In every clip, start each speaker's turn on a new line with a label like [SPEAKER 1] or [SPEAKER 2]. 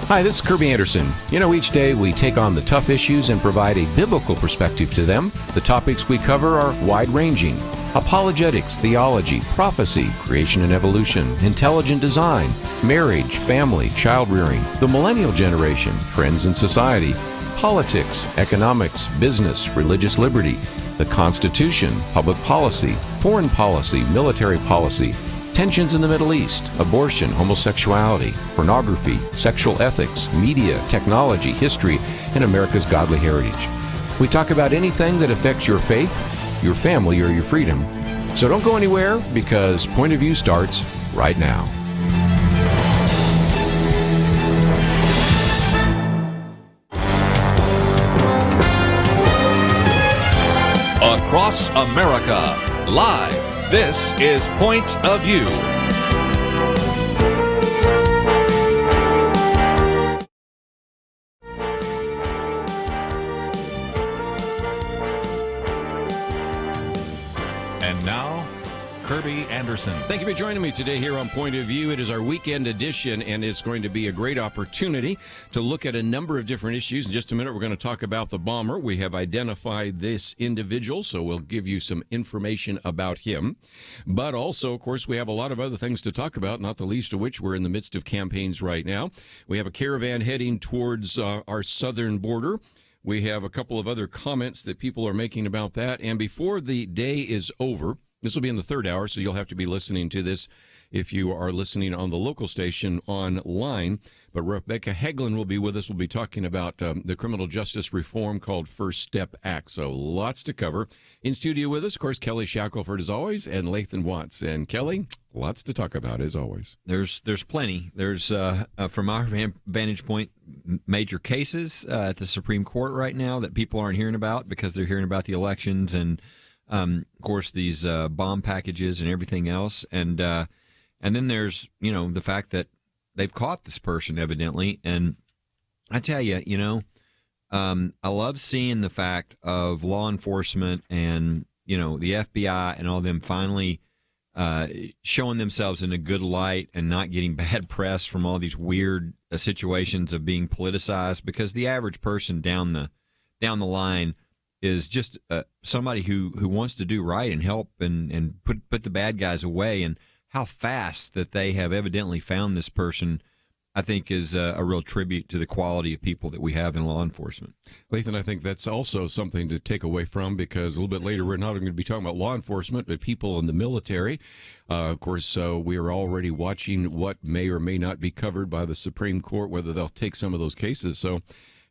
[SPEAKER 1] Hi, this is Kerby Anderson. You know, each day we take on the tough issues and provide a biblical perspective to them. The topics we cover are wide-ranging: apologetics, theology, prophecy, creation and evolution, intelligent design, marriage, family, child-rearing, the millennial generation, trends in society, politics, economics, business, religious liberty, the Constitution, public policy, foreign policy, military policy, tensions in the Middle East, abortion, homosexuality, pornography, sexual ethics, media, technology, history, and America's godly heritage. We talk about anything that affects your faith, your family, or your freedom. So don't go anywhere, because Point of View starts right now.
[SPEAKER 2] Across America, live. This is Point of View. And now, Kerby Anderson.
[SPEAKER 1] Thank you for joining me today here on Point of View. It is our weekend edition, and it's going to be a great opportunity to look at a number of different issues. In just a minute, we're going to talk about the bomber. We have identified this individual, so we'll give you some information about him. But also, of course, we have a lot of other things to talk about, not the least of which we're in the midst of campaigns right now. We have a caravan heading towards our southern border. We have a couple of other comments that people are making about that. And before the day is over, this will be in the third hour, so you'll have to be listening to this if you are listening on the local station online. But Rebecca Hagelin will be with us. We'll be talking about the criminal justice reform called First Step Act. So lots to cover. In studio with us, of course, Kelly Shackelford as always, and Lathan Watts. And Kelly, lots to talk about as always.
[SPEAKER 3] There's plenty. There's, from our vantage point, major cases at the Supreme Court right now that people aren't hearing about because they're hearing about the elections and of course, these bomb packages and everything else, and then there's the fact that they've caught this person evidently. And I tell you, I love seeing the fact of law enforcement and the FBI and all them finally showing themselves in a good light and not getting bad press from all these weird situations of being politicized. Because the average person down the line is just somebody who wants to do right and help and put the bad guys away. And how fast that they have evidently found this person, I think, is a real tribute to the quality of people that we have in law enforcement.
[SPEAKER 1] Lathan, I think that's also something to take away from, because a little bit later we're not going to be talking about law enforcement, but people in the military. Of course, we are already watching what may or may not be covered by the Supreme Court, whether they'll take some of those cases. So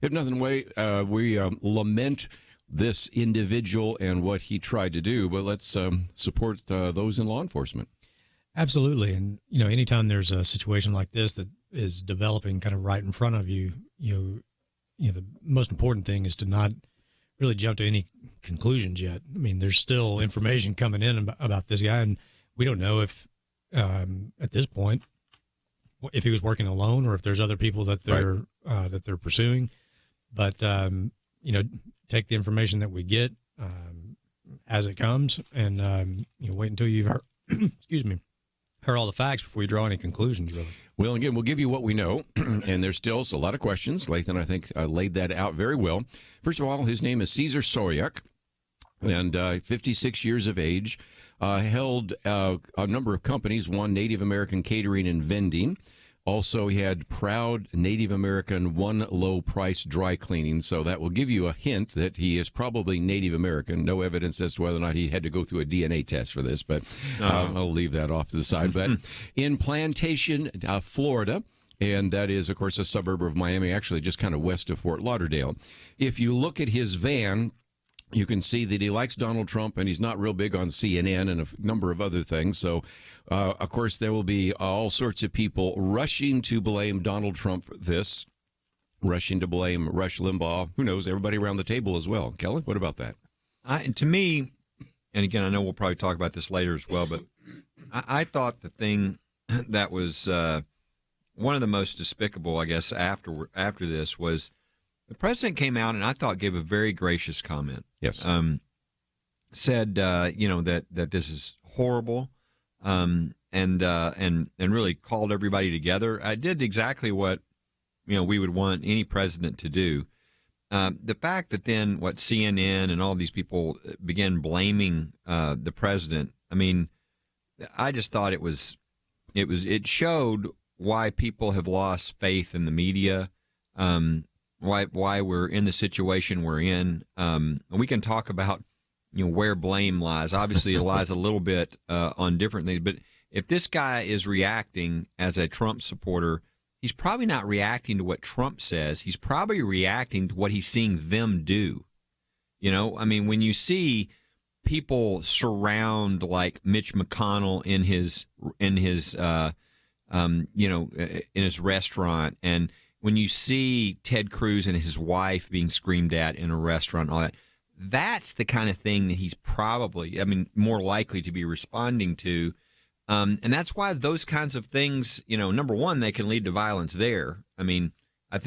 [SPEAKER 1] if nothing way, we lament this individual and what he tried to do, but let's support those in law enforcement.
[SPEAKER 4] Absolutely. And, anytime there's a situation like this that is developing kind of right in front of you, the most important thing is to not really jump to any conclusions yet. I mean, there's still information coming in about this guy, and we don't know if, at this point, if he was working alone or if there's other people that they're pursuing. But, take the information that we get as it comes, and wait until you've heard, heard all the facts before you draw any conclusions, really.
[SPEAKER 1] Well, again, we'll give you what we know, and there's still a lot of questions. Lathan, I think, laid that out very well. First of all, his name is Cesar Soriak, and 56 years of age, held a number of companies, one Native American Catering and Vending. Also, he had proud Native American one low price dry cleaning, so that will give you a hint that he is probably Native American. No evidence as to whether or not he had to go through a DNA test for this, but I'll leave that off to the side. But in Plantation, Florida, and that is, of course, a suburb of Miami, actually just kind of west of Fort Lauderdale. If you look at his van, you can see that he likes Donald Trump, and he's not real big on CNN and a number of other things. So, of course, there will be all sorts of people rushing to blame Donald Trump for this, rushing to blame Rush Limbaugh. Who knows? Everybody around the table as well. Kelly, what about that?
[SPEAKER 3] To me, and again, I know we'll probably talk about this later as well, but I thought the thing that was one of the most despicable, I guess, after this was the president came out and I thought gave a very gracious comment.
[SPEAKER 1] Yes.
[SPEAKER 3] Said, that this is horrible, and really called everybody together. I did exactly what we would want any president to do. The fact that then what CNN and all these people began blaming the president, I mean, I just thought it showed why people have lost faith in the media, why we're in the situation we're in. And we can talk about where blame lies. Obviously, it lies a little bit on different things. But if this guy is reacting as a Trump supporter, he's probably not reacting to what Trump says. He's probably reacting to what he's seeing them do. I mean, when you see people surround like Mitch McConnell in his restaurant, and when you see Ted Cruz and his wife being screamed at in a restaurant, all that, that's the kind of thing that he's probably, more likely to be responding to. And that's why those kinds of things, number one, they can lead to violence there. I mean, I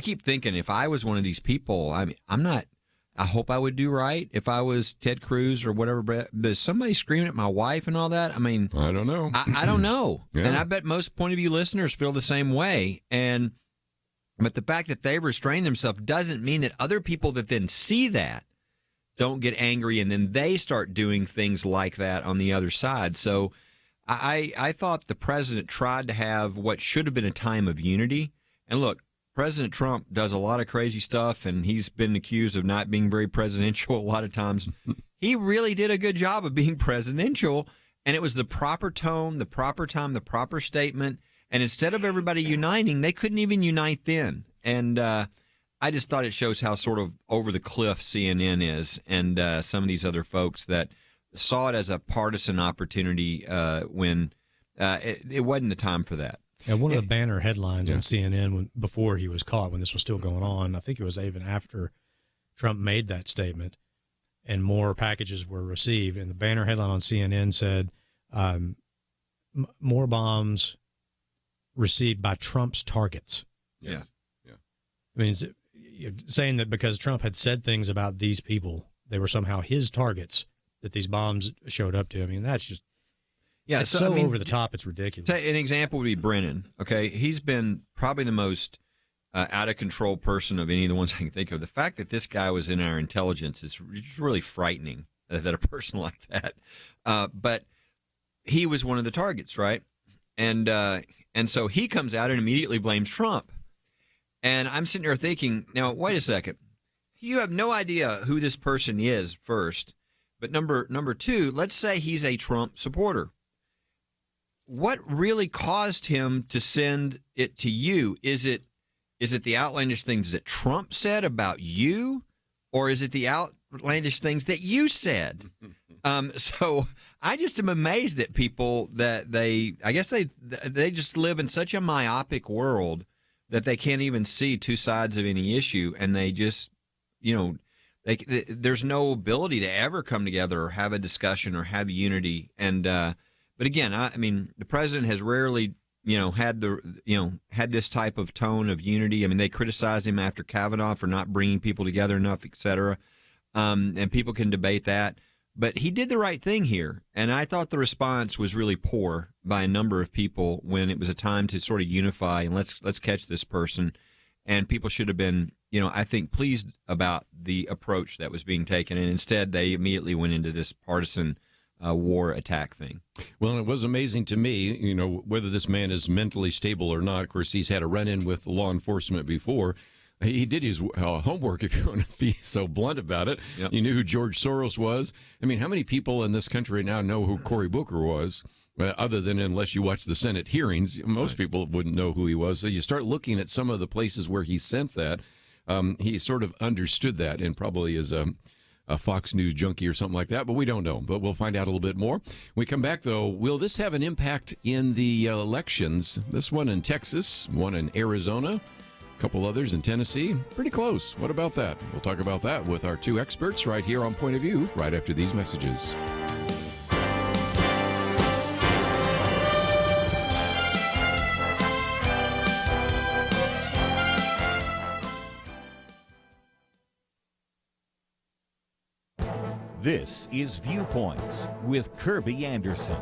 [SPEAKER 3] keep thinking if I was one of these people, I hope I would do right if I was Ted Cruz or whatever. But there's somebody screaming at my wife and all that. I mean,
[SPEAKER 1] I don't know.
[SPEAKER 3] I don't know.
[SPEAKER 1] Yeah.
[SPEAKER 3] And I bet most point of view listeners feel the same way. But the fact that they've restrained themselves doesn't mean that other people that then see that don't get angry and then they start doing things like that on the other side. So I thought the president tried to have what should have been a time of unity. And look, President Trump does a lot of crazy stuff, and he's been accused of not being very presidential a lot of times. He really did a good job of being presidential, and it was the proper tone, the proper time, the proper statement. And instead of everybody uniting, they couldn't even unite then. And I just thought it shows how sort of over the cliff CNN is, and some of these other folks that saw it as a partisan opportunity when it wasn't the time for that.
[SPEAKER 4] Yeah, one of the banner headlines on CNN before he was caught, when this was still going on, I think it was even after Trump made that statement, and more packages were received. And the banner headline on CNN said, more bombs received by Trump's targets.
[SPEAKER 3] Yeah.
[SPEAKER 4] I mean, saying that because Trump had said things about these people, they were somehow his targets that these bombs showed up to. I mean, that's just it's so over the top, it's ridiculous.
[SPEAKER 3] An example would be Brennan. Okay, he's been probably the most out of control person of any of the ones I can think of. The fact that this guy was in our intelligence is just really frightening. That a person like that, but he was one of the targets, right? And so he comes out and immediately blames Trump. And I'm sitting there thinking, now wait a second, you have no idea who this person is first, but number two, let's say he's a Trump supporter. What really caused him to send it to you? Is it the outlandish things that Trump said about you, or is it the outlandish things that you said? So I just am amazed at people that they just live in such a myopic world that they can't even see two sides of any issue, and they just, there's no ability to ever come together or have a discussion or have unity. And but again, I mean, the president has rarely, had this type of tone of unity. I mean, they criticized him after Kavanaugh for not bringing people together enough, et cetera. And people can debate that. But he did the right thing here. And I thought the response was really poor by a number of people when it was a time to sort of unify and let's catch this person. And people should have been, I think, pleased about the approach that was being taken. And instead, they immediately went into this partisan war attack thing.
[SPEAKER 1] Well, it was amazing to me, whether this man is mentally stable or not. Of course, he's had a run-in with law enforcement before. He did his homework, if you want to be so blunt about it.
[SPEAKER 3] Yep.
[SPEAKER 1] You knew who George Soros was. I mean, how many people in this country now know who Cory Booker was? Other than unless you watch the Senate hearings, most people wouldn't know who he was. So you start looking at some of the places where he sent that. He sort of understood that, and probably is a Fox News junkie or something like that, but we don't know. But we'll find out a little bit more. When we come back, though, will this have an impact in the elections? This one in Texas, one in Arizona, a couple others in Tennessee. Pretty close. What about that? We'll talk about that with our two experts right here on Point of View right after these messages.
[SPEAKER 5] This is Viewpoints with Kerby Anderson.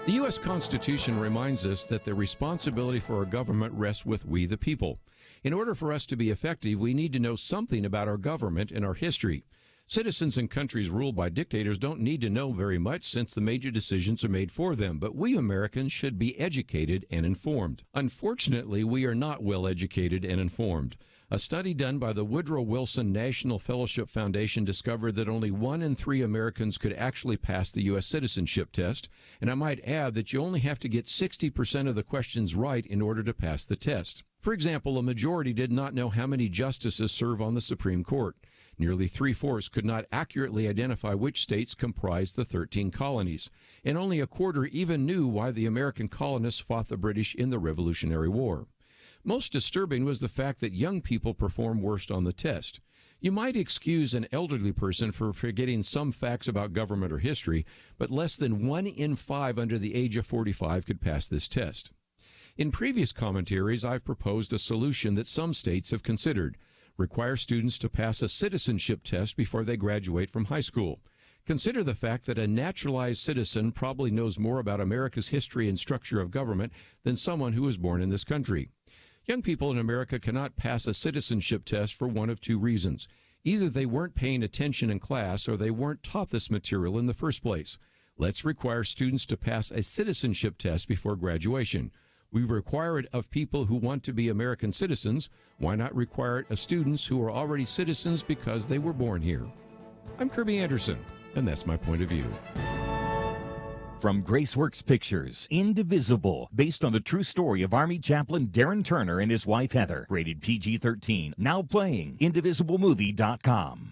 [SPEAKER 1] The U.S. Constitution reminds us that the responsibility for our government rests with we the people. In order for us to be effective, we need to know something about our government and our history. Citizens in countries ruled by dictators don't need to know very much since the major decisions are made for them, but we Americans should be educated and informed. Unfortunately, we are not well educated and informed. A study done by the Woodrow Wilson National Fellowship Foundation discovered that only 1 in 3 Americans could actually pass the U.S. citizenship test, and I might add that you only have to get 60% of the questions right in order to pass the test. For example, a majority did not know how many justices serve on the Supreme Court. Nearly 3/4 could not accurately identify which states comprised the 13 colonies, and only a quarter even knew why the American colonists fought the British in the Revolutionary War. Most disturbing was the fact that young people perform worst on the test. You might excuse an elderly person for forgetting some facts about government or history, but less than 1 in 5 under the age of 45 could pass this test. In previous commentaries, I've proposed a solution that some states have considered. Require students to pass a citizenship test before they graduate from high school. Consider the fact that a naturalized citizen probably knows more about America's history and structure of government than someone who was born in this country. Young people in America cannot pass a citizenship test for one of 2 reasons. Either they weren't paying attention in class or they weren't taught this material in the first place. Let's require students to pass a citizenship test before graduation. We require it of people who want to be American citizens. Why not require it of students who are already citizens because they were born here? I'm Kerby Anderson, and that's my point of view.
[SPEAKER 5] From Graceworks Pictures, Indivisible, based on the true story of Army Chaplain Darren Turner and his wife Heather. Rated PG-13. Now playing. IndivisibleMovie.com.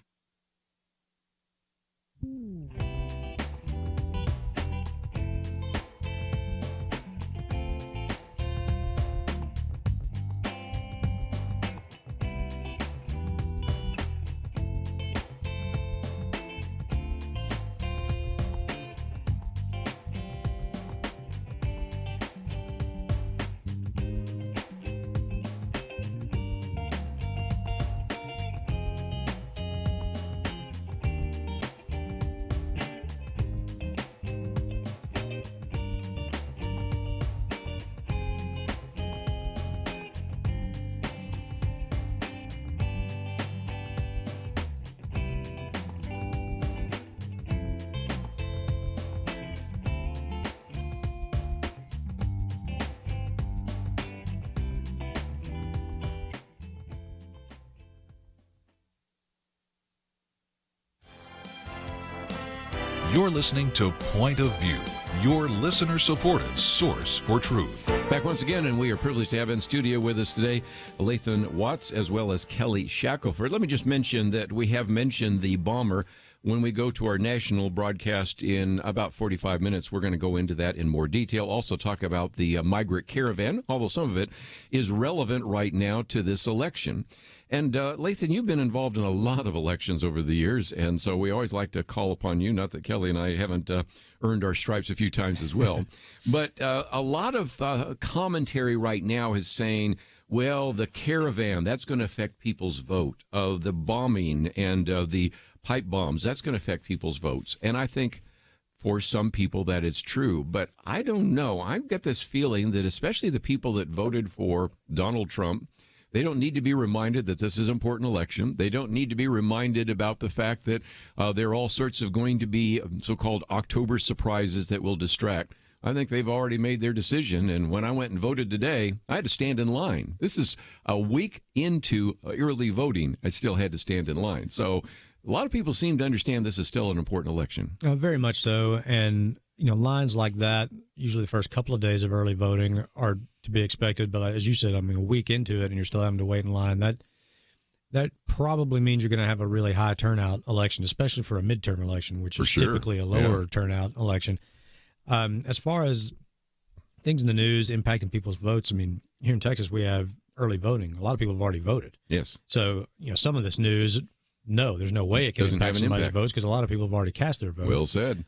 [SPEAKER 6] You're listening to Point of View, your listener-supported source for truth.
[SPEAKER 1] Back once again, and we are privileged to have in studio with us today Lathan Watts as well as Kelly Shackelford. Let me just mention that we have mentioned the bomber. When we go to our national broadcast in about 45 minutes, we're going to go into that in more detail. Also talk about the migrant caravan, although some of it is relevant right now to this election. And Lathan, you've been involved in a lot of elections over the years, and so we always like to call upon you. Not that Kelly and I haven't earned our stripes a few times as well. But a lot of commentary right now is saying, well, the caravan, that's going to affect people's vote. The bombing and the pipe bombs, that's going to affect people's votes. And I think for some people that it's true. But I don't know. I've got this feeling that especially the people that voted for Donald Trump, they don't need to be reminded that this is an important election. They don't need to be reminded about the fact that there are all sorts of going to be so-called October surprises that will distract. I think they've already made their decision, and when I went and voted today, I had to stand in line. This is a week into early voting. I still had to stand in line. So a lot of people seem to understand this is still an important election.
[SPEAKER 4] Very much so, and lines like that, usually the first couple of days of early voting are to be expected. But as you said, a week into it and you're still having to wait in line, that probably means you're going to have a really high turnout election, especially for a midterm election, which is typically a lower turnout election. As far as things in the news impacting people's votes, here in Texas, we have early voting. A lot of people have already voted.
[SPEAKER 1] Yes.
[SPEAKER 4] So, some of this news, no, there's no way it can impact somebody's votes because a lot of people have already cast their vote.
[SPEAKER 1] Well said.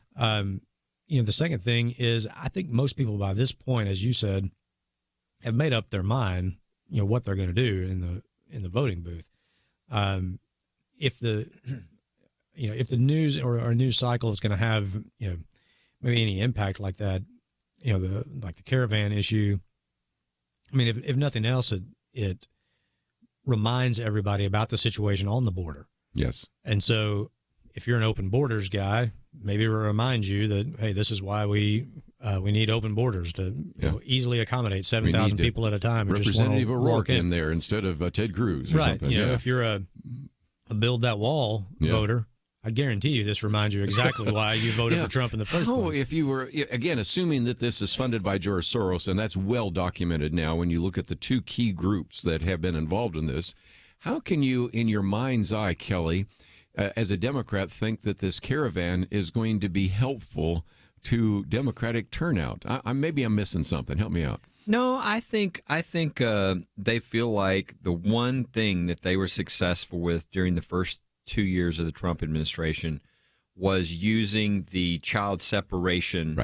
[SPEAKER 4] The second thing is I think most people by this point, as you said, have made up their mind, what they're going to do in the voting booth. If the news or news cycle is going to have, maybe any impact like that, the caravan issue. I mean, if nothing else, it reminds everybody about the situation on the border.
[SPEAKER 1] Yes.
[SPEAKER 4] And so if you're an open borders guy, maybe it reminds you that, hey, this is why we need open borders to easily accommodate 7,000 people at a time. And
[SPEAKER 1] Representative
[SPEAKER 4] just
[SPEAKER 1] O'Rourke in there instead of Ted Cruz or something.
[SPEAKER 4] If you're a build that wall voter, I guarantee you this reminds you exactly why you voted for Trump in the first place.
[SPEAKER 1] If you were, again, assuming that this is funded by George Soros, and that's well documented now when you look at the two key groups that have been involved in this, how can you, in your mind's eye, Kelly, as a Democrat, think that this caravan is going to be helpful to Democratic turnout? Maybe I'm missing something. Help me out.
[SPEAKER 3] No, I think they feel like the one thing that they were successful with during the first 2 years of the Trump administration was using the child separation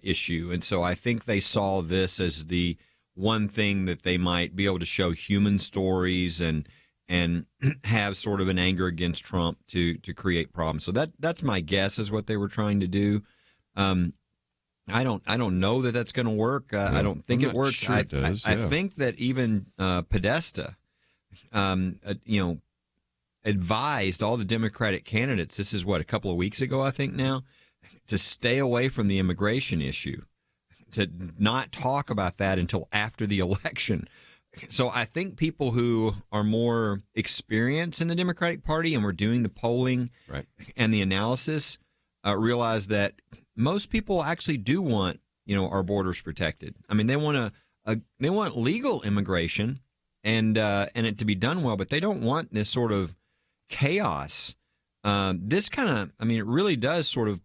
[SPEAKER 3] issue. And so I think they saw this as the one thing that they might be able to show human stories and have sort of an anger against Trump to create problems. So that's my guess is what they were trying to do. I don't know that that's going to work. I don't think it works.
[SPEAKER 1] Sure it does.
[SPEAKER 3] I think that even Podesta, advised all the Democratic candidates, this is what, a couple of weeks ago, I think now, to stay away from the immigration issue, to not talk about that until after the election. So I think people who are more experienced in the Democratic Party and were doing the polling and the analysis realize that most people actually do want, our borders protected. I mean, they want they want legal immigration and it to be done well, but they don't want this sort of chaos. This kind of, it really does sort of,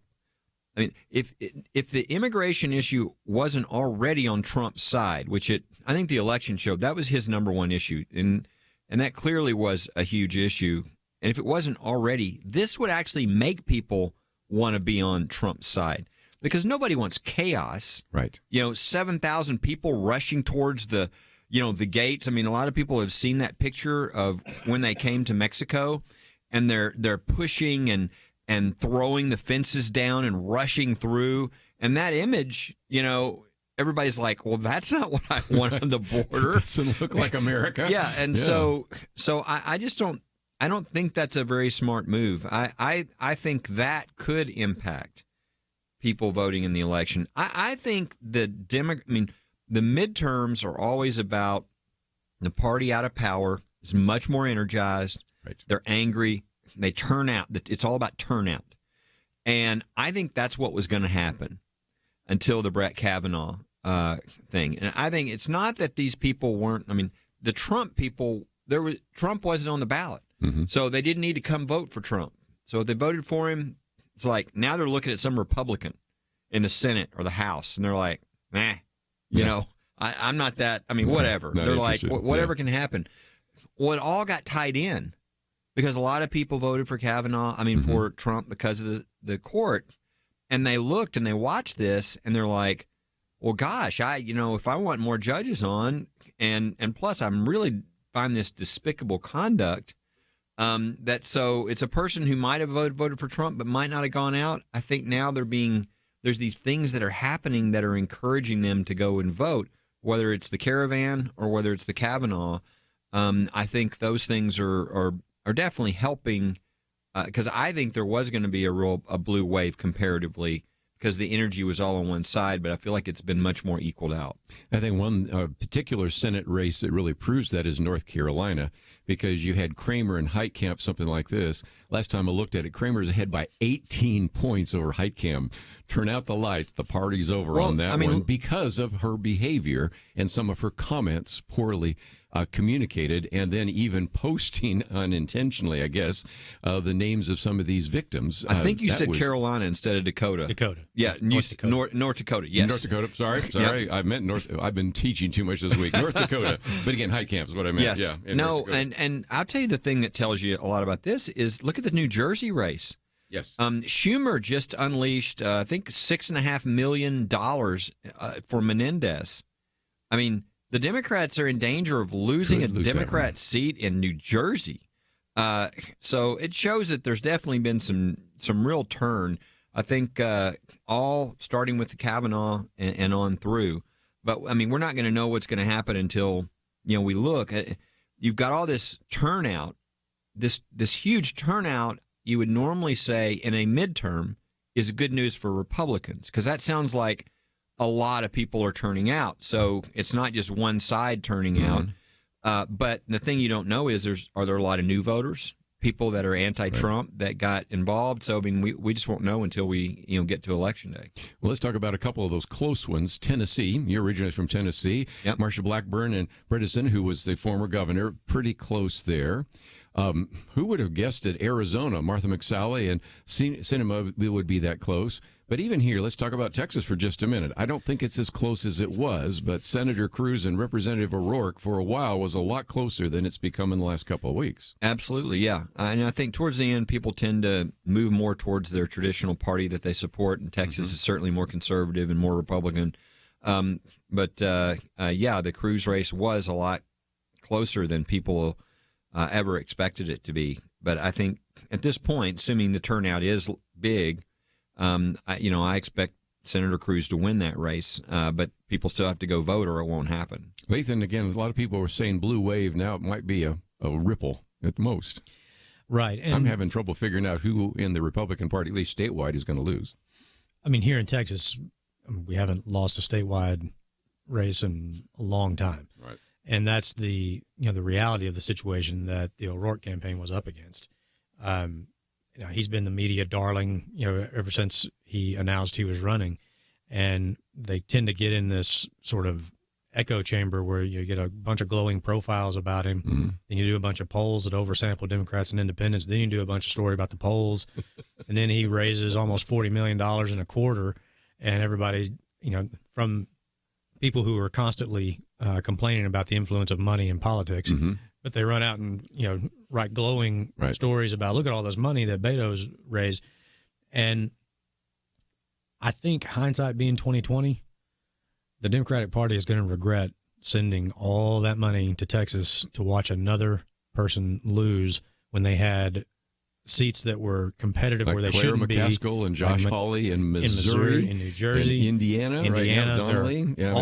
[SPEAKER 3] if the immigration issue wasn't already on Trump's side, which I think the election showed that was his number one issue, and that clearly was a huge issue. And if it wasn't already, this would actually make people want to be on Trump's side because nobody wants chaos.
[SPEAKER 1] Right.
[SPEAKER 3] 7,000 people rushing towards the gates. A lot of people have seen that picture of when they came to Mexico, and they're pushing and throwing the fences down and rushing through. And that image, everybody's like, well, that's not what I want on the border.
[SPEAKER 1] It doesn't look like America.
[SPEAKER 3] Yeah, and so I just don't. I don't think that's a very smart move. I think that could impact people voting in the election. I think the midterms are always about the party out of power is much more energized.
[SPEAKER 1] Right.
[SPEAKER 3] They're angry. They turn out. It's all about turnout. And I think that's what was going to happen until the Brett Kavanaugh thing. And I think it's not that these people weren't. The Trump people. Trump wasn't on the ballot, so they didn't need to come vote for Trump. So if they voted for him, it's like now they're looking at some Republican in the Senate or the House, and they're like, nah. I'm not that. Whatever. They're like, whatever can happen. Well, it all got tied in because a lot of people voted for Kavanaugh. For Trump because of the court, and they looked and they watched this, and they're like, well, gosh, if I want more judges on, and plus, I'm really find this despicable conduct. So it's a person who might have voted for Trump but might not have gone out. I think now there's these things that are happening that are encouraging them to go and vote, whether it's the caravan or whether it's the Kavanaugh. I think those things are definitely helping because I think there was going to be a blue wave comparatively because the energy was all on one side, but I feel like it's been much more equaled out.
[SPEAKER 1] I think one particular Senate race that really proves that is North Carolina, because you had Kramer and Heitkamp, something like this. Last time I looked at it, Kramer's ahead by 18 points over Heitkamp. Turn out the lights, the party's over on that one because of her behavior and some of her comments poorly communicated, and then even posting unintentionally, I guess, the names of some of these victims.
[SPEAKER 3] I think you said Carolina instead of Dakota.
[SPEAKER 4] Dakota.
[SPEAKER 3] Yeah, North Dakota. Yes.
[SPEAKER 1] North Dakota. Sorry. Yep. I meant North. I've been teaching too much this week. North Dakota. But again, Heitkamp is what I meant.
[SPEAKER 3] Yes.
[SPEAKER 1] Yeah.
[SPEAKER 3] No, and I'll tell you the thing that tells you a lot about this is look at the New Jersey race.
[SPEAKER 1] Yes.
[SPEAKER 3] Schumer just unleashed, I think, $6.5 million for Menendez. The Democrats are in danger of losing a Democrat seat in New Jersey. So it shows that there's definitely been some real turn. I think all starting with the Kavanaugh and on through. But, I mean, we're not going to know what's going to happen until, we look. You've got all this turnout, this huge turnout you would normally say in a midterm is good news for Republicans, because that sounds like a lot of people are turning out. So it's not just one side turning out. But the thing you don't know is are there a lot of new voters, people that are anti-Trump that got involved? So, I mean, we just won't know until we get to Election Day.
[SPEAKER 1] Well, let's talk about a couple of those close ones. Tennessee, you're originally from Tennessee.
[SPEAKER 3] Yep. Marsha
[SPEAKER 1] Blackburn and Bredesen, who was the former governor, pretty close there. Who would have guessed that Arizona, Martha McSally and Sinema would be that close? But even here, let's talk about Texas for just a minute. I don't think it's as close as it was, but Senator Cruz and Representative O'Rourke for a while was a lot closer than it's become in the last couple of weeks.
[SPEAKER 3] Absolutely, yeah. And I think towards the end, people tend to move more towards their traditional party that they support, and Texas is certainly more conservative and more Republican. But the Cruz race was a lot closer than people ever expected it to be. But I think at this point, assuming the turnout is big, I expect Senator Cruz to win that race, but people still have to go vote or it won't happen.
[SPEAKER 1] Lathan, again, a lot of people are saying blue wave. Now it might be a ripple at most.
[SPEAKER 4] Right. And
[SPEAKER 1] I'm having trouble figuring out who in the Republican Party, at least statewide, is going to lose.
[SPEAKER 4] I mean, here in Texas, we haven't lost a statewide race in a long time.
[SPEAKER 1] Right.
[SPEAKER 4] And that's the reality of the situation that the O'Rourke campaign was up against. He's been the media darling, ever since he announced he was running. And they tend to get in this sort of echo chamber where you get a bunch of glowing profiles about him.
[SPEAKER 1] Mm-hmm.
[SPEAKER 4] Then you do a bunch of polls that oversample Democrats and independents. Then you do a bunch of story about the polls. And then he raises almost $40 million in a quarter. And everybody's, from people who are constantly complaining about the influence of money in politics, but they run out and write glowing stories about, look at all this money that Beto's raised. And I think hindsight being 2020, the Democratic Party is going to regret sending all that money to Texas to watch another person lose when they had seats that were competitive
[SPEAKER 1] like
[SPEAKER 4] where they
[SPEAKER 1] Claire
[SPEAKER 4] shouldn't
[SPEAKER 1] McCaskill
[SPEAKER 4] be.
[SPEAKER 1] and Josh Hawley in Missouri,
[SPEAKER 4] in New Jersey,
[SPEAKER 1] in Indiana, right now, Donnelly. Yeah,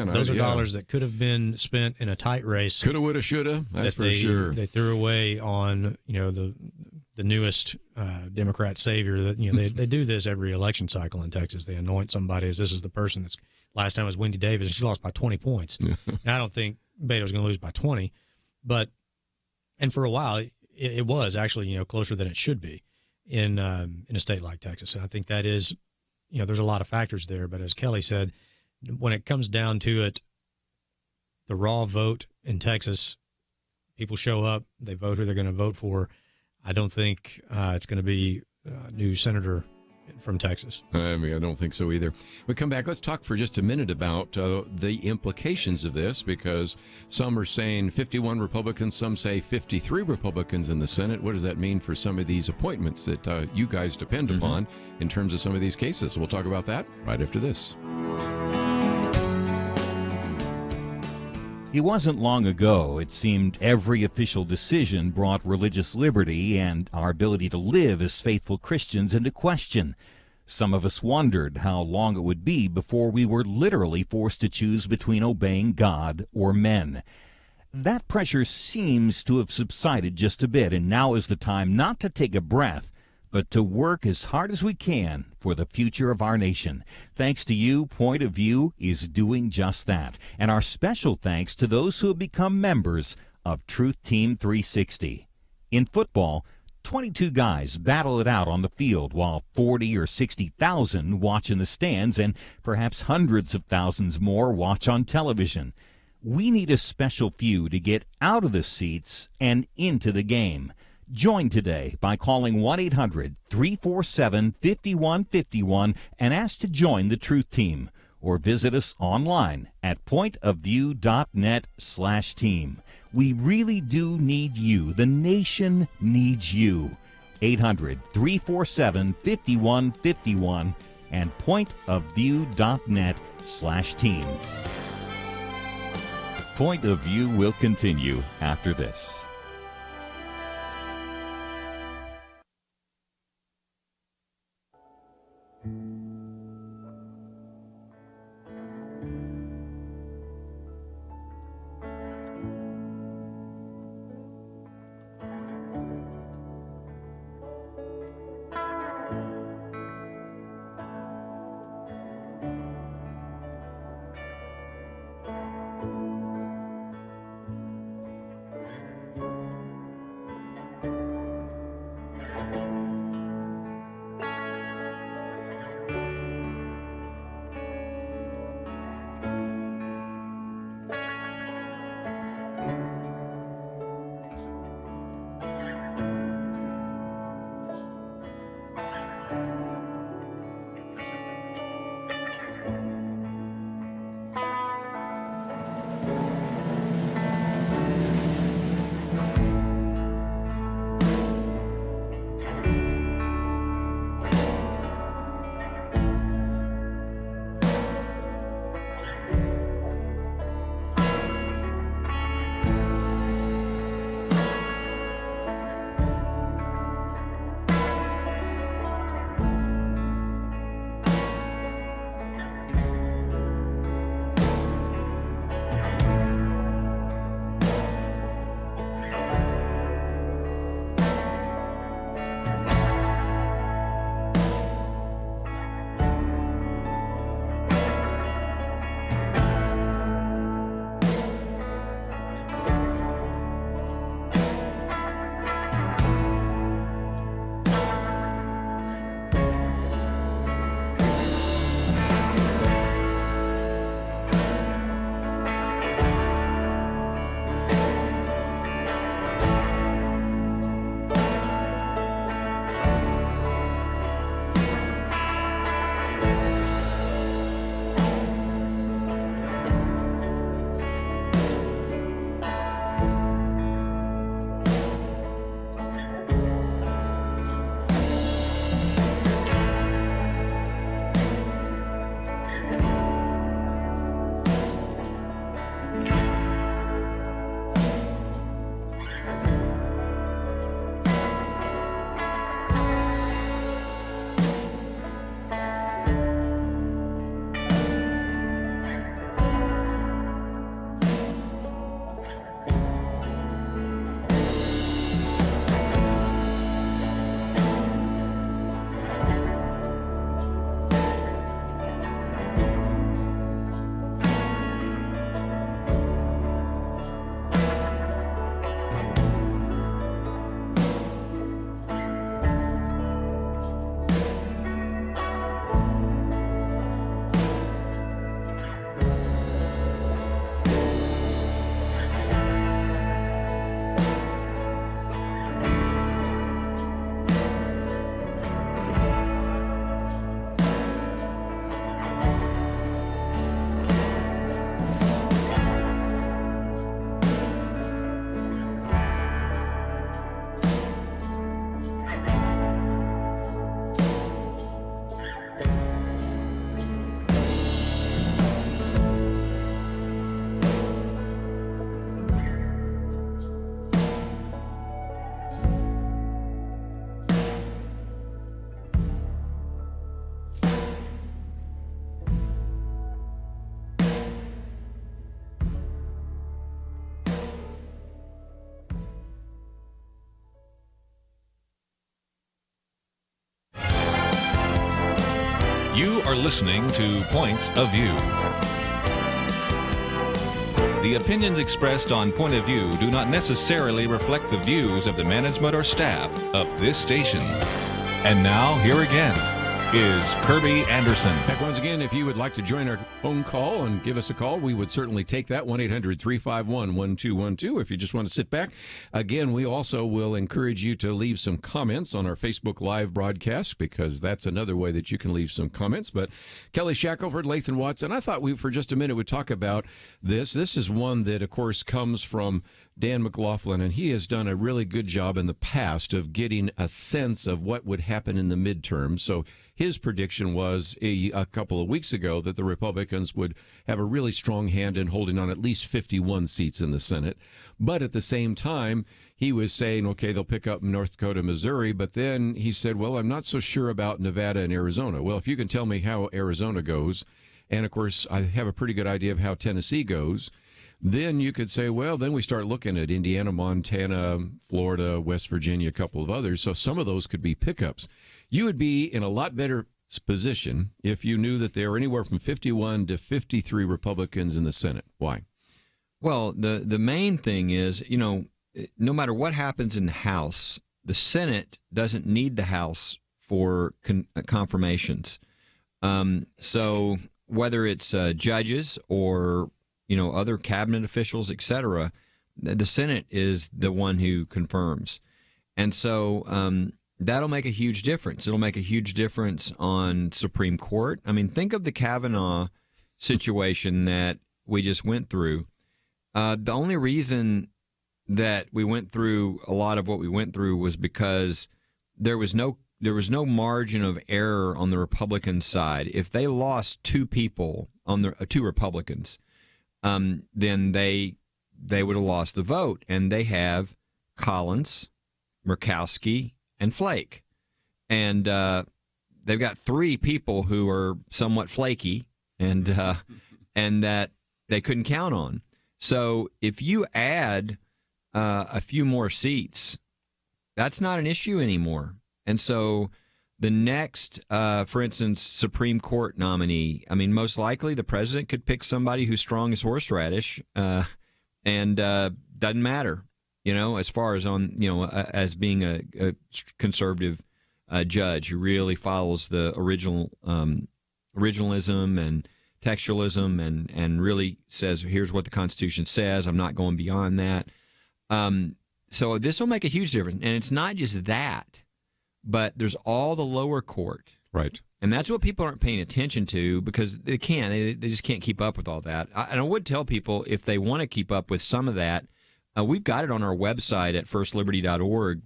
[SPEAKER 4] those are dollars that could have been spent in a tight race.
[SPEAKER 1] Coulda, woulda, shoulda. That's for sure.
[SPEAKER 4] They threw away on the newest Democrat savior. That they do this every election cycle in Texas. They anoint somebody as this is the person that's. Last time was Wendy Davis, and she lost by 20 points. Now, I don't think Beto's going to lose by 20, and for a while it was actually closer than it should be in a state like Texas. And I think that is there's a lot of factors there. But as Kelly said, when it comes down to it, the raw vote in Texas, people show up, they vote who they're going to vote for. I don't think it's going to be a new senator from Texas.
[SPEAKER 1] I don't think so either. We come back. Let's talk for just a minute about the implications of this, because some are saying 51 Republicans, some say 53 Republicans in the Senate. What does that mean for some of these appointments that you guys depend upon in terms of some of these cases? We'll talk about that right after this.
[SPEAKER 5] It wasn't long ago, it seemed every official decision brought religious liberty and our ability to live as faithful Christians into question. Some of us wondered how long it would be before we were literally forced to choose between obeying God or men. That pressure seems to have subsided just a bit, and now is the time not to take a breath, but to work as hard as we can for the future of our nation. Thanks to you, Point of View is doing just that. And our special thanks to those who have become members of Truth Team 360. In football, 22 guys battle it out on the field while 40 or 60,000 watch in the stands, and perhaps hundreds of thousands more watch on television. We need a special few to get out of the seats and into the game. Join today by calling 1-800-347-5151 and ask to join the Truth Team, or visit us online at pointofview.net/team. We really do need you. The nation needs you. 800-347-5151 and pointofview.net/team. Point of View will continue after this.
[SPEAKER 2] You are listening to Point of View. The opinions expressed on Point of View do not necessarily reflect the views of the management or staff of this station. And now, here again is Kerby Anderson.
[SPEAKER 1] Back once again, if you would like to join our phone call and give us a call, we would certainly take that, 1-800-351-1212, if you just want to sit back. Again, we also will encourage you to leave some comments on our Facebook Live broadcast, because that's another way that you can leave some comments. But Kelly Shackelford, Lathan Watson, I thought we, for just a minute, would talk about this. This is one that, of course, comes from Dan McLaughlin, and he has done a really good job in the past of getting a sense of what would happen in the midterms. So his prediction was a couple of weeks ago that the Republicans would have a really strong hand in holding on at least 51 seats in the Senate. But at the same time, he was saying, okay, they'll pick up North Dakota, Missouri. But then he said, well, I'm not so sure about Nevada and Arizona. Well, if you can tell me how Arizona goes, and of course, I have a pretty good idea of how Tennessee goes, then you could say, well, then we start looking at Indiana, Montana, Florida, West Virginia, a couple of others. So some of those could be pickups. You would be in a lot better position if you knew that there were anywhere from 51 to 53 Republicans in the Senate. Why?
[SPEAKER 3] Well, the main thing is, no matter what happens in the House, the Senate doesn't need the House for confirmations. So whether it's judges or other cabinet officials, etc., the Senate is the one who confirms. And so that'll make a huge difference. It'll make a huge difference on Supreme Court. I mean, think of the Kavanaugh situation that we just went through. The only reason that we went through a lot of what we went through was because there was no margin of error on the Republican side. If they lost two people on the two Republicans, then they would have lost the vote. And they have Collins, Murkowski, and Flake. And they've got three people who are somewhat flaky and that they couldn't count on. So if you add a few more seats, that's not an issue anymore. And so the next, for instance, Supreme Court nominee, I mean, most likely the president could pick somebody who's strong as horseradish and doesn't matter, as far as as being a conservative judge who really follows the originalism and textualism and really says, here's what the Constitution says. I'm not going beyond that. So this will make a huge difference. And it's not just that. But there's all the lower court.
[SPEAKER 1] Right.
[SPEAKER 3] And that's what people aren't paying attention to because they can't. They just can't keep up with all that. And I would tell people if they want to keep up with some of that, we've got it on our website at firstliberty.org.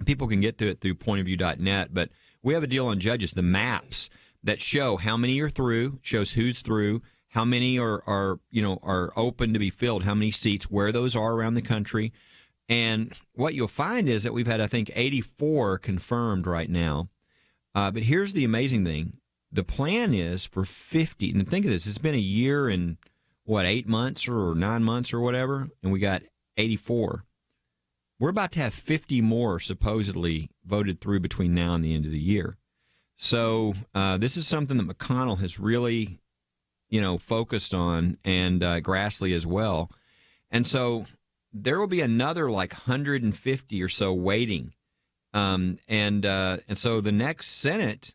[SPEAKER 3] People can get to it through pointofview.net. But we have a deal on judges, the maps that show how many are through, shows who's through, how many are open to be filled, how many seats, where those are around the country. And what you'll find is that we've had, I think, 84 confirmed right now. But here's the amazing thing. The plan is for 50. And think of this. It's been a year and, 8 months or 9 months or whatever, and we got 84. We're about to have 50 more supposedly voted through between now and the end of the year. So this is something that McConnell has really, focused on, and Grassley as well. And so there will be another 150 or so waiting. And so the next Senate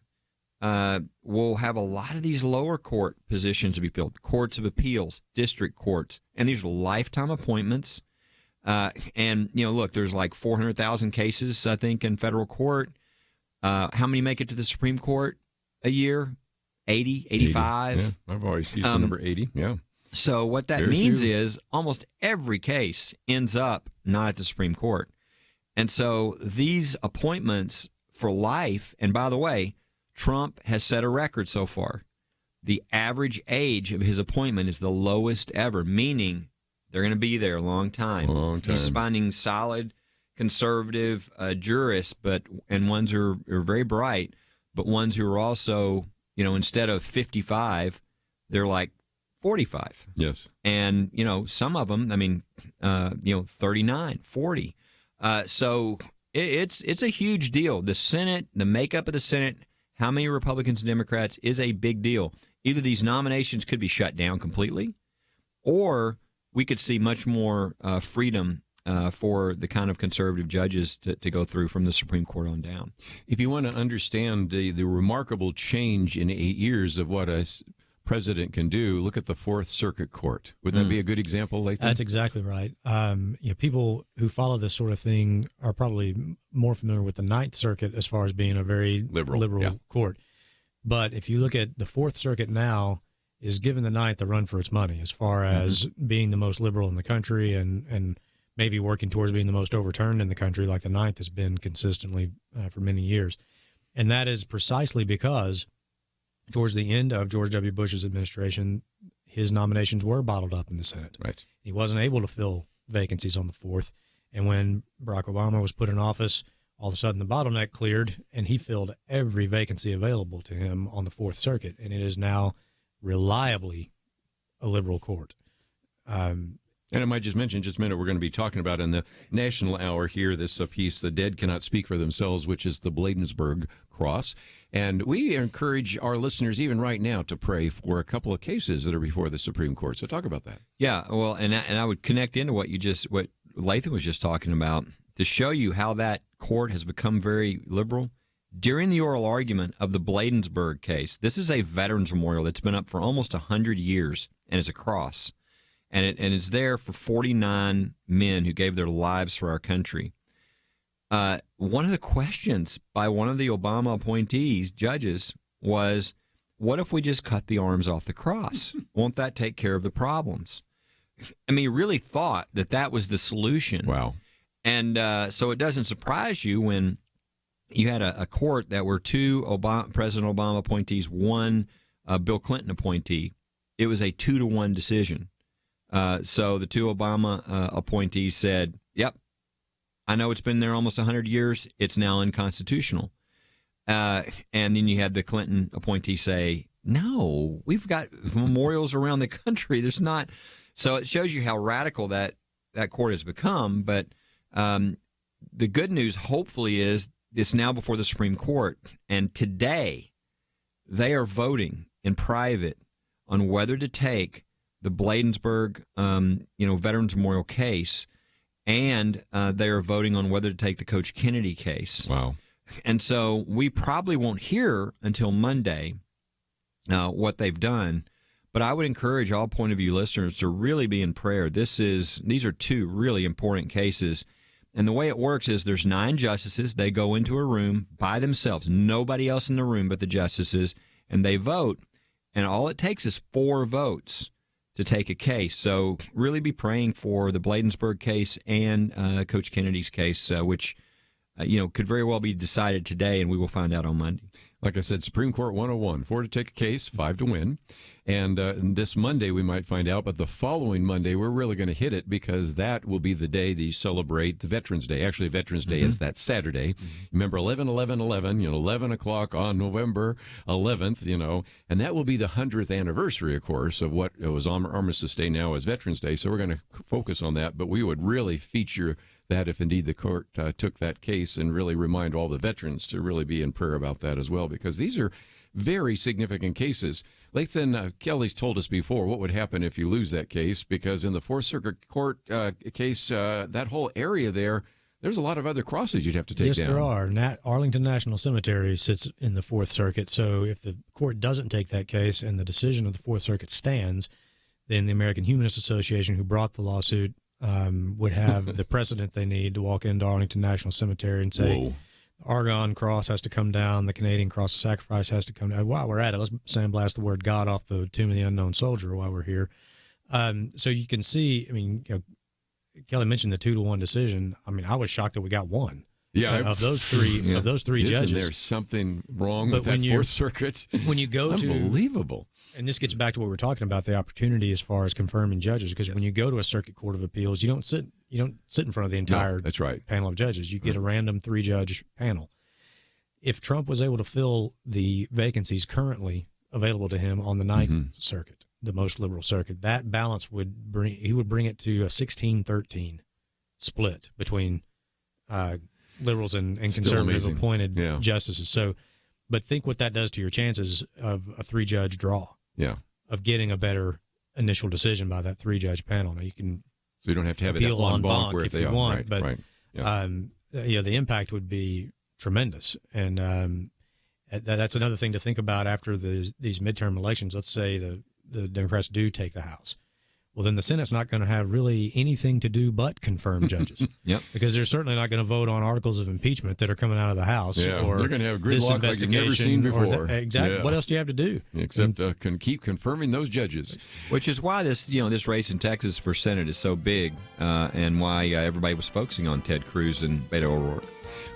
[SPEAKER 3] will have a lot of these lower court positions to be filled, courts of appeals, district courts, and these are lifetime appointments. And, look, there's 400,000 cases, I think, in federal court. How many make it to the Supreme Court a year? 80, 85?
[SPEAKER 1] 80. Yeah, I've always used the number 80, yeah.
[SPEAKER 3] So what that means is almost every case ends up not at the Supreme Court. And so these appointments for life, and by the way, Trump has set a record so far. The average age of his appointment is the lowest ever, meaning they're going to be there a long time. He's finding solid conservative jurists, and ones who are very bright, but ones who are also, instead of 55, they're 45.
[SPEAKER 1] Yes.
[SPEAKER 3] And, some of them, 39, 40. So it's a huge deal. The Senate, the makeup of the Senate how many Republicans and Democrats is a big deal. Either these nominations could be shut down completely, or we could see much more freedom for the kind of conservative judges to go through from the Supreme Court on down.
[SPEAKER 1] If you want to understand the remarkable change in 8 years of what a president can do, look at the Fourth Circuit Court. Would that be a good example, Lathan?
[SPEAKER 4] That's exactly right. People who follow this sort of thing are probably more familiar with the Ninth Circuit as far as being a very liberal court. But if you look at the Fourth Circuit now, is giving the Ninth a run for its money as far as being the most liberal in the country and maybe working towards being the most overturned in the country, like the Ninth has been consistently for many years. And that is precisely because towards the end of George W. Bush's administration, his nominations were bottled up in the Senate.
[SPEAKER 1] Right.
[SPEAKER 4] He wasn't able to fill vacancies on the Fourth. And when Barack Obama was put in office, all of a sudden the bottleneck cleared, and he filled every vacancy available to him on the Fourth Circuit. And it is now reliably a liberal court.
[SPEAKER 1] And I might just mention, just a minute, we're going to be talking about in the National Hour here, this piece, The Dead Cannot Speak for Themselves, which is the Bladensburg Cross. And we encourage our listeners, even right now, to pray for a couple of cases that are before the Supreme Court. So talk about that.
[SPEAKER 3] Yeah, well, and I would connect into what Lathan was just talking about to show you how that court has become very liberal. During the oral argument of the Bladensburg case, this is a veterans memorial that's been up for almost 100 years, and it's a cross. And it's there for 49 men who gave their lives for our country. One of the questions by one of the Obama appointees, judges, was, what if we just cut the arms off the cross? Won't that take care of the problems? I mean, he really thought that was the solution.
[SPEAKER 1] Wow.
[SPEAKER 3] And so it doesn't surprise you when you had a court that were two President Obama appointees, one Bill Clinton appointee. It was a 2-to-1 decision. So the two Obama appointees said, yep, I know it's been there almost 100 years. It's now unconstitutional. And then you had the Clinton appointee say, no, we've got memorials around the country. There's not. So it shows you how radical that court has become. But the good news, hopefully, is it's now before the Supreme Court. And today they are voting in private on whether to take the Bladensburg, Veterans Memorial case, and they are voting on whether to take the Coach Kennedy case.
[SPEAKER 1] Wow.
[SPEAKER 3] And so we probably won't hear until Monday what they've done, but I would encourage all point of view listeners to really be in prayer. These are two really important cases. And the way it works is there's 9 justices. They go into a room by themselves, nobody else in the room but the justices, and they vote. And all it takes is 4 votes to take a case. So really be praying for the Bladensburg case and Coach Kennedy's case, which could very well be decided today, and we will find out on Monday.
[SPEAKER 1] Like I said, Supreme Court 101, 4 to take a case, 5 to win. And this Monday we might find out, but the following Monday we're really going to hit it because that will be the day they celebrate the Veterans Day. Actually, Veterans Day is that Saturday. Remember, 11 o'clock on November 11th, and that will be the 100th anniversary, of course, of what was Armistice Day now as Veterans Day. So we're going to focus on that, but we would really feature that if indeed the court took that case and really remind all the veterans to really be in prayer about that as well, because these are very significant cases. Lathan, Kelly's told us before what would happen if you lose that case, because in the Fourth Circuit Court case, that whole area there's a lot of other crosses you'd have to take down.
[SPEAKER 4] Yes, there are. Arlington National Cemetery sits in the Fourth Circuit, so if the court doesn't take that case and the decision of the Fourth Circuit stands, then the American Humanist Association, who brought the lawsuit, would have the precedent they need to walk into Arlington National Cemetery and say,
[SPEAKER 1] Whoa.
[SPEAKER 4] Argonne Cross has to come down, the Canadian Cross of Sacrifice has to come down. While we're at it, let's sandblast the word God off the Tomb of the Unknown Soldier while we're here. So you can see, Kelly mentioned the 2-to-1 decision. I was shocked that we got one.
[SPEAKER 1] Yeah,
[SPEAKER 4] of those three, of those three judges.
[SPEAKER 1] There's something wrong with that Fourth Circuit.
[SPEAKER 4] When you go to
[SPEAKER 1] unbelievable.
[SPEAKER 4] And this gets back to what we're talking about, the opportunity as far as confirming judges, because when you go to a circuit court of appeals, you don't sit in front of the entire
[SPEAKER 1] that's right.
[SPEAKER 4] panel of judges. You get a random 3-judge panel. If Trump was able to fill the vacancies currently available to him on the Ninth Circuit, the most liberal circuit, that balance would bring it to a 16-13 split between liberals and conservative appointed justices. So But think what that does to your chances of a 3-judge draw,
[SPEAKER 1] Yeah.
[SPEAKER 4] of getting a better initial decision by that 3-judge panel. Now, you can
[SPEAKER 1] So you don't have to have it
[SPEAKER 4] appeal
[SPEAKER 1] en
[SPEAKER 4] en
[SPEAKER 1] banc
[SPEAKER 4] banc
[SPEAKER 1] where
[SPEAKER 4] if
[SPEAKER 1] they
[SPEAKER 4] you
[SPEAKER 1] are.
[SPEAKER 4] want,
[SPEAKER 1] Right,
[SPEAKER 4] but
[SPEAKER 1] right. Yeah.
[SPEAKER 4] the impact would be tremendous. And that's another thing to think about after these midterm elections. Let's say the Democrats do take the House. Well, then the Senate's not going to have really anything to do but confirm judges.
[SPEAKER 3] Yep.
[SPEAKER 4] Because they're certainly not going to vote on articles of impeachment that are coming out of the House.
[SPEAKER 1] Yeah,
[SPEAKER 4] or
[SPEAKER 1] they're going to have
[SPEAKER 4] this
[SPEAKER 1] gridlock like you've never seen
[SPEAKER 4] investigation or
[SPEAKER 1] before.
[SPEAKER 4] exactly.
[SPEAKER 1] Yeah.
[SPEAKER 4] What else do you have to do?
[SPEAKER 1] Except can keep confirming those judges.
[SPEAKER 3] Which is why this race in Texas for Senate is so big, and why everybody was focusing on Ted Cruz and Beto O'Rourke.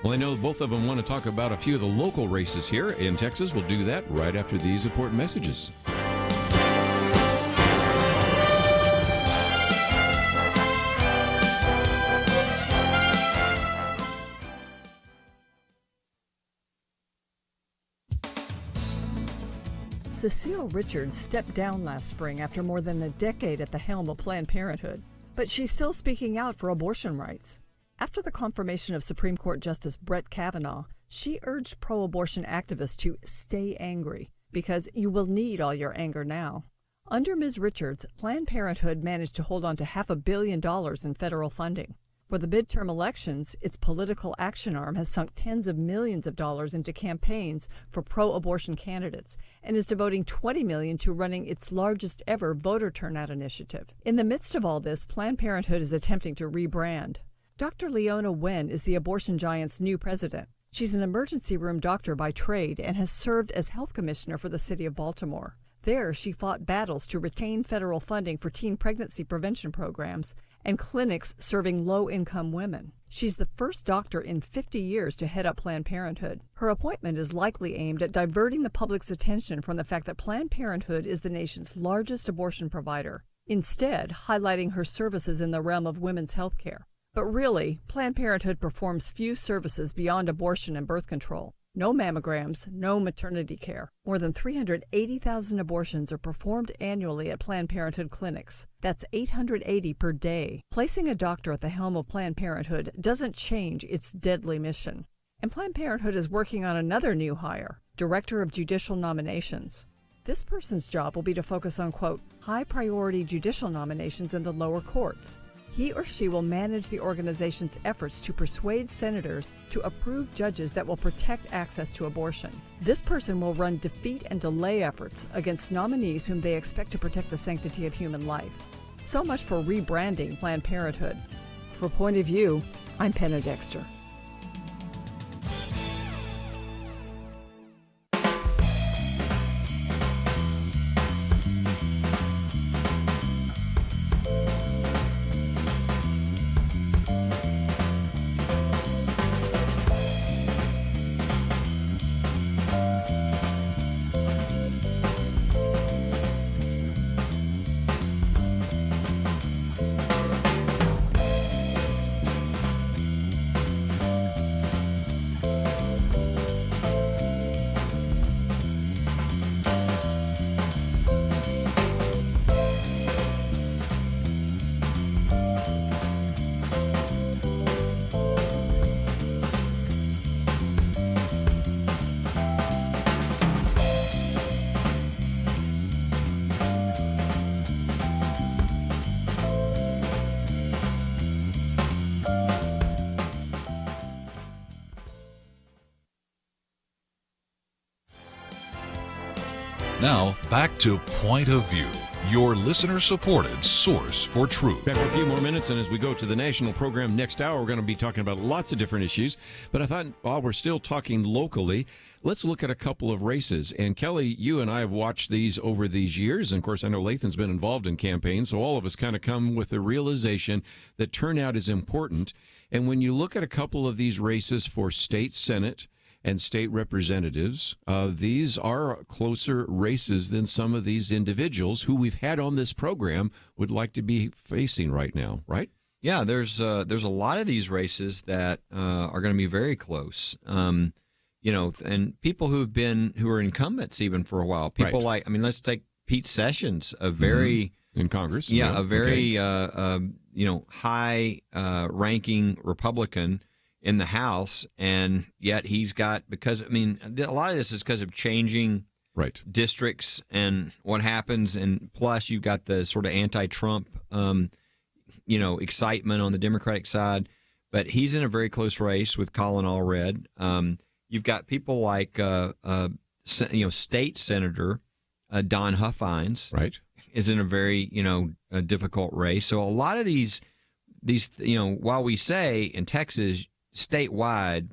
[SPEAKER 1] Well, I know both of them want to talk about a few of the local races here in Texas. We'll do that right after these important messages.
[SPEAKER 7] Cecile Richards stepped down last spring after more than a decade at the helm of Planned Parenthood, but she's still speaking out for abortion rights. After the confirmation of Supreme Court Justice Brett Kavanaugh, she urged pro-abortion activists to stay angry, because you will need all your anger now. Under Ms. Richards, Planned Parenthood managed to hold on to $500 million in federal funding. For the midterm elections, its political action arm has sunk tens of millions of dollars into campaigns for pro-abortion candidates and is devoting $20 million to running its largest ever voter turnout initiative. In the midst of all this, Planned Parenthood is attempting to rebrand. Dr. Leona Wen is the abortion giant's new president. She's an emergency room doctor by trade and has served as health commissioner for the city of Baltimore. There, she fought battles to retain federal funding for teen pregnancy prevention programs and clinics serving low-income women. She's the first doctor in 50 years to head up Planned Parenthood. Her appointment is likely aimed at diverting the public's attention from the fact that Planned Parenthood is the nation's largest abortion provider, instead highlighting her services in the realm of women's health care. But really, Planned Parenthood performs few services beyond abortion and birth control. No mammograms, no maternity care. More than 380,000 abortions are performed annually at Planned Parenthood clinics. That's 880 per day. Placing a doctor at the helm of Planned Parenthood doesn't change its deadly mission. And Planned Parenthood is working on another new hire, Director of Judicial Nominations. This person's job will be to focus on, quote, high-priority judicial nominations in the lower courts. He or she will manage the organization's efforts to persuade senators to approve judges that will protect access to abortion. This person will run defeat and delay efforts against nominees whom they expect to protect the sanctity of human life. So much for rebranding Planned Parenthood. For Point of View, I'm Penna Dexter.
[SPEAKER 6] Now, back to Point of View, your listener-supported source for truth.
[SPEAKER 1] Back for a few more minutes, and as we go to the national program next hour, we're going to be talking about lots of different issues. But I thought while we're still talking locally, let's look at a couple of races. And Kelly, you and I have watched these over these years. And of course, I know Lathan's been involved in campaigns, so all of us kind of come with the realization that turnout is important. And when you look at a couple of these races for state senate and state representatives, these are closer races than some of these individuals who we've had on this program would like to be facing right now, right?
[SPEAKER 3] Yeah, there's a lot of these races that are going to be very close. And people who are incumbents even for a while. People
[SPEAKER 1] Right.
[SPEAKER 3] let's take Pete Sessions, a very
[SPEAKER 1] in Congress.
[SPEAKER 3] a very high ranking Republican in the House, and yet he's got, because, I mean, a lot of this is because of changing
[SPEAKER 1] Right.
[SPEAKER 3] districts and what happens, and plus you've got the sort of anti-Trump, excitement on the Democratic side. But he's in a very close race with Colin Allred. You've got people like, State Senator Don Huffines,
[SPEAKER 1] Right.
[SPEAKER 3] is in a very, a difficult race. So a lot of these, while we say in Texas statewide,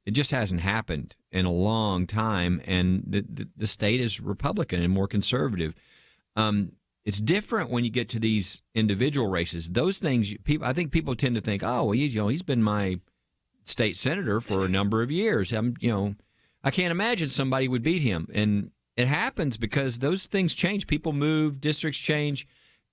[SPEAKER 3] it just hasn't happened in a long time, and the state is Republican and more conservative. It's different when you get to these individual races. Those things, I think people tend to think, oh, well, he's been my state senator for a number of years. I can't imagine somebody would beat him, and it happens because those things change. People move, districts change,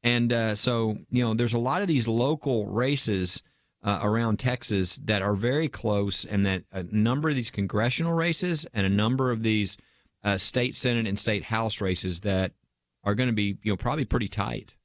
[SPEAKER 3] and so there's a lot of these local races around Texas that are very close, and that a number of these congressional races and a number of these state Senate and state House races that are going to be probably pretty tight.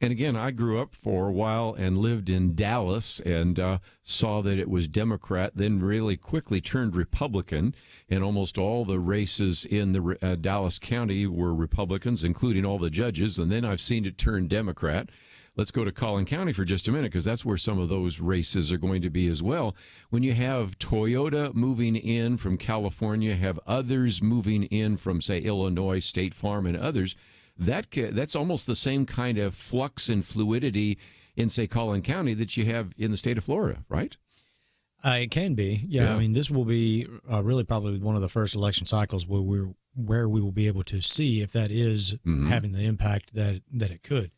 [SPEAKER 1] And again, I grew up for a while and lived in Dallas and saw that it was Democrat, then really quickly turned Republican, and almost all the races in the Dallas County were Republicans, including all the judges, and then I've seen it turn Democrat. Let's go to Collin County for just a minute, because that's where some of those races are going to be as well. When you have Toyota moving in from California, have others moving in from, say, Illinois, State Farm, and others, that's almost the same kind of flux and fluidity in, say, Collin County that you have in the state of Florida, right?
[SPEAKER 4] It can be. Yeah. I mean, this will be really probably one of the first election cycles where we will be able to see if that is having the impact that it could.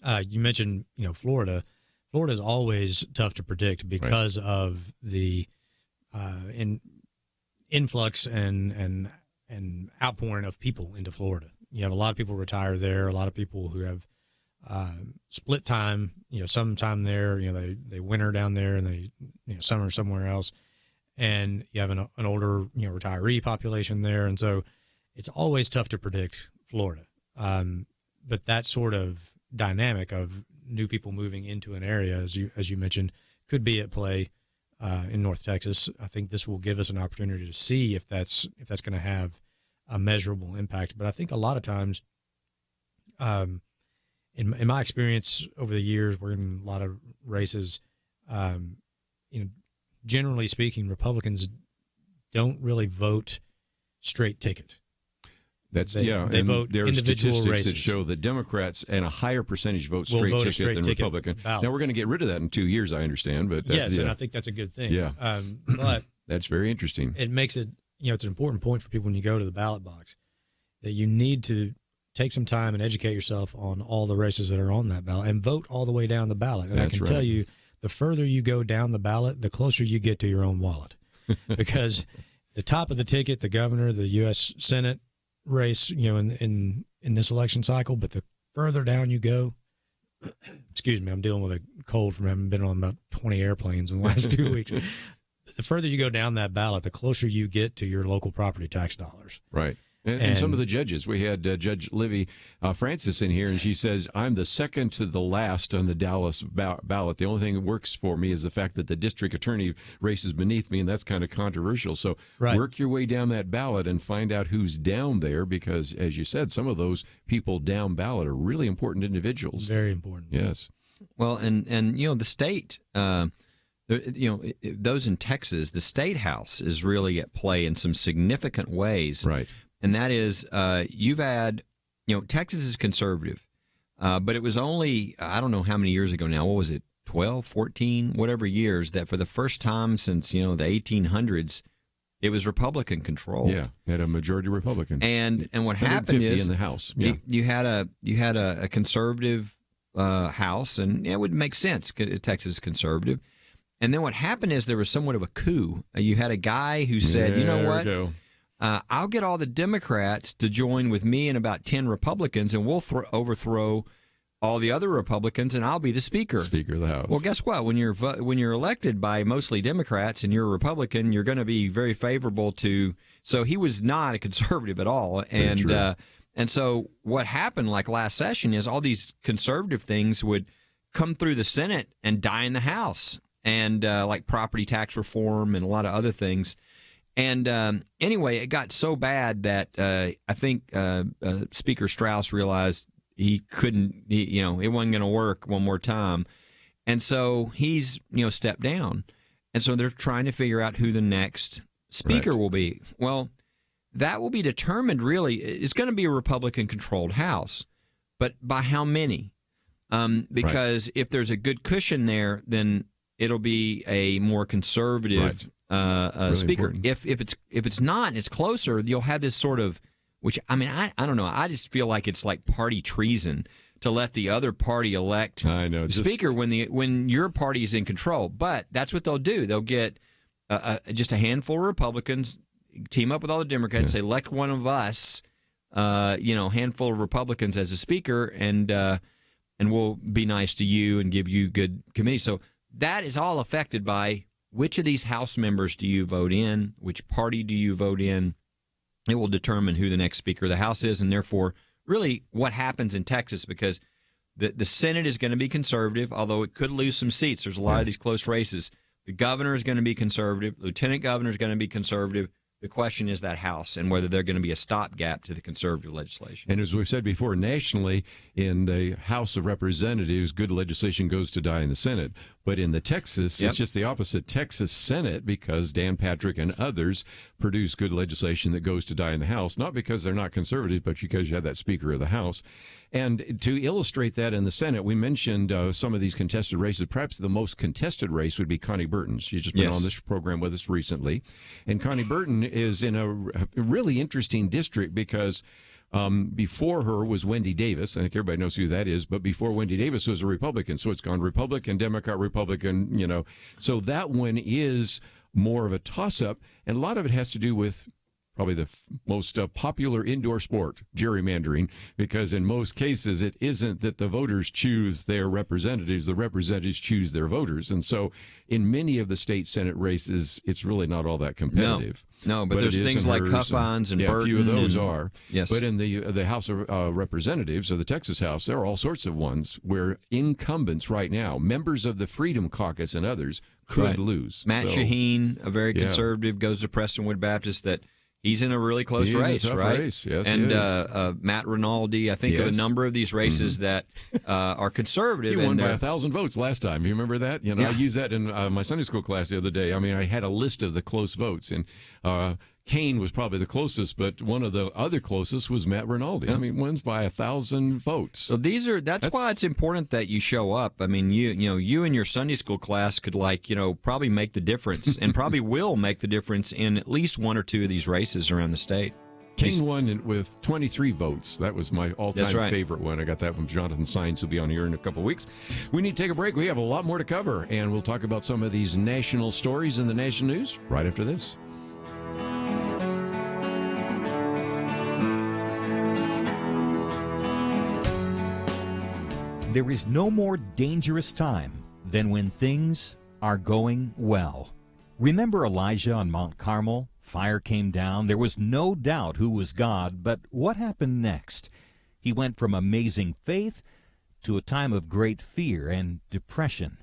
[SPEAKER 4] You mentioned, Florida. Florida is always tough to predict because of the influx and outpouring of people into Florida. You have a lot of people retire there, a lot of people who have split time, some time there, they winter down there and they, summer somewhere else. And you have an older, retiree population there. And so it's always tough to predict Florida. But that sort of dynamic of new people moving into an area, as you mentioned, could be at play in North Texas. I think this will give us an opportunity to see if that's going to have a measurable impact. But I think a lot of times, in my experience over the years, we're in a lot of races. Generally speaking, Republicans don't really vote straight ticket. They vote
[SPEAKER 1] there are
[SPEAKER 4] individual
[SPEAKER 1] statistics
[SPEAKER 4] races
[SPEAKER 1] that show that Democrats and a higher percentage vote straight ticket than Republican.
[SPEAKER 4] Ballot.
[SPEAKER 1] Now we're going to get rid of that in 2 years, I understand. But
[SPEAKER 4] yes, and I think that's a good thing.
[SPEAKER 1] Yeah,
[SPEAKER 4] but
[SPEAKER 1] that's very interesting.
[SPEAKER 4] It makes it, it's an important point for people when you go to the ballot box that you need to take some time and educate yourself on all the races that are on that ballot and vote all the way down the ballot. And
[SPEAKER 1] That's
[SPEAKER 4] I can tell you, the further you go down the ballot, the closer you get to your own wallet, because the top of the ticket, the governor, the U.S. Senate race, in this election cycle, but the further down you go, excuse me, I'm dealing with a cold from having been on about 20 airplanes in the last 2 weeks. The further you go down that ballot, the closer you get to your local property tax dollars.
[SPEAKER 1] Right. And some of the judges, we had Judge Livy Francis in here, and she says, I'm the second to the last on the Dallas ballot. The only thing that works for me is the fact that the district attorney race is beneath me, and that's kind of controversial. So work your way down that ballot and find out who's down there, because, as you said, some of those people down ballot are really important individuals.
[SPEAKER 4] Very important.
[SPEAKER 1] Yes.
[SPEAKER 3] Well, and the state, those in Texas, the state house is really at play in some significant ways.
[SPEAKER 1] Right.
[SPEAKER 3] And that is, you've had, Texas is conservative, but it was only, I don't know how many years ago now, what was it, 12, 14, whatever years, that for the first time since, the 1800s, it was Republican control.
[SPEAKER 1] Yeah, had a majority Republican.
[SPEAKER 3] And what happened is
[SPEAKER 1] in the House.
[SPEAKER 3] Yeah. You had a conservative House, and it would make sense because Texas is conservative. And then what happened is there was somewhat of a coup. You had a guy who said, you know what? I'll get all the Democrats to join with me and about 10 Republicans, and we'll overthrow all the other Republicans, and I'll be the Speaker.
[SPEAKER 1] Speaker of the House.
[SPEAKER 3] Well, guess what? When you're elected by mostly Democrats and you're a Republican, you're going to be very favorable to. So he was not a conservative at all, and so what happened like last session is all these conservative things would come through the Senate and die in the House. and like property tax reform and a lot of other things. And anyway, it got so bad that I think Speaker Strauss realized he couldn't, it wasn't going to work one more time. And so he's, stepped down. And so they're trying to figure out who the next speaker will be. Well, that will be determined, really. It's going to be a Republican-controlled House. But by how many? Because if there's a good cushion there, then it'll be a more conservative really speaker. Important. If it's not and it's closer, you'll have this sort of, which, I don't know. I just feel like it's like party treason to let the other party elect the speaker when your party is in control. But that's what they'll do. They'll get just a handful of Republicans, team up with all the Democrats, say, elect one of us, handful of Republicans as a speaker, and we'll be nice to you and give you good committee. So that is all affected by which of these House members do you vote in, which party do you vote in. It will determine who the next Speaker of the House is, and therefore really what happens in Texas, because the Senate is going to be conservative, although it could lose some seats. There's a lot of these close races. The governor is going to be conservative. Lieutenant governor is going to be conservative. The question is that House and whether they're going to be a stopgap to the conservative legislation.
[SPEAKER 1] And as we've said before, nationally, in the House of Representatives, good legislation goes to die in the Senate. But in the Texas, it's just the opposite. Texas Senate, because Dan Patrick and others produce good legislation that goes to die in the House, not because they're not conservative, but because you have that Speaker of the House. And to illustrate that in the Senate, we mentioned some of these contested races. Perhaps the most contested race would be Connie Burton. She's just been on this program with us recently. And Connie Burton is in a really interesting district because before her was Wendy Davis. I think everybody knows who that is. But before Wendy Davis was a Republican. So it's gone Republican, Democrat, Republican, So that one is more of a toss-up. And a lot of it has to do with probably the most popular indoor sport, gerrymandering, because in most cases it isn't that the voters choose their representatives, the representatives choose their voters. And so in many of the state Senate races, it's really not all that competitive.
[SPEAKER 3] No, but there's things like Huffines and Burton.
[SPEAKER 1] A few of those are.
[SPEAKER 3] Yes.
[SPEAKER 1] But in the House of Representatives, or the Texas House, there are all sorts of ones where incumbents right now, members of the Freedom Caucus and others, could lose.
[SPEAKER 3] Matt Shaheen, a very conservative, goes to Prestonwood Baptist, that he's in a really close race, right?
[SPEAKER 1] Race. Yes,
[SPEAKER 3] and Matt Rinaldi, I think of a number of these races that are conservative.
[SPEAKER 1] He won by 1,000 votes last time. You remember that? I used that in my Sunday school class the other day. I mean, I had a list of the close votes, and Kane was probably the closest, but one of the other closest was Matt Rinaldi. I mean, wins by 1,000 votes.
[SPEAKER 3] So that's why it's important that you show up. I mean, you and your Sunday school class could probably make the difference, and probably will make the difference in at least one or two of these races around the state.
[SPEAKER 1] Kane won with 23 votes. That was my all-time favorite one. I got that from Jonathan Sines, who'll be on here in a couple of weeks. We need to take a break. We have a lot more to cover, and we'll talk about some of these national stories in the national news right after this.
[SPEAKER 5] There is no more dangerous time than when things are going well. Remember Elijah on Mount Carmel? Fire came down. There was no doubt who was God, but what happened next? He went from amazing faith to a time of great fear and depression.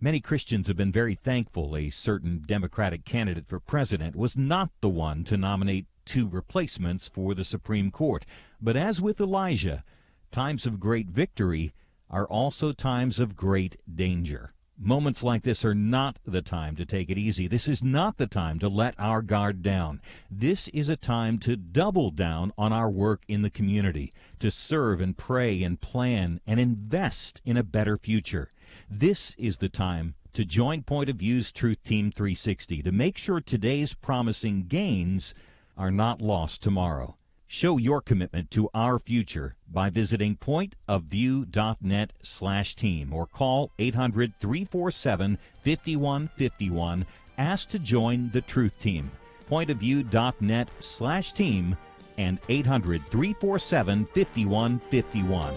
[SPEAKER 5] Many Christians have been very thankful a certain Democratic candidate for president was not the one to nominate two replacements for the Supreme Court. But as with Elijah, times of great victory are also times of great danger. Moments like this are not the time to take it easy. This is not the time to let our guard down. This is a time to double down on our work in the community, to serve and pray and plan and invest in a better future. This is the time to join Point of View's Truth Team 360 to make sure today's promising gains are not lost tomorrow. Show your commitment to our future by visiting pointofview.net/team or call 800-347-5151. Ask to join the Truth Team. Pointofview.net/team and 800-347-5151.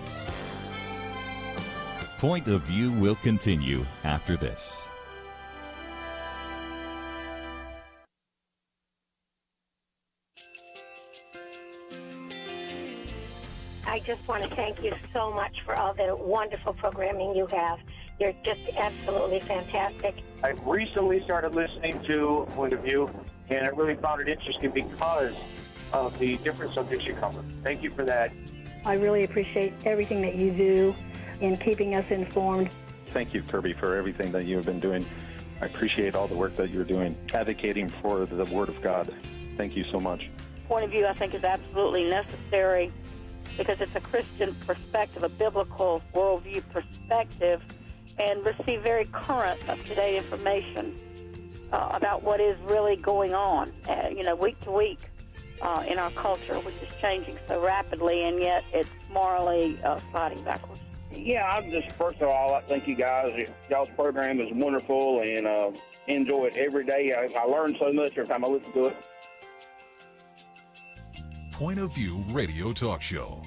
[SPEAKER 5] Point of View will continue after this.
[SPEAKER 8] I just want to thank you so much for all the wonderful programming you have. You're just absolutely fantastic.
[SPEAKER 9] I recently started listening to Point of View, and I really found it interesting because of the different subjects you cover. Thank you for that.
[SPEAKER 8] I really appreciate everything that you do in keeping us informed.
[SPEAKER 10] Thank you, Kerby, for everything that you have been doing. I appreciate all the work that you're doing, advocating for the Word of God. Thank you so much.
[SPEAKER 8] Point of View, I think, is absolutely necessary because it's a Christian perspective, a biblical worldview perspective, and receive very current, up-to-date information about what is really going on, week to week in our culture, which is changing so rapidly, and yet it's morally sliding backwards.
[SPEAKER 9] Yeah, I'm just, first of all, I thank you guys. Y'all's program is wonderful, and enjoy it every day. I learn so much every time I listen to it.
[SPEAKER 6] Point of View Radio Talk Show.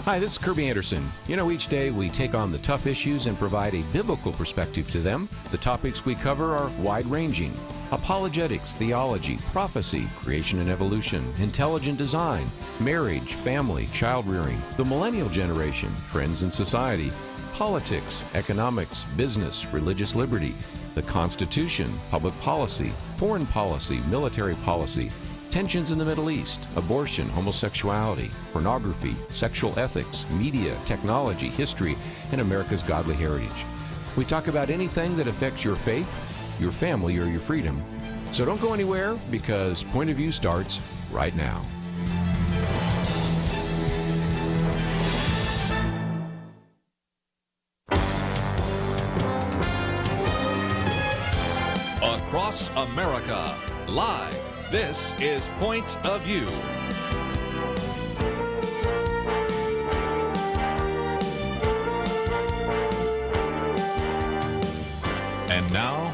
[SPEAKER 1] Hi, this is Kerby Anderson. Each day we take on the tough issues and provide a biblical perspective to them. The topics we cover are wide-ranging: apologetics, theology, prophecy, creation and evolution, intelligent design, marriage, family, child-rearing, the millennial generation, trends in society, politics, economics, business, religious liberty, the Constitution, public policy, foreign policy, military policy, tensions in the Middle East, abortion, homosexuality, pornography, sexual ethics, media, technology, history, and America's godly heritage. We talk about anything that affects your faith, your family, or your freedom. So don't go anywhere, because Point of View starts right now.
[SPEAKER 2] Across America, live. This is Point of View. And now,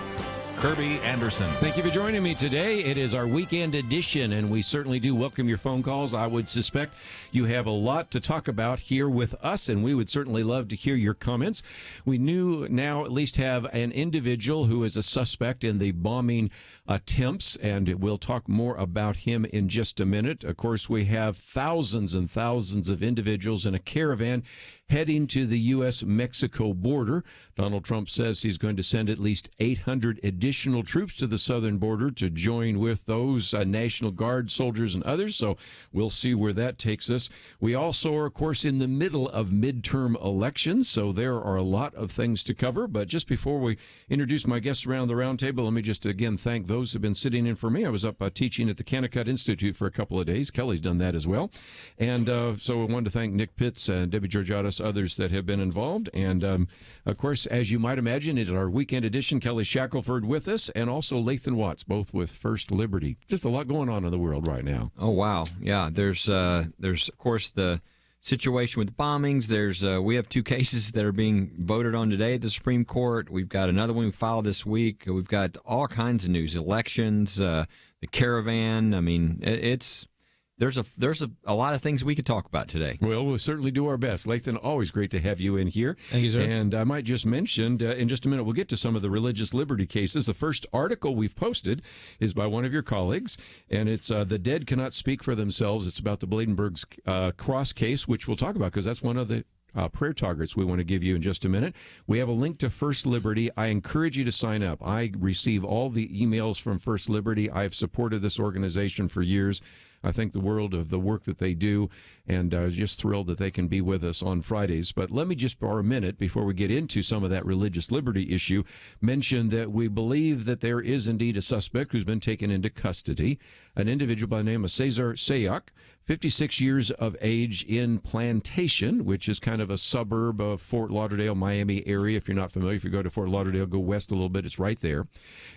[SPEAKER 2] Kerby Anderson.
[SPEAKER 1] Thank you for joining me today. It is our weekend edition, and we certainly do welcome your phone calls. I would suspect you have a lot to talk about here with us, and we would certainly love to hear your comments. We now at least have an individual who is a suspect in the bombing attempts, and we'll talk more about him in just a minute. Of course, we have thousands and thousands of individuals in a caravan heading to the U.S.-Mexico border. Donald Trump says he's going to send at least 800 additional troops to the southern border to join with those National Guard soldiers and others, so we'll see where that takes us. We also are, of course, in the middle of midterm elections, so there are a lot of things to cover. But just before we introduce my guests around the round table, let me just again thank those who have been sitting in for me. I was up teaching at the Kanakut Institute for a couple of days. Kelly's done that as well. And so I wanted to thank Nick Pitts and Debbie Georgiadis, others that have been involved. And, of course, as you might imagine, it is our weekend edition. Kelly Shackelford with us, and also Lathan Watts, both with First Liberty. Just a lot going on in the world right now.
[SPEAKER 3] Oh, wow. Yeah, there's of course, the situation with bombings. We have 2 cases that are being voted on today at the Supreme Court. We've got another one we filed this week. We've got all kinds of news, elections, the caravan. I mean, there's a lot of things we could talk about today.
[SPEAKER 1] Well, we'll certainly do our best. Lathan, always great to have you in here.
[SPEAKER 4] Thank you, sir.
[SPEAKER 1] And I might just mention, in just a minute, we'll get to some of the religious liberty cases. The first article we've posted is by one of your colleagues, and it's The Dead Cannot Speak for Themselves. It's about the Bladenberg's cross case, which we'll talk about because that's one of the prayer targets we want to give you in just a minute. We have a link to First Liberty. I encourage you to sign up. I receive all the emails from First Liberty. I've supported this organization for years. I think the world of the work that they do, and just thrilled that they can be with us on Fridays. But let me just, for a minute, before we get into some of that religious liberty issue, mention that we believe that there is indeed a suspect who's been taken into custody, an individual by the name of Cesar Sayoc, 56 years of age, in Plantation, which is kind of a suburb of Fort Lauderdale, Miami area. If you're not familiar, if you go to Fort Lauderdale, go west a little bit, it's right there.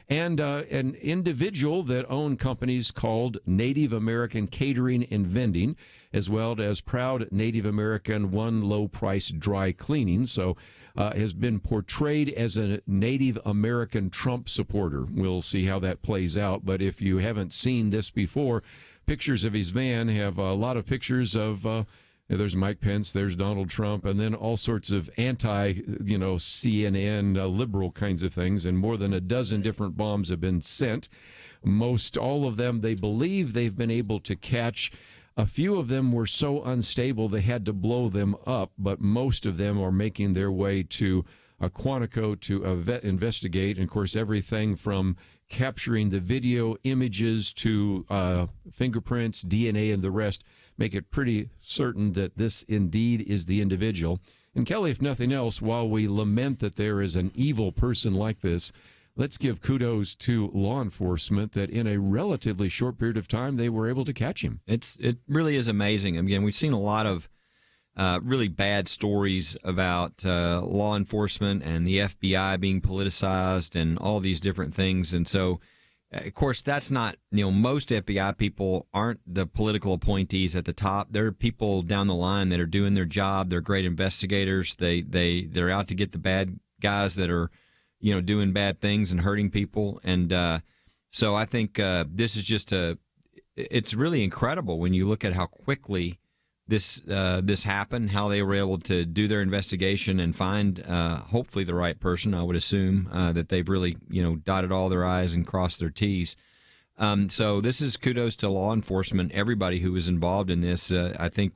[SPEAKER 1] And an individual that owned companies called Native American Catering and Vending, as well as Proud Native American One Low Price Dry Cleaning. So has been portrayed as a Native American Trump supporter. We'll see how that plays out. But if you haven't seen this before, pictures of his van have a lot of pictures of, there's Mike Pence, there's Donald Trump, and then all sorts of CNN liberal kinds of things, and more than a dozen different bombs have been sent. All of them, they believe they've been able to catch. A few of them were so unstable they had to blow them up, but most of them are making their way to Quantico to investigate. And, of course, everything from capturing the video images to fingerprints, DNA, and the rest make it pretty certain that this indeed is the individual. And Kelly, if nothing else, while we lament that there is an evil person like this, let's give kudos to law enforcement that in a relatively short period of time they were able to catch him.
[SPEAKER 3] It really is amazing. Again, we've seen a lot of really bad stories about law enforcement and the FBI being politicized and all these different things. And so, of course, that's not, most FBI people aren't the political appointees at the top. They're people down the line that are doing their job. They're great investigators. They're out to get the bad guys that are, doing bad things and hurting people. And so I think this is it's really incredible when you look at how quickly this happened, how they were able to do their investigation and find hopefully the right person. I would assume that they've really dotted all their I's and crossed their T's. So this is kudos to law enforcement, everybody who was involved in this. I think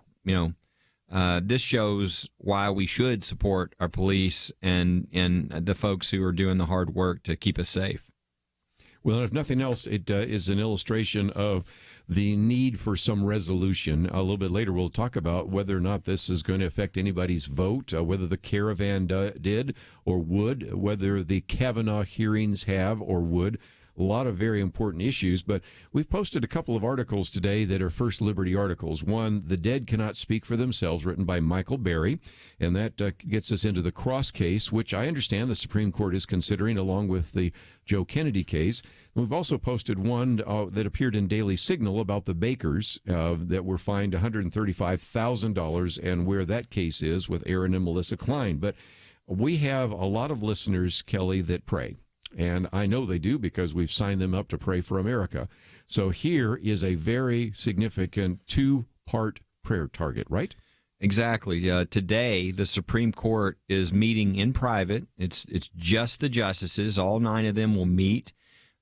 [SPEAKER 3] this shows why we should support our police and the folks who are doing the hard work to keep us safe.
[SPEAKER 1] Well, if nothing else, it is an illustration of the need for some resolution. A little bit later, we'll talk about whether or not this is going to affect anybody's vote, whether the caravan did or would, whether the Kavanaugh hearings have or would. A lot of very important issues, but we've posted a couple of articles today that are First Liberty articles. One, The Dead Cannot Speak for Themselves, written by Michael Berry, and that gets us into the Cross case, which I understand the Supreme Court is considering, along with the Joe Kennedy case. We've also posted one that appeared in Daily Signal about the bakers that were fined $135,000 and where that case is with Aaron and Melissa Klein. But we have a lot of listeners, Kelly, that pray. And I know they do because we've signed them up to Pray for America. So here is a very significant two-part prayer target, right?
[SPEAKER 3] Exactly. Today, the Supreme Court is meeting in private. It's just the justices. All 9 of them will meet,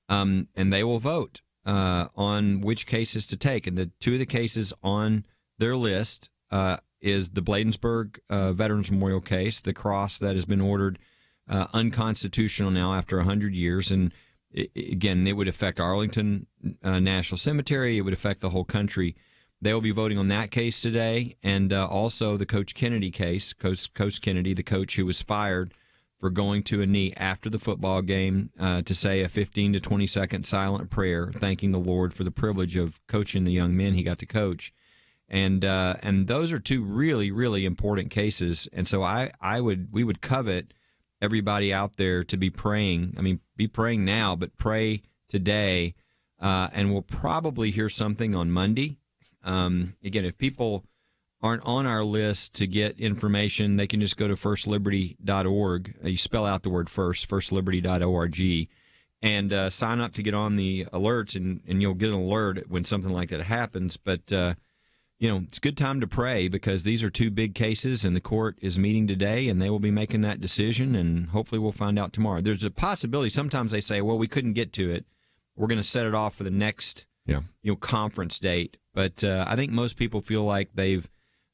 [SPEAKER 3] and they will vote on which cases to take. And the 2 of the cases on their list is the Bladensburg Veterans Memorial case, the cross that has been ordered unconstitutional now after 100 years. And again, it would affect Arlington National Cemetery. It would affect the whole country. They will be voting on that case today, and also the Coach Kennedy case. Coach Kennedy, the coach who was fired for going to a knee after the football game to say a 15 to 20 second silent prayer, thanking the Lord for the privilege of coaching the young men he got to coach. And those are 2 really, really important cases. And so we would covet everybody out there to be praying. I mean, be praying now, but pray today, and we'll probably hear something on Monday. Again, if people aren't on our list to get information, they can just go to firstliberty.org. You spell out the word first, firstliberty.org, and sign up to get on the alerts, and you'll get an alert when something like that happens. But it's a good time to pray because these are 2 big cases, and the court is meeting today, and they will be making that decision, and hopefully we'll find out tomorrow. There's a possibility. Sometimes they say, well, we couldn't get to it. We're going to set it off for the next conference date. But I think most people feel like they've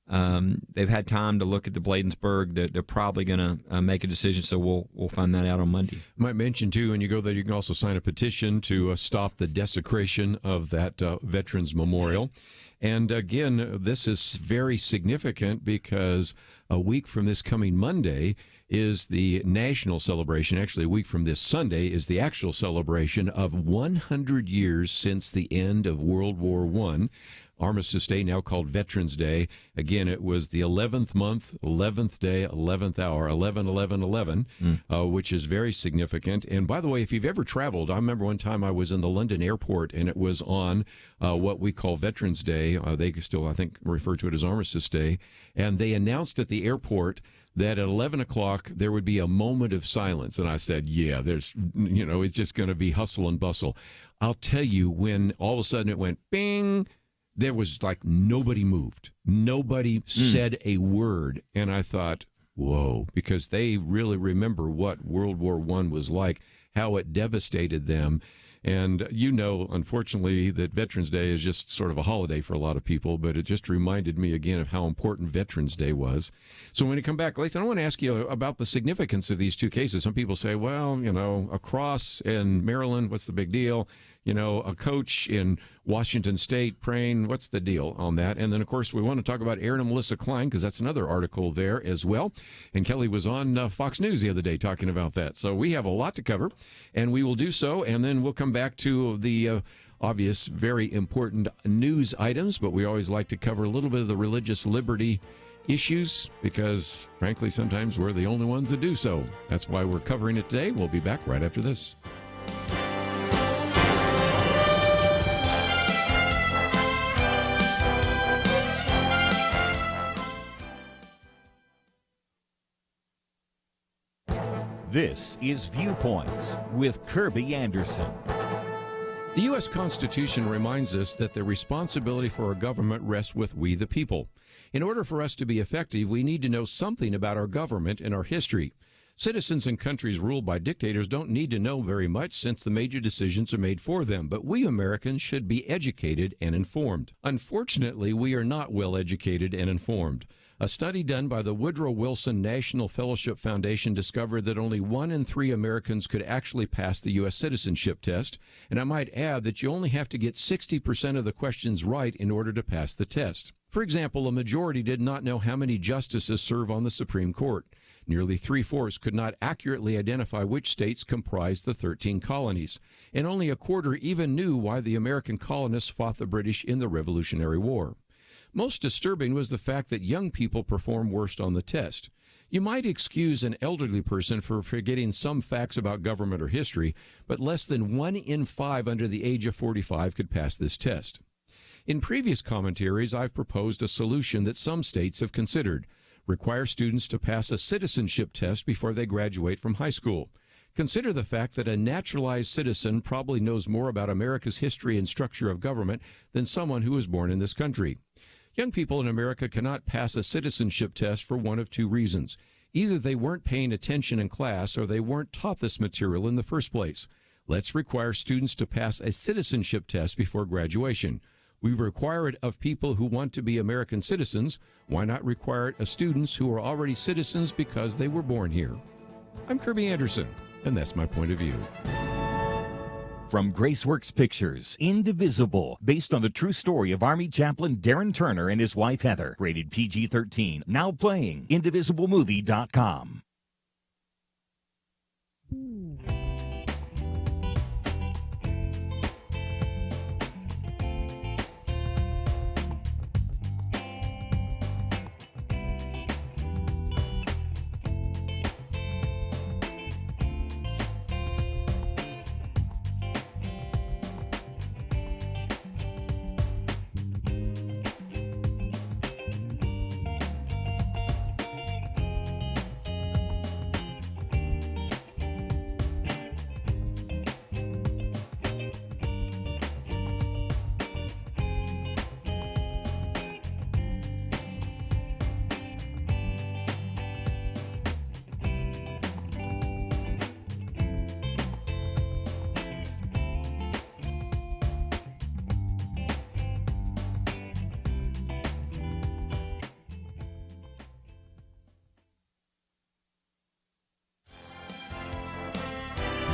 [SPEAKER 3] had time to look at the Bladensburg. They're probably going to make a decision, so we'll find that out on Monday.
[SPEAKER 1] I might mention, too, when you go there, you can also sign a petition to stop the desecration of that Veterans Memorial. And again, this is very significant because a week from this coming Monday is the national celebration. Actually, a week from this Sunday is the actual celebration of 100 years since the end of World War I. Armistice Day, now called Veterans Day. Again, it was the 11th month, 11th day, 11th hour, 11/11/11, which is very significant. And by the way, if you've ever traveled, I remember one time I was in the London airport, and it was on what we call Veterans Day. They still, I think, refer to it as Armistice Day. And they announced at the airport that at 11 o'clock there would be a moment of silence. And I said, yeah, there's, it's just going to be hustle and bustle. I'll tell you, when all of a sudden it went bing, there was like nobody moved. Nobody said a word. And I thought, whoa, because they really remember what World War I was like, how it devastated them. And unfortunately, that Veterans Day is just sort of a holiday for a lot of people, but it just reminded me again of how important Veterans Day was. So when you come back, Lathan, I want to ask you about the significance of these 2 cases. Some people say, well, a cross in Maryland, what's the big deal? A coach in Washington State praying, what's the deal on that? And then, of course, we want to talk about Aaron and Melissa Klein because that's another article there as well. And Kelly was on Fox News the other day talking about that. So we have a lot to cover, and we will do so. And then we'll come back to the obvious, very important news items, but we always like to cover a little bit of the religious liberty issues because, frankly, sometimes we're the only ones that do so. That's why we're covering it today. We'll be back right after this.
[SPEAKER 5] This is Viewpoints with Kerby Anderson.
[SPEAKER 1] The U.S. Constitution reminds us that the responsibility for our government rests with we the people. In order for us to be effective, we need to know something about our government and our history. Citizens in countries ruled by dictators don't need to know very much since the major decisions are made for them, but we Americans should be educated and informed. Unfortunately, we are not well educated and informed. A study done by the Woodrow Wilson National Fellowship Foundation discovered that only 1 in 3 Americans could actually pass the U.S. citizenship test, and I might add that you only have to get 60% of the questions right in order to pass the test. For example, a majority did not know how many justices serve on the Supreme Court. Nearly 3/4 could not accurately identify which states comprised the 13 colonies, and only a quarter even knew why the American colonists fought the British in the Revolutionary War. Most disturbing was the fact that young people perform worst on the test. You might excuse an elderly person for forgetting some facts about government or history, but less than 1 in 5 under the age of 45 could pass this test. In previous commentaries, I've proposed a solution that some states have considered. Require students to pass a citizenship test before they graduate from high school. Consider the fact that a naturalized citizen probably knows more about America's history and structure of government than someone who was born in this country. Young people in America cannot pass a citizenship test for one of 2 reasons. Either they weren't paying attention in class or they weren't taught this material in the first place. Let's require students to pass a citizenship test before graduation. We require it of people who want to be American citizens. Why not require it of students who are already citizens because they were born here? I'm Kerby Anderson, and that's my point of view.
[SPEAKER 5] From Graceworks Pictures, Indivisible, based on the true story of Army Chaplain Darren Turner and his wife Heather. Rated PG-13. Now playing. IndivisibleMovie.com.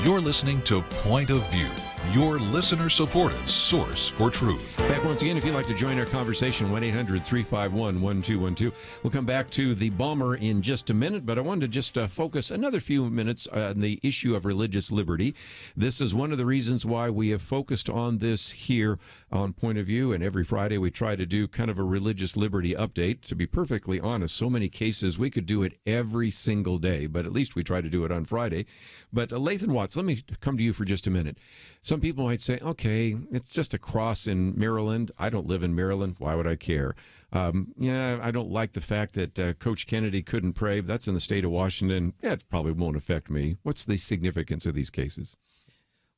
[SPEAKER 6] You're listening to Point of View, your listener-supported source for truth.
[SPEAKER 1] Back once again, if you'd like to join our conversation, 1-800-351-1212. We'll come back to the bomber in just a minute, but I wanted to just focus another few minutes on the issue of religious liberty. This is one of the reasons why we have focused on this here on Point of View, and every Friday we try to do kind of a religious liberty update. To be perfectly honest, so many cases, we could do it every single day, but at least we try to do it on Friday. But Lathan Watts, let me come to you for just a minute. Some people might say, okay, it's just a cross in Maryland. I don't live in Maryland. Why would I care? I don't like the fact that Coach Kennedy couldn't pray. That's in the state of Washington. Yeah, it probably won't affect me. What's the significance of these cases?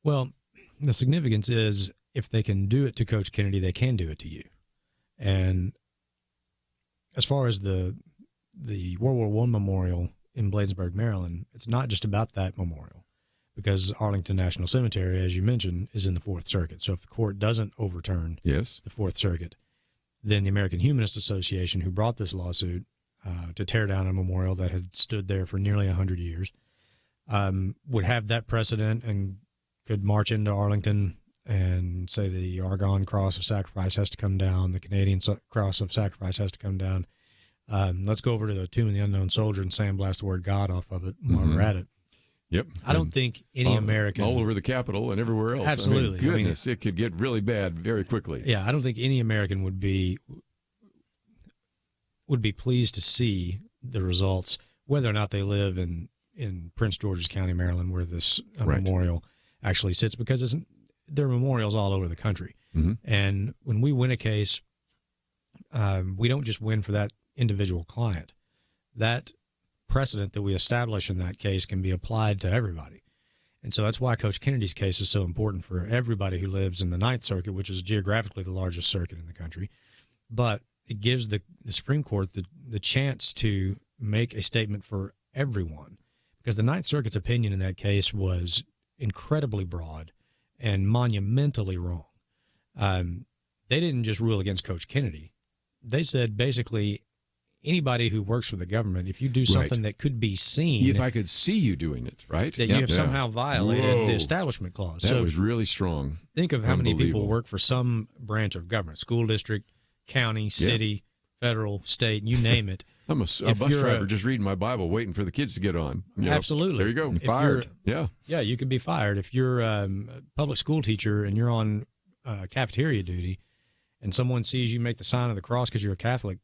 [SPEAKER 4] Well, the significance is if they can do it to Coach Kennedy, they can do it to you. And as far as the World War I memorial in Bladensburg, Maryland, it's not just about that memorial, because Arlington National Cemetery, as you mentioned, is in the Fourth Circuit. So if the court doesn't overturn the Fourth Circuit, then the American Humanist Association, who brought this lawsuit to tear down a memorial that had stood there for nearly 100 years, would have that precedent and could march into Arlington and say the Argonne Cross of Sacrifice has to come down, the Canadian Cross of Sacrifice has to come down. Let's go over to the Tomb of the Unknown Soldier and sandblast the word God off of it while we're at it.
[SPEAKER 1] Yep.
[SPEAKER 4] I don't think any American...
[SPEAKER 1] All over the Capitol and everywhere else.
[SPEAKER 4] Absolutely.
[SPEAKER 1] Goodness, it could get really bad very quickly.
[SPEAKER 4] Yeah, I don't think any American would be pleased to see the results, whether or not they live in Prince George's County, Maryland, where this memorial actually sits, because there are memorials all over the country.
[SPEAKER 1] Mm-hmm.
[SPEAKER 4] And when we win a case, we don't just win for that individual client. That precedent that we establish in that case can be applied to everybody. And so that's why Coach Kennedy's case is so important for everybody who lives in the Ninth Circuit, which is geographically the largest circuit in the country. But it gives the Supreme Court the chance to make a statement for everyone, because the Ninth Circuit's opinion in that case was incredibly broad and monumentally wrong. They didn't just rule against Coach Kennedy. They said basically anybody who works for the government, if you do something that could be seen,
[SPEAKER 1] if I could see you doing it, right?
[SPEAKER 4] that you have somehow violated the Establishment Clause.
[SPEAKER 1] That was really strong.
[SPEAKER 4] Think of how many people work for some branch of government, school district, county, city, federal, state, you name it.
[SPEAKER 1] I'm a bus driver just reading my Bible, waiting for the kids to get on.
[SPEAKER 4] Absolutely.
[SPEAKER 1] There you go.
[SPEAKER 3] Fired.
[SPEAKER 1] Yeah.
[SPEAKER 4] Yeah, you could be fired. If you're a public school teacher and you're on cafeteria duty and someone sees you make the sign of the cross because you're a Catholic,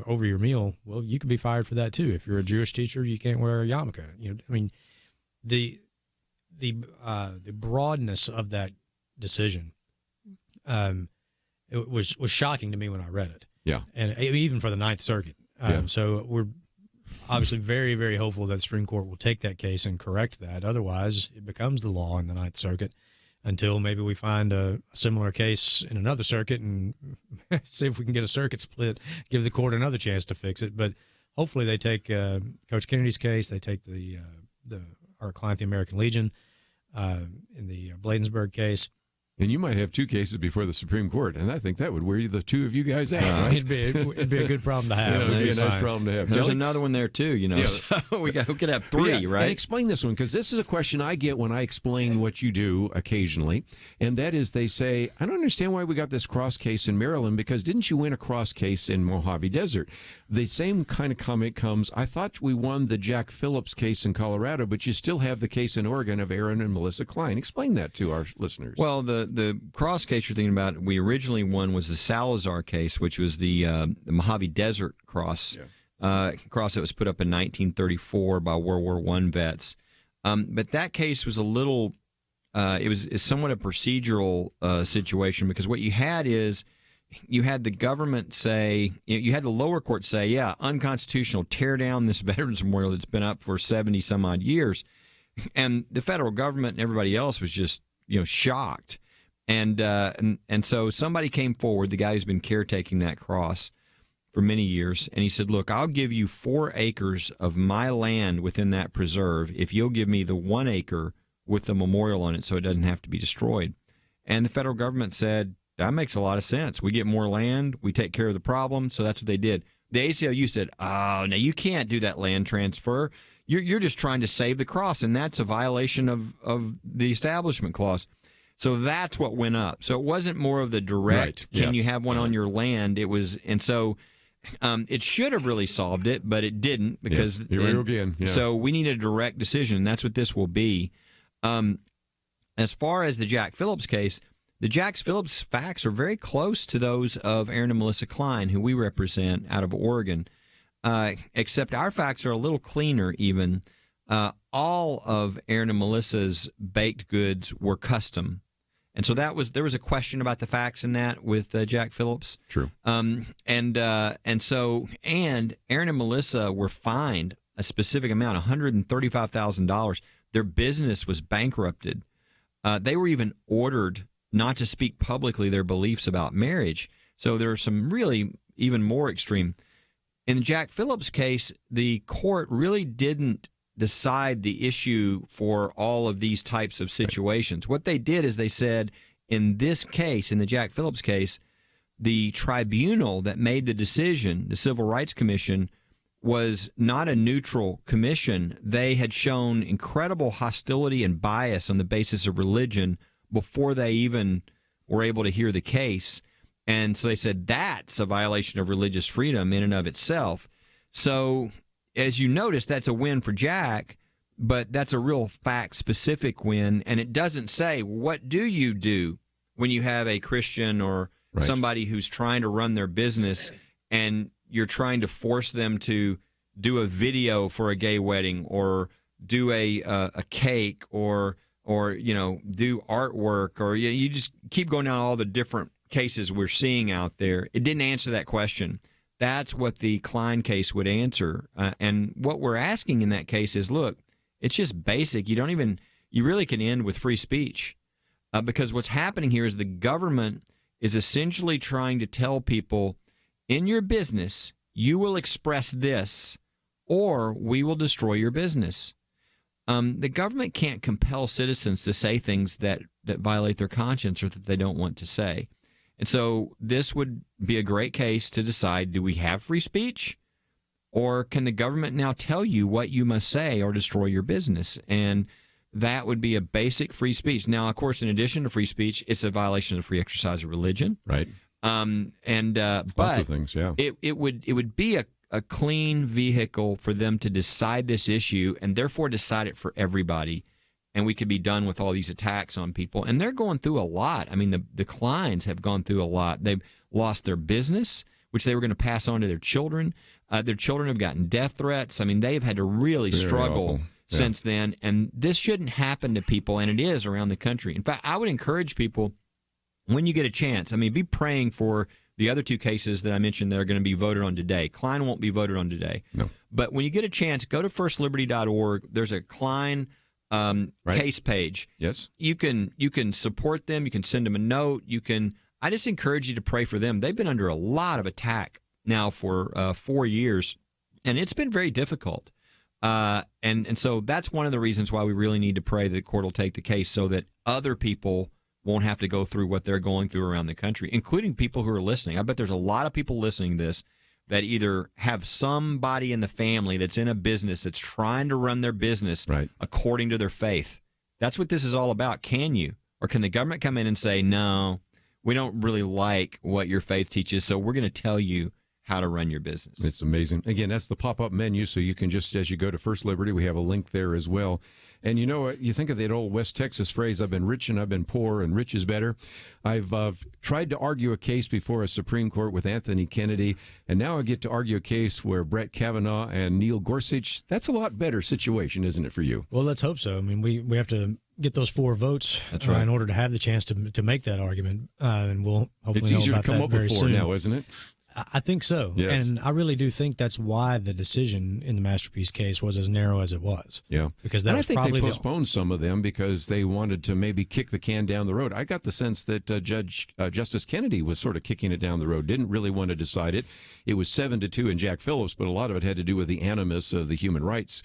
[SPEAKER 4] over your meal, well, you could be fired for that too. If you're a Jewish teacher, you can't wear a yarmulke. The broadness of that decision, it was shocking to me when I read it.
[SPEAKER 1] Yeah,
[SPEAKER 4] and even for the Ninth Circuit. So we're obviously very, very hopeful that the Supreme Court will take that case and correct that. Otherwise, it becomes the law in the Ninth Circuit until maybe we find a similar case in another circuit and see if we can get a circuit split, give the court another chance to fix it. But hopefully they take Coach Kennedy's case, they take our client, the American Legion, in the Bladensburg case.
[SPEAKER 1] And you might have two cases before the Supreme Court, and I think that would wear the two of you guys out. Right?
[SPEAKER 4] It'd be a good problem to have.
[SPEAKER 1] It'd be a nice problem to have.
[SPEAKER 3] There's
[SPEAKER 1] Kelly?
[SPEAKER 3] another one there too, So we could have three, right?
[SPEAKER 1] And explain this one, because this is a question I get when I explain what you do occasionally, and that is they say, I don't understand why we got this cross case in Maryland, because didn't you win a cross case in Mojave Desert? The same kind of comment comes, I thought we won the Jack Phillips case in Colorado, but you still have the case in Oregon of Aaron and Melissa Klein. Explain that to our listeners.
[SPEAKER 3] Well, the cross case you're thinking about, we originally won was the Salazar case, which was the Mojave Desert cross, cross that was put up in 1934 by World War I vets. But that case was a little, it was somewhat a procedural situation, because what you had is you had the government say, you had the lower court say, yeah, unconstitutional, tear down this Veterans Memorial that's been up for 70 some odd years. And the federal government and everybody else was just, shocked. And so somebody came forward, the guy who's been caretaking that cross for many years, and he said, look, I'll give you 4 acres of my land within that preserve if you'll give me the 1 acre with the memorial on it so it doesn't have to be destroyed. And the federal government said, that makes a lot of sense. We get more land, we take care of the problem, so that's what they did. The ACLU said, oh, no, you can't do that land transfer. You're just trying to save the cross, and that's a violation of the Establishment Clause. So that's what went up. So it wasn't more of the direct, can you have one on your land? It was, and so it should have really solved it, but it didn't, because
[SPEAKER 1] here we go again. Yeah.
[SPEAKER 3] So we need a direct decision, and that's what this will be. As far as the Jack Phillips case, the Jack Phillips facts are very close to those of Aaron and Melissa Klein, who we represent out of Oregon, except our facts are a little cleaner even. All of Aaron and Melissa's baked goods were custom. And so there was a question about the facts in that with Jack Phillips.
[SPEAKER 1] True.
[SPEAKER 3] And Aaron and Melissa were fined a specific amount, $135,000. Their business was bankrupted. They were even ordered not to speak publicly their beliefs about marriage. So there are some really even more extreme. In the Jack Phillips case, the court really didn't decide the issue for all of these types of situations. What they did is they said, in this case, in the Jack Phillips case, the tribunal that made the decision, the Civil Rights Commission, was not a neutral commission. They had shown incredible hostility and bias on the basis of religion before they even were able to hear the case. And so they said that's a violation of religious freedom in and of itself. So as you notice, that's a win for Jack, but that's a real fact-specific win. And it doesn't say, what do you do when you have a Christian or somebody who's trying to run their business and you're trying to force them to do a video for a gay wedding or do a cake or do artwork, or you just keep going down all the different cases we're seeing out there. It didn't answer that question. That's what the Klein case would answer. And what we're asking in that case is, look, it's just basic. You really can end with free speech, because what's happening here is the government is essentially trying to tell people, in your business, you will express this, or we will destroy your business. The government can't compel citizens to say things that violate their conscience or that they don't want to say. And so this would be a great case to decide, do we have free speech? Or can the government now tell you what you must say or destroy your business? And that would be a basic free speech. Now, of course, in addition to free speech, it's a violation of free exercise of religion.
[SPEAKER 1] Right.
[SPEAKER 3] Lots
[SPEAKER 1] of things, yeah.
[SPEAKER 3] It would be a clean vehicle for them to decide this issue and therefore decide it for everybody. And we could be done with all these attacks on people. And they're going through a lot. I mean, the Kleins have gone through a lot. They've lost their business, which they were going to pass on to their children. Their children have gotten death threats. I mean, they've had to really struggle since then. And this shouldn't happen to people, and it is around the country. In fact, I would encourage people, when you get a chance, I mean, be praying for the other two cases that I mentioned that are going to be voted on today. Klein won't be voted on today.
[SPEAKER 1] No. But
[SPEAKER 3] when you get a chance, go to firstliberty.org. There's a Klein case page.
[SPEAKER 1] Yes.
[SPEAKER 3] You can support them. You can send them a note. I just encourage you to pray for them. They've been under a lot of attack now for 4 years, and it's been very difficult. And so that's one of the reasons why we really need to pray that the court will take the case so that other people won't have to go through what they're going through around the country, including people who are listening. I bet there's a lot of people listening to this that either have somebody in the family that's in a business that's trying to run their business according to their faith. That's what this is all about. Can you? Or can the government come in and say, no, we don't really like what your faith teaches, so we're going to tell you how to run your business.
[SPEAKER 1] It's amazing. Again, that's the pop-up menu, so you can just, as you go to First Liberty, we have a link there as well. And you know what? You think of that old West Texas phrase, I've been rich and I've been poor, and rich is better. I've tried to argue a case before a Supreme Court with Anthony Kennedy, and now I get to argue a case where Brett Kavanaugh and Neil Gorsuch. That's a lot better situation, isn't it, for you?
[SPEAKER 4] Well, let's hope so. I mean, we have to get those 4 votes in order to have the chance to make that argument, and we'll hopefully
[SPEAKER 1] it's easier
[SPEAKER 4] know about
[SPEAKER 1] to come
[SPEAKER 4] that
[SPEAKER 1] up
[SPEAKER 4] very
[SPEAKER 1] with 4
[SPEAKER 4] soon.
[SPEAKER 1] now, isn't it?
[SPEAKER 4] I think so.
[SPEAKER 1] Yes.
[SPEAKER 4] And I really do think that's why the decision in the Masterpiece case was as narrow as it was.
[SPEAKER 1] Yeah.
[SPEAKER 4] Because that
[SPEAKER 1] and I
[SPEAKER 4] was
[SPEAKER 1] think
[SPEAKER 4] probably
[SPEAKER 1] they postponed some of them because they wanted to maybe kick the can down the road. I got the sense that Justice Kennedy was sort of kicking it down the road, didn't really want to decide it. It was 7-2 in Jack Phillips, but a lot of it had to do with the animus of the human rights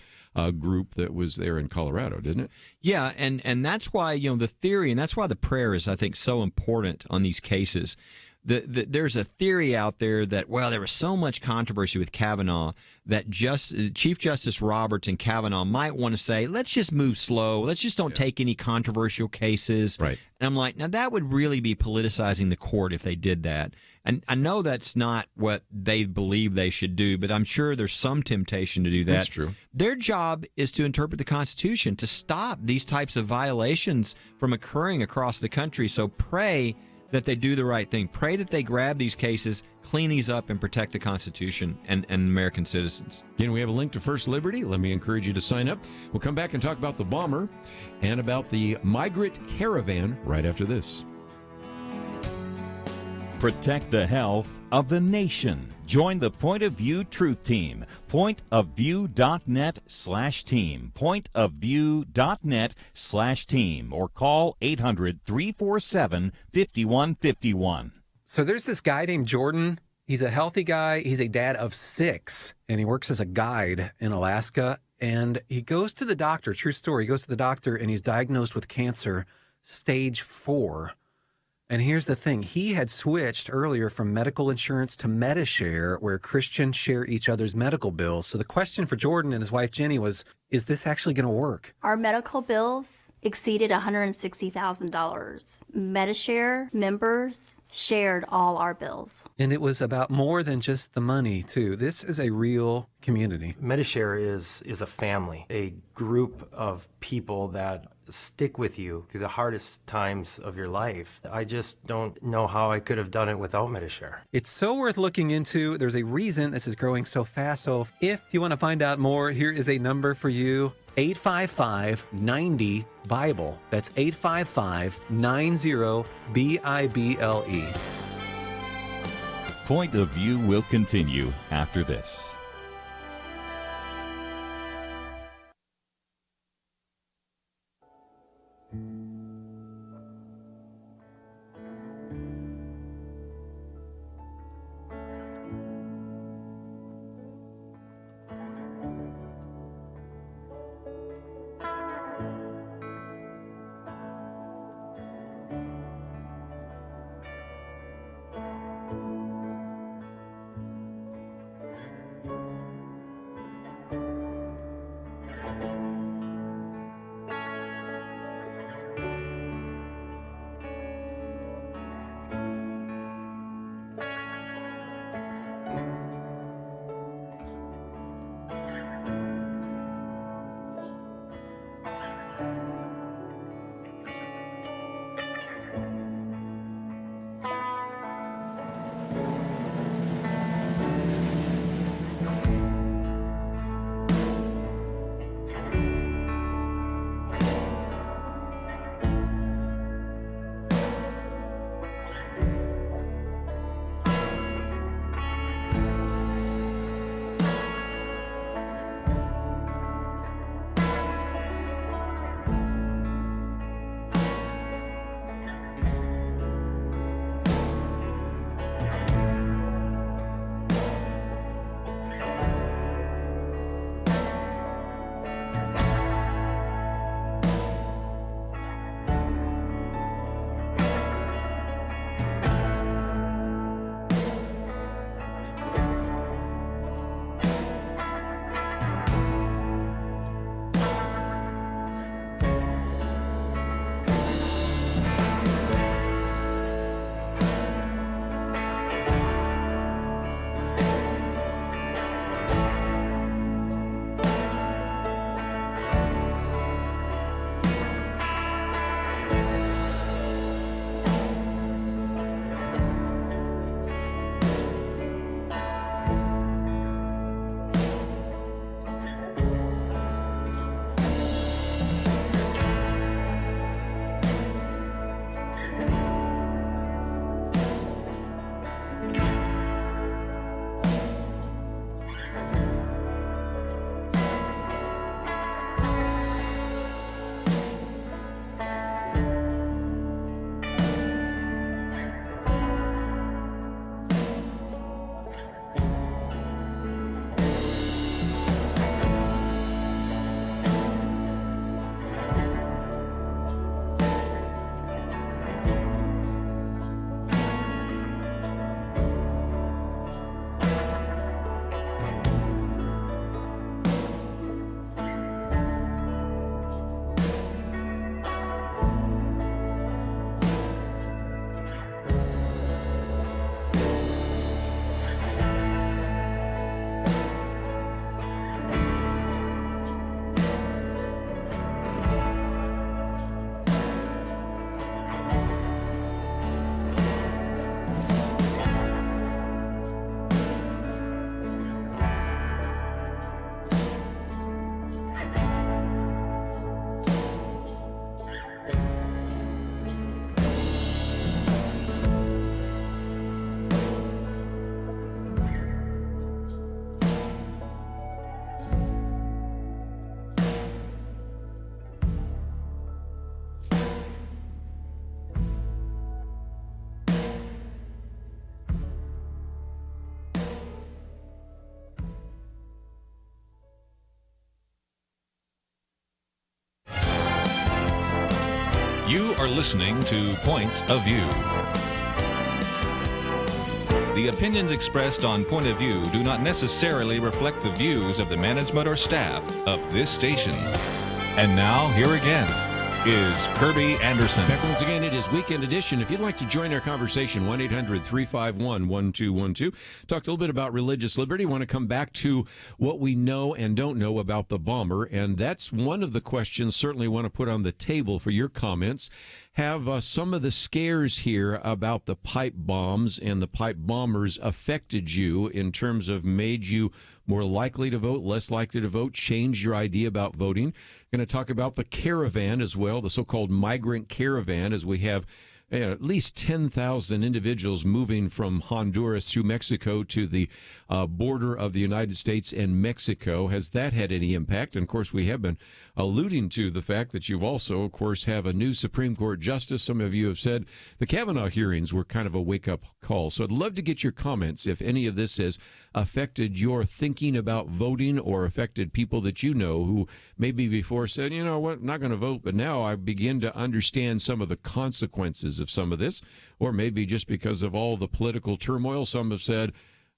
[SPEAKER 1] group that was there in Colorado, didn't it?
[SPEAKER 3] Yeah, and that's why, the theory, and that's why the prayer is, I think, so important on these cases. There's a theory out there that, well, there was so much controversy with Kavanaugh that Chief Justice Roberts and Kavanaugh might want to say, let's just move slow. Let's just don't take any controversial cases.
[SPEAKER 1] Right.
[SPEAKER 3] And I'm like, now that would really be politicizing the court if they did that. And I know that's not what they believe they should do, but I'm sure there's some temptation to do that.
[SPEAKER 1] That's true.
[SPEAKER 3] Their job is to interpret the Constitution, to stop these types of violations from occurring across the country. So pray that they do the right thing. Pray that they grab these cases, clean these up, and protect the Constitution and American citizens.
[SPEAKER 1] Again, we have a link to First Liberty. Let me encourage you to sign up. We'll come back and talk about the bomber and about the migrant caravan right after this.
[SPEAKER 5] Protect the health of the nation. Join the Point of View Truth Team. Pointofview.net/team. Pointofview.net/team. Or call 800-347-5151.
[SPEAKER 11] So there's this guy named Jordan. He's a healthy guy. He's a dad of 6, and he works as a guide in Alaska. And he goes to the doctor. True story. He goes to the doctor, and he's diagnosed with cancer, stage 4. And here's the thing. He had switched earlier from medical insurance to Medishare, where Christians share each other's medical bills. So the question for Jordan and his wife, Jenny, was, is this actually going to work?
[SPEAKER 12] Our medical bills exceeded $160,000. Medishare members shared all our bills.
[SPEAKER 11] And it was about more than just the money, too. This is a real community.
[SPEAKER 13] Medishare is a family, a group of people that stick with you through the hardest times of your life. I just don't know how I could have done it without Medishare.
[SPEAKER 11] It's so worth looking into. There's a reason this is growing so fast. So if you want to find out more, here is a number for you. 855-90-BIBLE. That's 855-90-BIBLE.
[SPEAKER 5] Point of View will continue after this.
[SPEAKER 2] You are listening to Point of View. The opinions expressed on Point of View do not necessarily reflect the views of the management or staff of this station. And now, here again is Kerby Anderson.
[SPEAKER 1] Back once again, it is Weekend Edition. If you'd like to join our conversation, 1-800-351-1212. Talked a little bit about religious liberty. Want to come back to what we know and don't know about the bomber, and that's one of the questions certainly want to put on the table for your comments. Have some of the scares here about the pipe bombs and the pipe bombers affected you in terms of made you more likely to vote, less likely to vote, change your idea about voting? Going to talk about the caravan as well, the so-called migrant caravan, as we have at least 10,000 individuals moving from Honduras through Mexico to the border of the United States and Mexico. Has that had any impact? And, of course, we have been alluding to the fact that you've also, of course, have a new Supreme Court justice. Some of you have said the Kavanaugh hearings were kind of a wake-up call. So I'd love to get your comments if any of this has affected your thinking about voting or affected people that you know who maybe before said, you know what, not going to vote, but now I begin to understand some of the consequences of some of this, or maybe just because of all the political turmoil, some have said,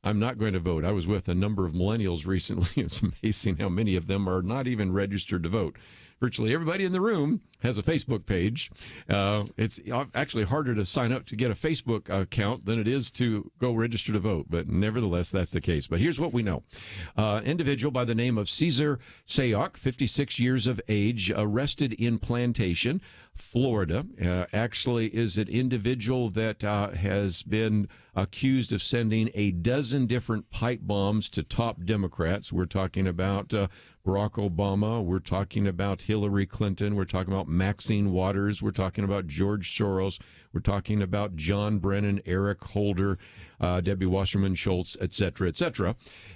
[SPEAKER 1] I'm not going to vote. I was with a number of millennials recently. It's amazing how many of them are not even registered to vote. Virtually everybody in the room has a Facebook page. It's actually harder to sign up to get a Facebook account than it is to go register to vote. But nevertheless, that's the case. But here's what we know. Individual by the name of Cesar Sayoc, 56 years of age, arrested in Plantation, Florida. Actually is an individual that has been accused of sending a dozen different pipe bombs to top Democrats. We're talking about Barack Obama. We're talking about Hillary Clinton. We're talking about Maxine Waters. We're talking about George Soros. We're talking about John Brennan, Eric Holder, Debbie Wasserman Schultz, et cetera,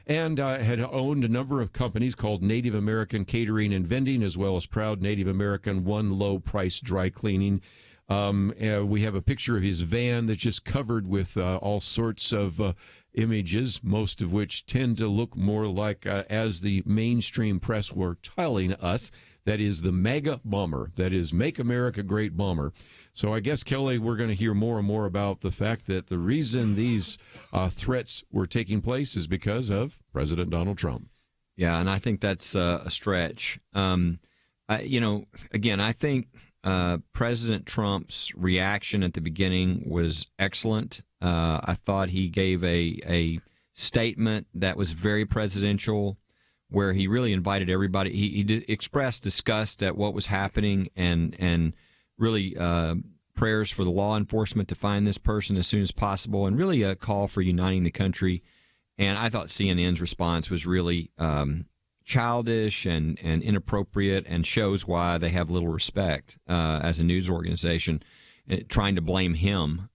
[SPEAKER 1] and had owned a number of companies called Native American Catering and Vending, as well as Proud Native American One Low Price Dry Cleaning. We have a picture of his van that's just covered with all sorts of images, most of which tend to look more like, as the mainstream press were telling us, that is the MAGA bomber, that is Make America Great bomber. So I guess, Kelly, we're going to hear more and more about the fact that the reason these threats were taking place is because of President Donald Trump.
[SPEAKER 3] Yeah, and I think that's a stretch. Again, I think President Trump's reaction at the beginning was excellent. I thought he gave a statement that was very presidential, where he really invited everybody. He expressed disgust at what was happening and really prayers for the law enforcement to find this person as soon as possible, and really a call for uniting the country. And I thought CNN's response was really childish and inappropriate, and shows why they have little respect as a news organization, trying to blame him.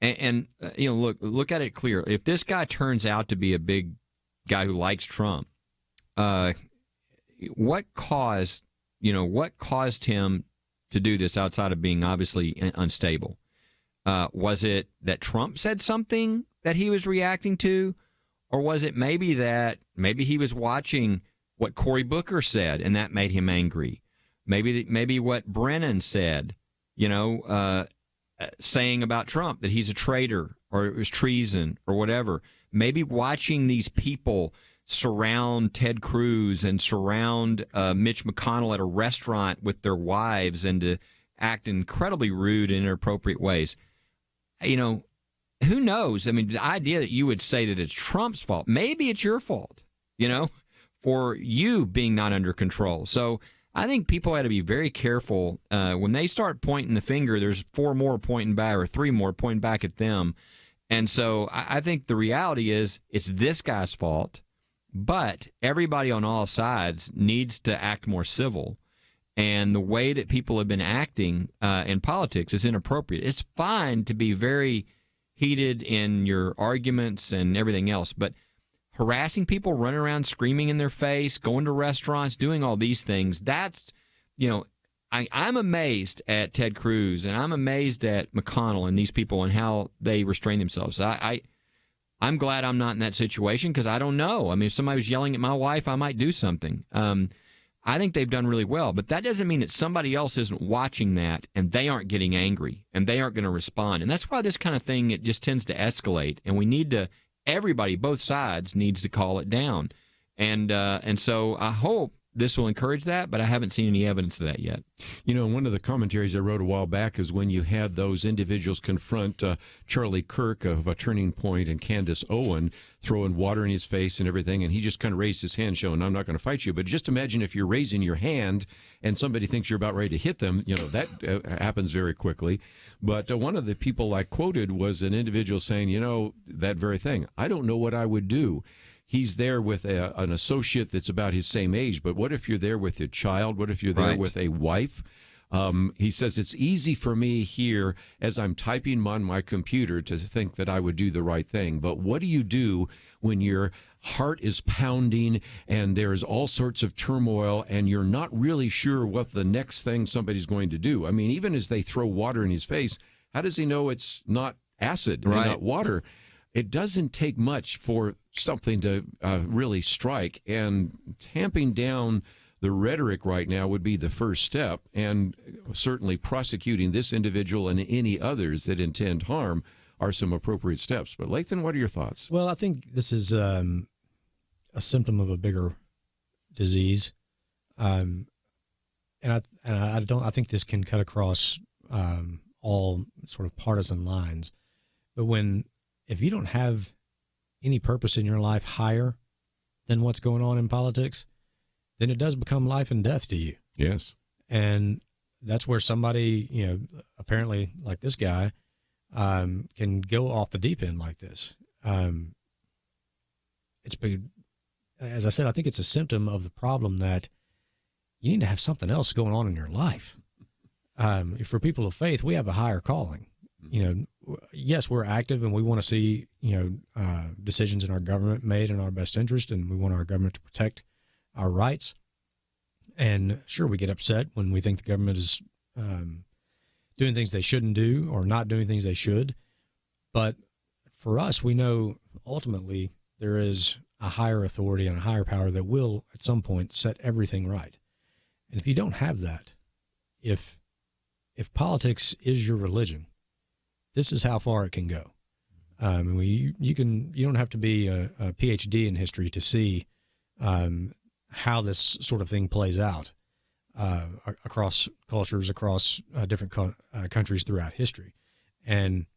[SPEAKER 3] Look at it clear. If this guy turns out to be a big guy who likes Trump, what caused him to do this outside of being obviously unstable? Was it that Trump said something that he was reacting to? Or was it maybe he was watching what Cory Booker said and that made him angry? Maybe what Brennan said, saying about Trump that he's a traitor or it was treason or whatever. Maybe watching these people surround Ted Cruz and surround Mitch McConnell at a restaurant with their wives and to act incredibly rude and inappropriate ways. Who knows? I mean, the idea that you would say that it's Trump's fault, maybe it's your fault, for you being not under control. So I think people had to be very careful. When they start pointing the finger, there's 4 more pointing back or 3 more pointing back at them. And so I think the reality is it's this guy's fault, but everybody on all sides needs to act more civil. And the way that people have been acting in politics is inappropriate. It's fine to be very heated in your arguments and everything else, but harassing people, running around screaming in their face, going to restaurants, doing all these things, that's, I'm amazed at Ted Cruz and I'm amazed at McConnell and these people and how they restrain themselves. I'm glad I'm not in that situation because I don't know. I mean, if somebody was yelling at my wife, I might do something. I think they've done really well, but that doesn't mean that somebody else isn't watching that and they aren't getting angry and they aren't going to respond. And that's why this kind of thing, it just tends to escalate, and we need to, everybody, both sides needs to call it down. And so I hope this will encourage that, but I haven't seen any evidence of that yet.
[SPEAKER 1] You know, one of the commentaries I wrote a while back is when you had those individuals confront Charlie Kirk of a Turning Point and Candace Owen throwing water in his face and everything, and he just kind of raised his hand showing, I'm not going to fight you. But just imagine if you're raising your hand and somebody thinks you're about ready to hit them, you know, that happens very quickly. But one of the people I quoted was an individual saying, you know, that very thing. I don't know what I would do. He's there with an associate that's about his same age, but what if you're there with a child? What if you're there with a wife? He says, it's easy for me here as I'm typing on my computer to think that I would do the right thing. But what do you do when your heart is pounding and there's all sorts of turmoil and you're not really sure what the next thing somebody's going to do? I mean, even as they throw water in his face, how does he know it's not acid and not water? It doesn't take much for something to really strike, and tamping down the rhetoric right now would be the first step, and certainly prosecuting this individual and any others that intend harm are some appropriate steps. But Lathan, what are your thoughts?
[SPEAKER 4] Well, I think this is a symptom of a bigger disease, and I think this can cut across all sort of partisan lines. But if you don't have any purpose in your life higher than what's going on in politics, then it does become life and death to you.
[SPEAKER 1] Yes. And
[SPEAKER 4] that's where somebody, you know, apparently like this guy, can go off the deep end like this. As I said, I think it's a symptom of the problem that you need to have something else going on in your life. For people of faith, we have a higher calling. You know, yes, we're active and we want to see, you know, decisions in our government made in our best interest, and we want our government to protect our rights. And sure, we get upset when we think the government is doing things they shouldn't do or not doing things they should. But for us, we know ultimately there is a higher authority and a higher power that will at some point set everything right. And if you don't have that, if politics is your religion, this is how far it can go. You don't have to be a PhD in history to see how this sort of thing plays out across cultures, across different countries throughout history. And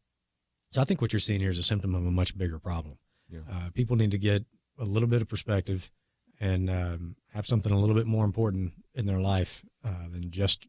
[SPEAKER 4] so I think what you're seeing here is a symptom of a much bigger problem. Yeah. People need to get a little bit of perspective and have something a little bit more important in their life than just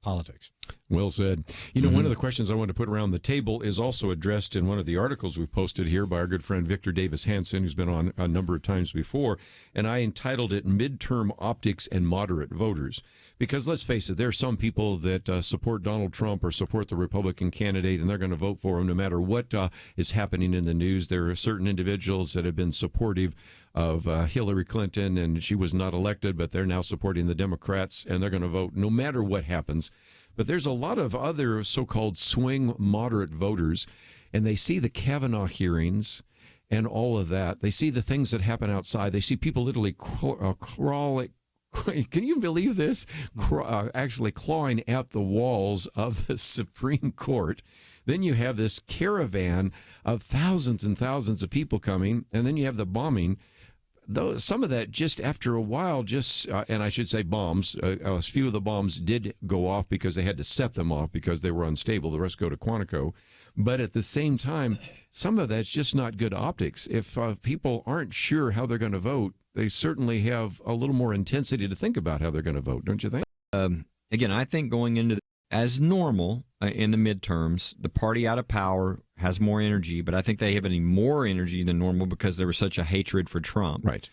[SPEAKER 4] politics.
[SPEAKER 1] Well said. You know, one of the questions I want to put around the table is also addressed in one of the articles we've posted here by our good friend Victor Davis Hanson, who's been on a number of times before, and I entitled it Midterm Optics and Moderate Voters. Because let's face it, there are some people that support Donald Trump or support the Republican candidate, and they're going to vote for him no matter what is happening in the news. There are certain individuals that have been supportive of Hillary Clinton, and she was not elected, but they're now supporting the Democrats, and they're going to vote no matter what happens. But there's a lot of other so-called swing moderate voters, and they see the Kavanaugh hearings and all of that. They see the things that happen outside. They see people literally crawling. Can you believe this? Actually clawing at the walls of the Supreme Court. Then you have this caravan of thousands and thousands of people coming, and then you have the bombing. Though some of that just after a while, and I should say bombs, a few of the bombs did go off because they had to set them off because they were unstable. The rest go to Quantico. But at the same time, some of that's just not good optics. If people aren't sure how they're going to vote, they certainly have a little more intensity to think about how they're going to vote, don't you think?
[SPEAKER 3] Again, I think going into as normal in the midterms, the party out of power has more energy, but I think they have any more energy than normal because there was such a hatred for Trump.
[SPEAKER 1] Right.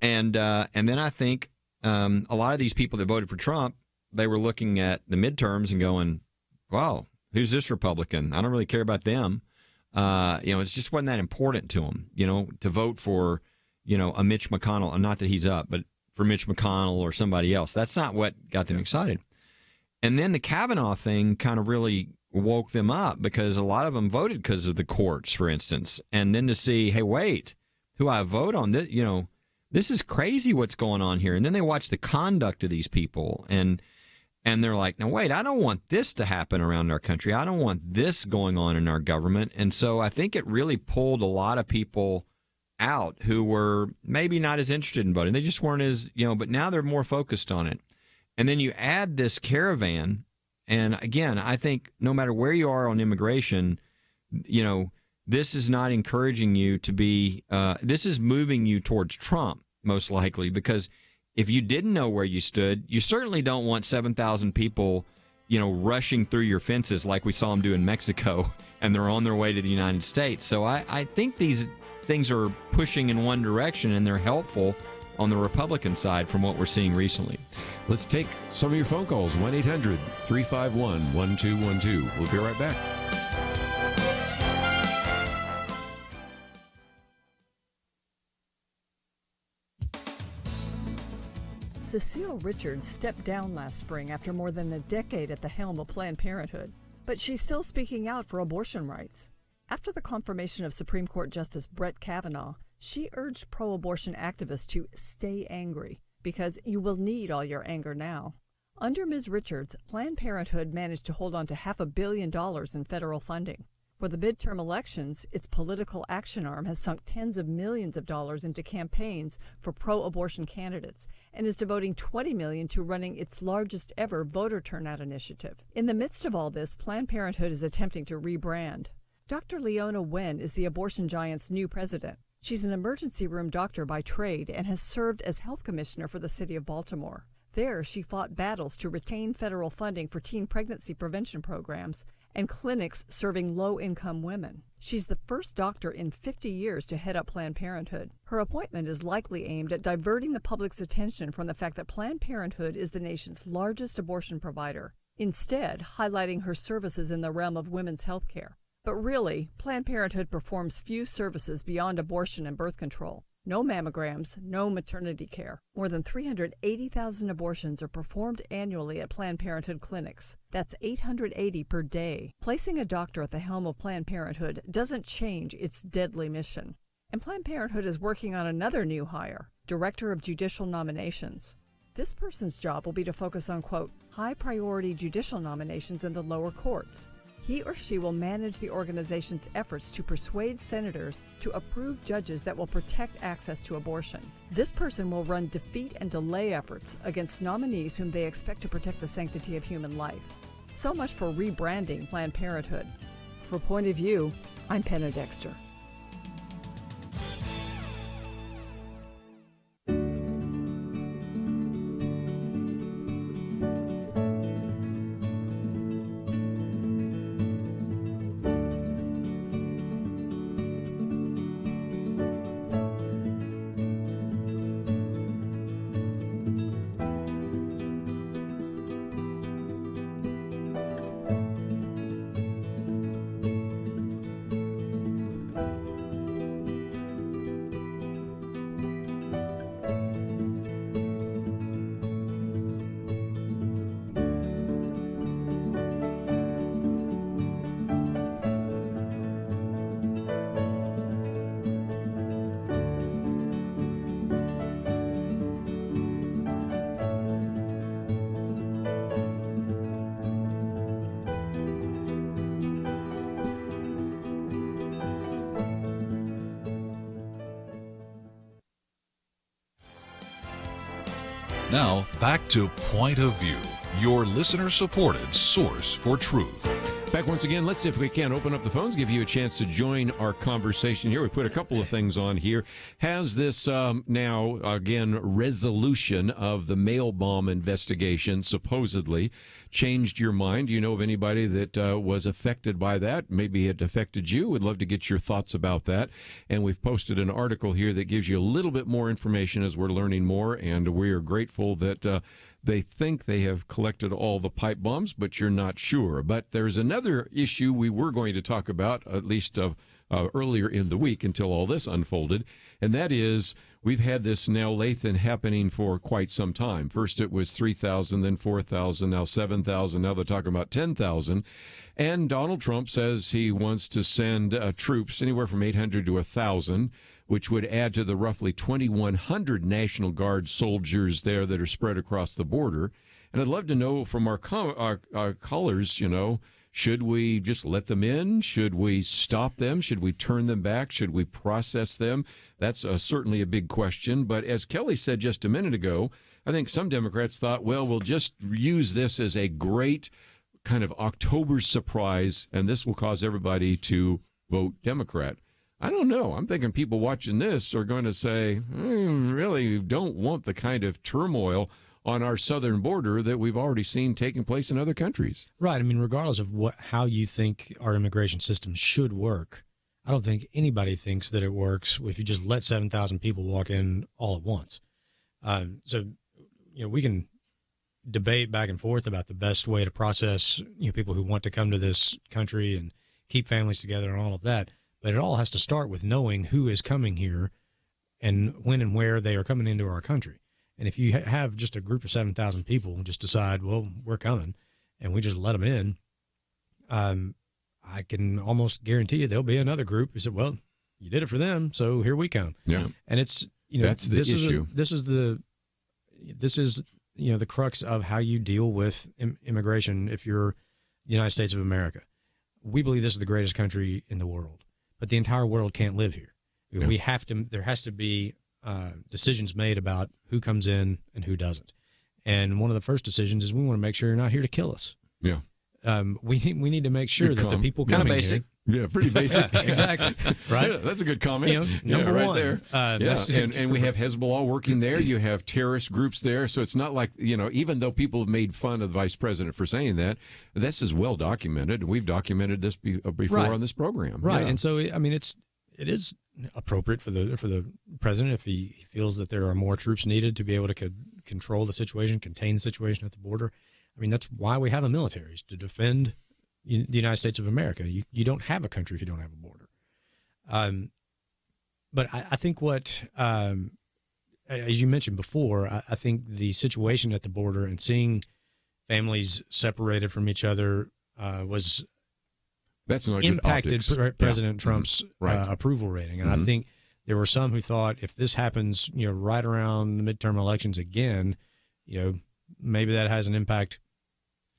[SPEAKER 3] And then I think a lot of these people that voted for Trump, they were looking at the midterms and going, wow, who's this Republican? I don't really care about them. It just wasn't that important to them, to vote for, a Mitch McConnell. Not that he's up, but for Mitch McConnell or somebody else. That's not what got them excited. And then the Kavanaugh thing kind of really woke them up because a lot of them voted because of the courts, for instance. And then to see, hey, wait, who I vote on, this, this is crazy what's going on here. And then they watch the conduct of these people, and they're like, no, wait, I don't want this to happen around our country. I don't want this going on in our government. And so I think it really pulled a lot of people out who were maybe not as interested in voting. They just weren't as, but now they're more focused on it. And then you add this caravan. And again, I think no matter where you are on immigration, this is not encouraging you to be, this is moving you towards Trump, most likely, because if you didn't know where you stood, you certainly don't want 7,000 people, rushing through your fences like we saw them do in Mexico, and they're on their way to the United States. So I think these things are pushing in one direction, and they're helpful on the Republican side from what we're seeing recently.
[SPEAKER 1] Let's take some of your phone calls, 1-800-351-1212. We'll be right back.
[SPEAKER 7] Cecile Richards stepped down last spring after more than a decade at the helm of Planned Parenthood, but she's still speaking out for abortion rights. After the confirmation of Supreme Court Justice Brett Kavanaugh, she urged pro-abortion activists to stay angry, because you will need all your anger now. Under Ms. Richards, Planned Parenthood managed to hold on to $500 million in federal funding. For the midterm elections, its political action arm has sunk tens of millions of dollars into campaigns for pro-abortion candidates and is devoting $20 million to running its largest ever voter turnout initiative. In the midst of all this, Planned Parenthood is attempting to rebrand. Dr. Leona Wen is the abortion giant's new president. She's an emergency room doctor by trade and has served as health commissioner for the city of Baltimore. There, she fought battles to retain federal funding for teen pregnancy prevention programs and clinics serving low-income women. She's the first doctor in 50 years to head up Planned Parenthood. Her appointment is likely aimed at diverting the public's attention from the fact that Planned Parenthood is the nation's largest abortion provider, instead highlighting her services in the realm of women's health care. But really, Planned Parenthood performs few services beyond abortion and birth control. No mammograms, no maternity care. More than 380,000 abortions are performed annually at Planned Parenthood clinics. That's 880 per day. Placing a doctor at the helm of Planned Parenthood doesn't change its deadly mission. And Planned Parenthood is working on another new hire, Director of Judicial Nominations. This person's job will be to focus on, quote, high-priority judicial nominations in the lower courts. He or she will manage the organization's efforts to persuade senators to approve judges that will protect access to abortion. This person will run defeat and delay efforts against nominees whom they expect to protect the sanctity of human life. So much for rebranding Planned Parenthood. For Point of View, I'm Penna Dexter.
[SPEAKER 6] Now, back to Point of View, your listener-supported source for truth.
[SPEAKER 1] Back once again, let's, if we can, open up the phones, give you a chance to join our conversation here. We put a couple of things on here. Has this now, again, resolution of the mail bomb investigation supposedly changed your mind? Do you know of anybody that was affected by that? Maybe it affected you. We'd love to get your thoughts about that. And we've posted an article here that gives you a little bit more information as we're learning more, and we are grateful that they think they have collected all the pipe bombs, but you're not sure. But there's another issue we were going to talk about, at least earlier in the week until all this unfolded, and that is we've had this now Lathan happening for quite some time. First it was 3,000, then 4,000, now 7,000, now they're talking about 10,000. And Donald Trump says he wants to send troops anywhere from 800 to 1,000. which would add to the roughly 2,100 National Guard soldiers there that are spread across the border. And I'd love to know from our callers, should we just let them in? Should we stop them? Should we turn them back? Should we process them? That's certainly a big question. But as Kelly said just a minute ago, I think some Democrats thought, well, we'll just use this as a great kind of October surprise, and this will cause everybody to vote Democrat. I don't know. I'm thinking people watching this are going to say, really don't want the kind of turmoil on our southern border that we've already seen taking place in other countries.
[SPEAKER 4] Right. I mean, regardless of how you think our immigration system should work, I don't think anybody thinks that it works if you just let 7,000 people walk in all at once. So, we can debate back and forth about the best way to process people who want to come to this country and keep families together and all of that. But it all has to start with knowing who is coming here and when and where they are coming into our country. And if you have just a group of 7,000 people just decide, well, we're coming, and we just let them in, I can almost guarantee you there'll be another group who said, well, you did it for them, so here we come.
[SPEAKER 1] Yeah.
[SPEAKER 4] And it's,
[SPEAKER 1] that's the issue.
[SPEAKER 4] This is the crux of how you deal with immigration if you're the United States of America. We believe this is the greatest country in the world, but the entire world can't live here. Yeah. There has to be decisions made about who comes in and who doesn't. And one of the first decisions is we want to make sure you're not here to kill us.
[SPEAKER 1] Yeah.
[SPEAKER 4] We need to make sure that the people coming
[SPEAKER 3] kind of basic.
[SPEAKER 1] Yeah, pretty basic.
[SPEAKER 4] Yeah, exactly. Right.
[SPEAKER 1] Yeah, that's a good comment.
[SPEAKER 4] Number
[SPEAKER 1] right
[SPEAKER 4] one.
[SPEAKER 1] there. And we have Hezbollah working there. You have terrorist groups there. So it's not like, even though people have made fun of the vice president for saying that, this is well documented. We've documented this before on this program.
[SPEAKER 4] Right.
[SPEAKER 1] Yeah.
[SPEAKER 4] And so, I mean, it is appropriate for the president if he feels that there are more troops needed to be able to control the situation, contain the situation at the border. I mean, that's why we have a military, is to defend the United States of America. You don't have a country if you don't have a border. But I think what, as you mentioned before, I think the situation at the border and seeing families separated from each other was
[SPEAKER 1] that's not
[SPEAKER 4] impacted President
[SPEAKER 1] yeah.
[SPEAKER 4] Trump's approval rating. And I think there were some who thought if this happens, right around the midterm elections again, maybe that has an impact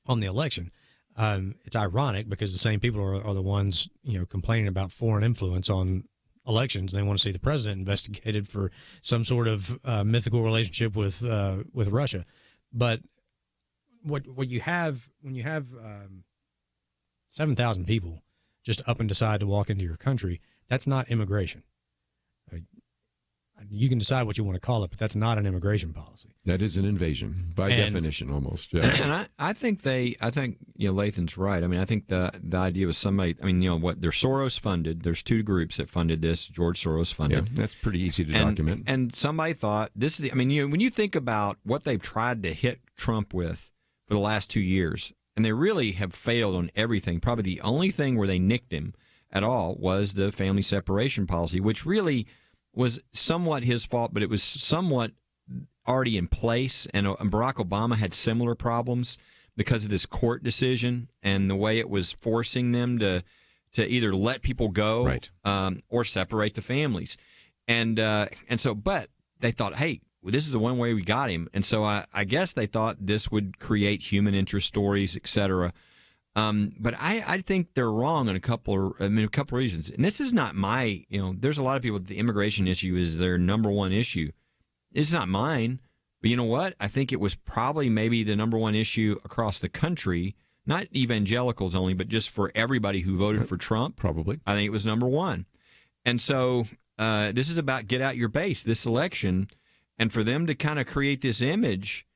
[SPEAKER 4] on the election. It's ironic because the same people are the ones, complaining about foreign influence on elections. They want to see the president investigated for some sort of mythical relationship with Russia. But what you have when you have 7,000 people just up and decide to walk into your country, that's not immigration. You can decide what you want to call it, but that's not an immigration policy.
[SPEAKER 1] That is an invasion by definition, almost. Yeah.
[SPEAKER 3] And I think Lathan's right. I mean, I think the idea was somebody. I mean, they're Soros funded. There's two groups that funded this. George Soros funded.
[SPEAKER 1] Yeah, that's pretty easy to document.
[SPEAKER 3] And somebody thought this is. When you think about what they've tried to hit Trump with for the last 2 years, and they really have failed on everything. Probably the only thing where they nicked him at all was the family separation policy, which really was somewhat his fault, but it was somewhat already in place. And Barack Obama had similar problems because of this court decision and the way it was forcing them to either let people go or separate the families. And so, but they thought, hey, this is the one way we got him. And so I guess they thought this would create human interest stories, et cetera. But I think they're wrong on a couple of reasons. And this is not my, there's a lot of people that the immigration issue is their number one issue. It's not mine. But you know what? I think it was probably maybe the number one issue across the country, not evangelicals only, but just for everybody who voted for Trump.
[SPEAKER 1] Probably.
[SPEAKER 3] I think it was number one. And so this is about get out your base, this election, and for them to kind of create this image.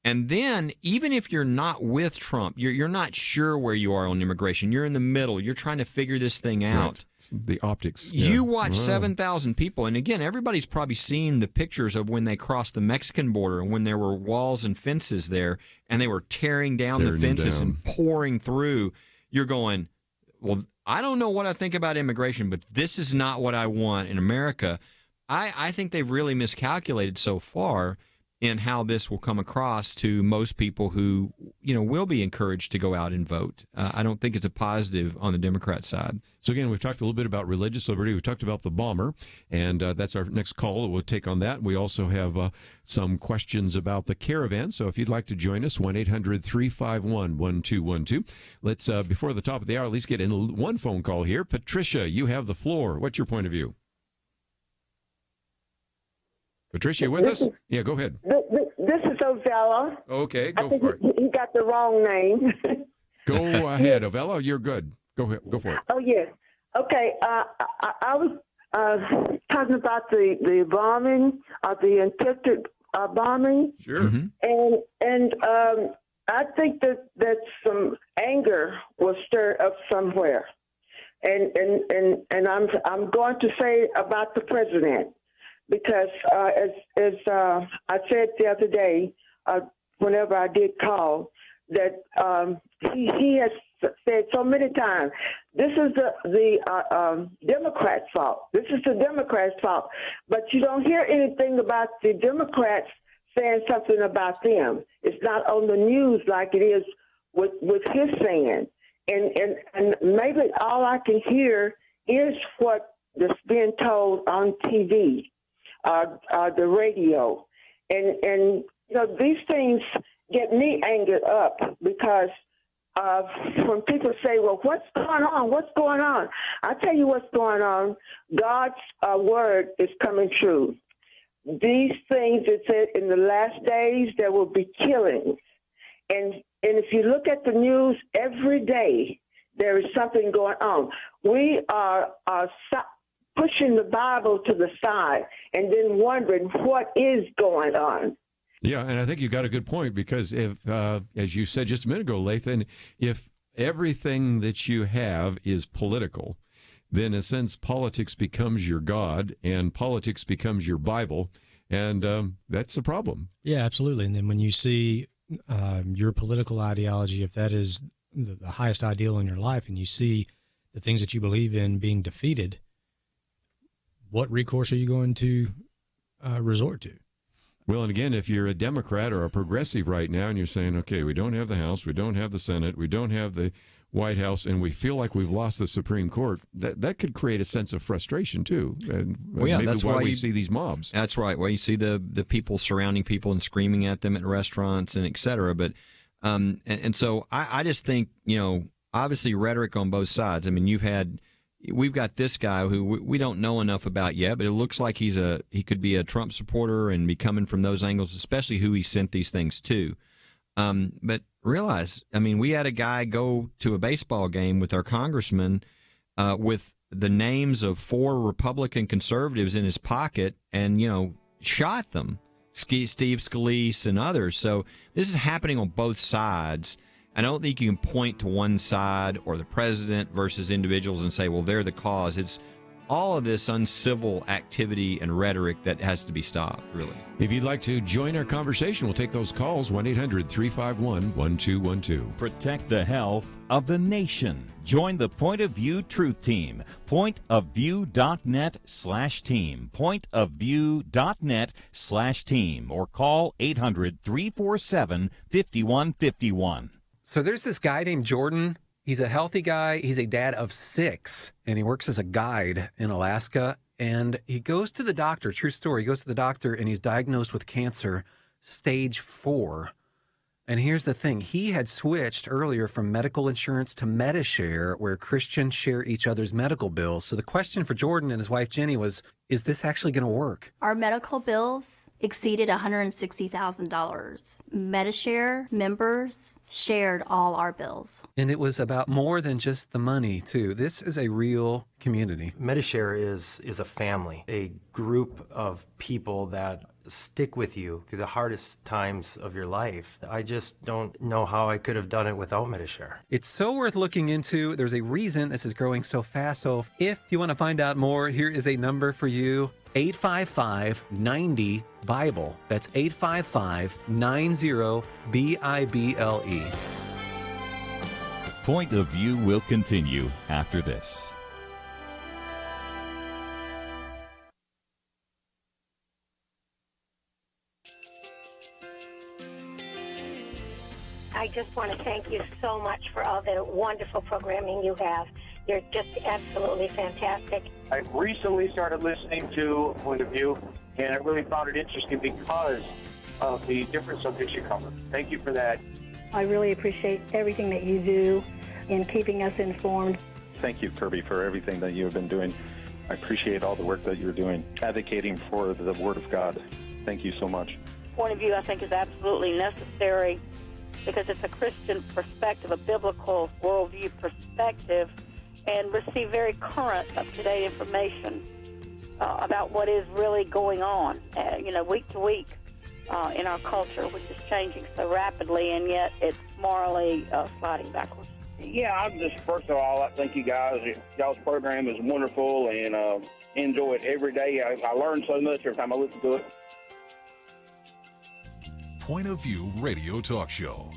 [SPEAKER 3] And then, even if you're not with Trump, you're not sure where you are on immigration. You're in the middle. You're trying to figure this thing out.
[SPEAKER 1] Right. The optics.
[SPEAKER 3] You watch 7,000 people, and again, everybody's probably seen the pictures of when they crossed the Mexican border and when there were walls and fences there, and they were tearing down the fences and pouring through. You're going, well, I don't know what I think about immigration, but this is not what I want in America. I think they've really miscalculated so far. in how this will come across to most people who, will be encouraged to go out and vote. I don't think it's a positive on the Democrat side.
[SPEAKER 1] So again, we've talked a little bit about religious liberty. We've talked about the bomber, and that's our next call. We'll take on that. We also have some questions about the caravan. So if you'd like to join us, 1-800-351-1212. Let's, before the top of the hour, at least get in one phone call here. Patricia, you have the floor. What's your point of view? Patricia, you with us? Yeah, go ahead.
[SPEAKER 14] This is Ovella.
[SPEAKER 1] Okay, go
[SPEAKER 14] I think
[SPEAKER 1] for it.
[SPEAKER 14] He got the wrong name.
[SPEAKER 1] Go ahead, Ovella. You're good. Go ahead. Go for it.
[SPEAKER 14] Oh, yes. Okay. I was talking about the bombing, the attempted bombing.
[SPEAKER 1] Sure.
[SPEAKER 14] And I think that some anger was stirred up somewhere. And I'm going to say about the president. Because as I said the other day, whenever I did call, that he has said so many times, this is the Democrats' fault. This is the Democrats' fault. But you don't hear anything about the Democrats saying something about them. It's not on the news like it is with his saying. And maybe all I can hear is what is being told on TV. The radio, and these things get me angered up because when people say, "Well, what's going on? What's going on?" I tell you what's going on. God's word is coming true. These things, it said, in the last days there will be killings, and if you look at the news every day, there is something going on. We are pushing the Bible to the side and then wondering what is going on.
[SPEAKER 1] Yeah, and I think you got a good point because if, as you said just a minute ago, Lathan, if everything that you have is political, then in a sense politics becomes your God and politics becomes your Bible, and that's a problem.
[SPEAKER 4] Yeah, absolutely. And then when you see your political ideology, if that is the highest ideal in your life, and you see the things that you believe in being defeated, what recourse are you going to resort to?
[SPEAKER 1] Well, and again, if you're a Democrat or a progressive right now and you're saying, okay, we don't have the House, we don't have the Senate, we don't have the White House, and we feel like we've lost the Supreme Court, that could create a sense of frustration, too. And maybe
[SPEAKER 3] that's
[SPEAKER 1] why we
[SPEAKER 3] you
[SPEAKER 1] see these mobs.
[SPEAKER 3] That's right. Well, you see the people surrounding people and screaming at them at restaurants and et cetera. But, and so I just think, obviously rhetoric on both sides. I mean, we've got this guy who we don't know enough about yet, but it looks like he could be a Trump supporter and be coming from those angles, especially who he sent these things to. But realize, I mean, we had a guy go to a baseball game with our congressman with the names of 4 Republican conservatives in his pocket and, shot them, Steve Scalise and others. So this is happening on both sides. I don't think you can point to one side or the president versus individuals and say, well, they're the cause. It's all of this uncivil activity and rhetoric that has to be stopped, really.
[SPEAKER 1] If you'd like to join our conversation, we'll take those calls, 1-800-351-1212.
[SPEAKER 5] Protect the health of the nation. Join the Point of View Truth Team. Pointofview.net/team. Pointofview.net/team. Or call 800-347-5151.
[SPEAKER 11] So there's this guy named Jordan. He's a healthy guy. He's a dad of 6, and he works as a guide in Alaska. And he goes to the doctor, true story, he goes to the doctor, and he's diagnosed with cancer, stage 4. And here's the thing. He had switched earlier from medical insurance to Medishare, where Christians share each other's medical bills. So the question for Jordan and his wife, Jenny, was, is this actually going to work?
[SPEAKER 12] Our medical bills exceeded $160,000. Medishare members shared all our bills.
[SPEAKER 11] And it was about more than just the money, too. This is a real community.
[SPEAKER 13] Medishare is a family, a group of people that stick with you through the hardest times of your life. I just don't know how I could have done it without Medishare.
[SPEAKER 11] It's so worth looking into. There's a reason this is growing so fast. So if you want to find out more, here is a number for you. 855-90-BIBLE. That's 855-90-BIBLE.
[SPEAKER 5] Point of View will continue after this.
[SPEAKER 15] I just want to thank you so much for all the wonderful programming you have. You're just absolutely fantastic.
[SPEAKER 16] I recently started listening to Point of View, and I really found it interesting because of the different subjects you cover. Thank you for that.
[SPEAKER 17] I really appreciate everything that you do in keeping us informed.
[SPEAKER 10] Thank you, Kerby, for everything that you have been doing. I appreciate all the work that you're doing, advocating for the Word of God. Thank you so much.
[SPEAKER 8] Point of view, I think, is absolutely necessary because it's a Christian perspective, a biblical worldview perspective, and receive very current, up-to-date information about what is really going on, week to week in our culture, which is changing so rapidly, and yet it's morally sliding backwards.
[SPEAKER 9] Yeah, I'm just, first of all, I thank you guys. Y'all's program is wonderful, and enjoy it every day. I learn so much every time I listen to it.
[SPEAKER 6] Point of View Radio Talk Show.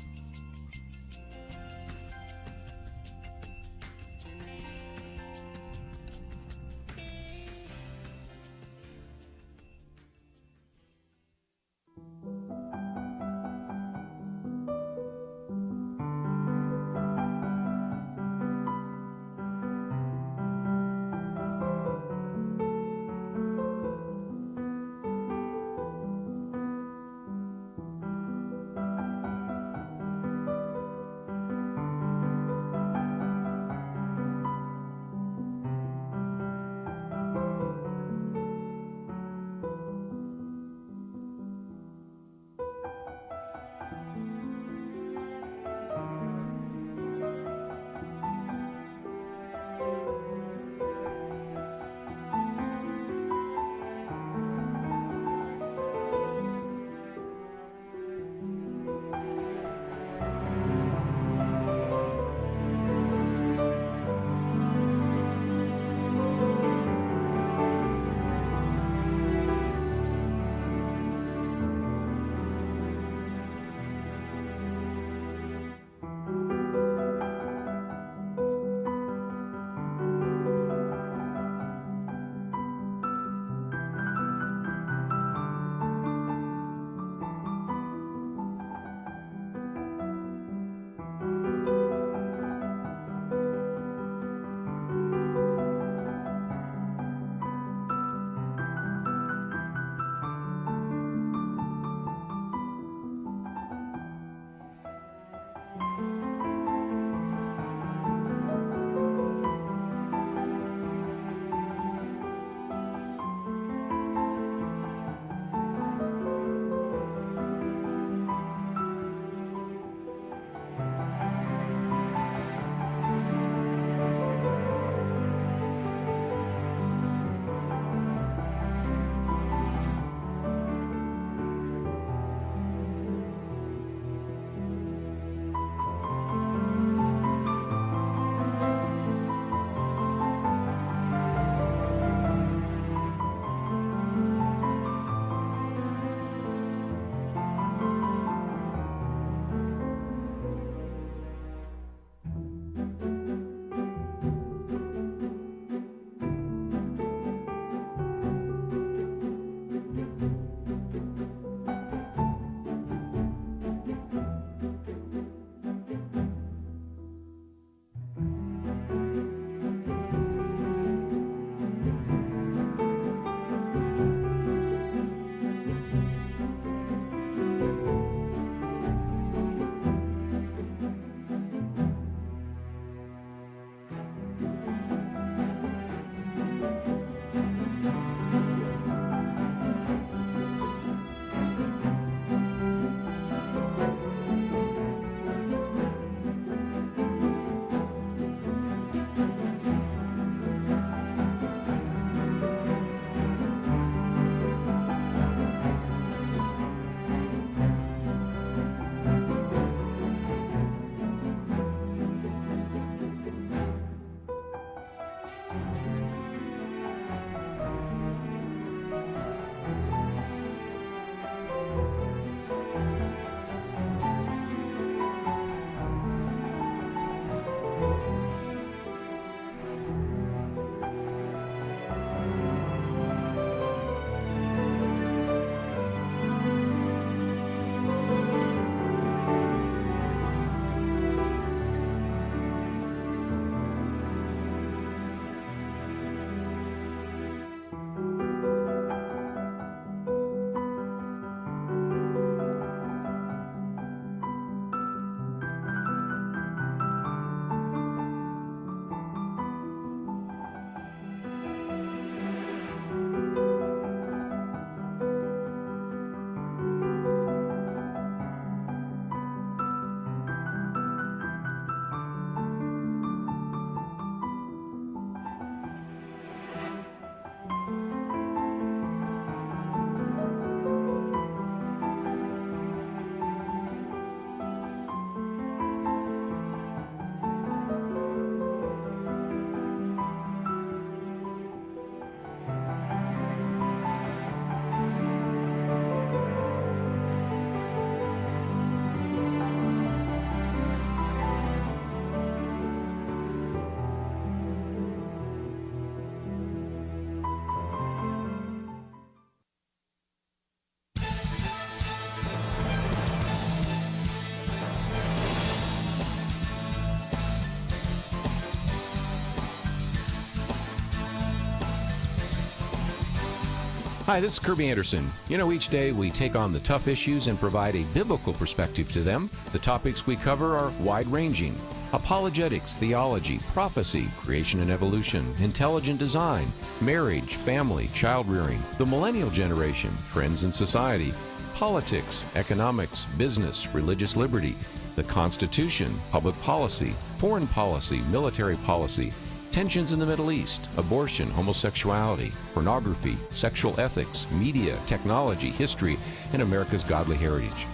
[SPEAKER 1] Hi, this is Kerby Anderson. You know, each day we take on the tough issues and provide a biblical perspective to them. The topics we cover are wide-ranging: apologetics, theology, prophecy, creation and evolution, intelligent design, marriage, family, child-rearing, the millennial generation, trends in society, politics, economics, business, religious liberty, the Constitution, public policy, foreign policy, military policy, tensions in the Middle East, abortion, homosexuality, pornography, sexual ethics, media, technology, history, and America's godly heritage.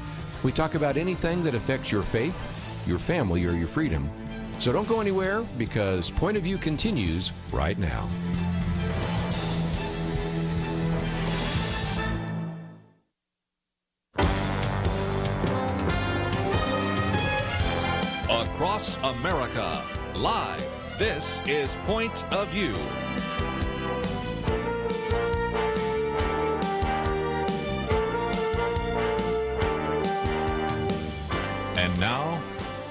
[SPEAKER 1] We talk about anything that affects your faith, your family, or your freedom. So don't go anywhere, because Point of View continues right now.
[SPEAKER 2] Across America, live. This is Point of View. And now,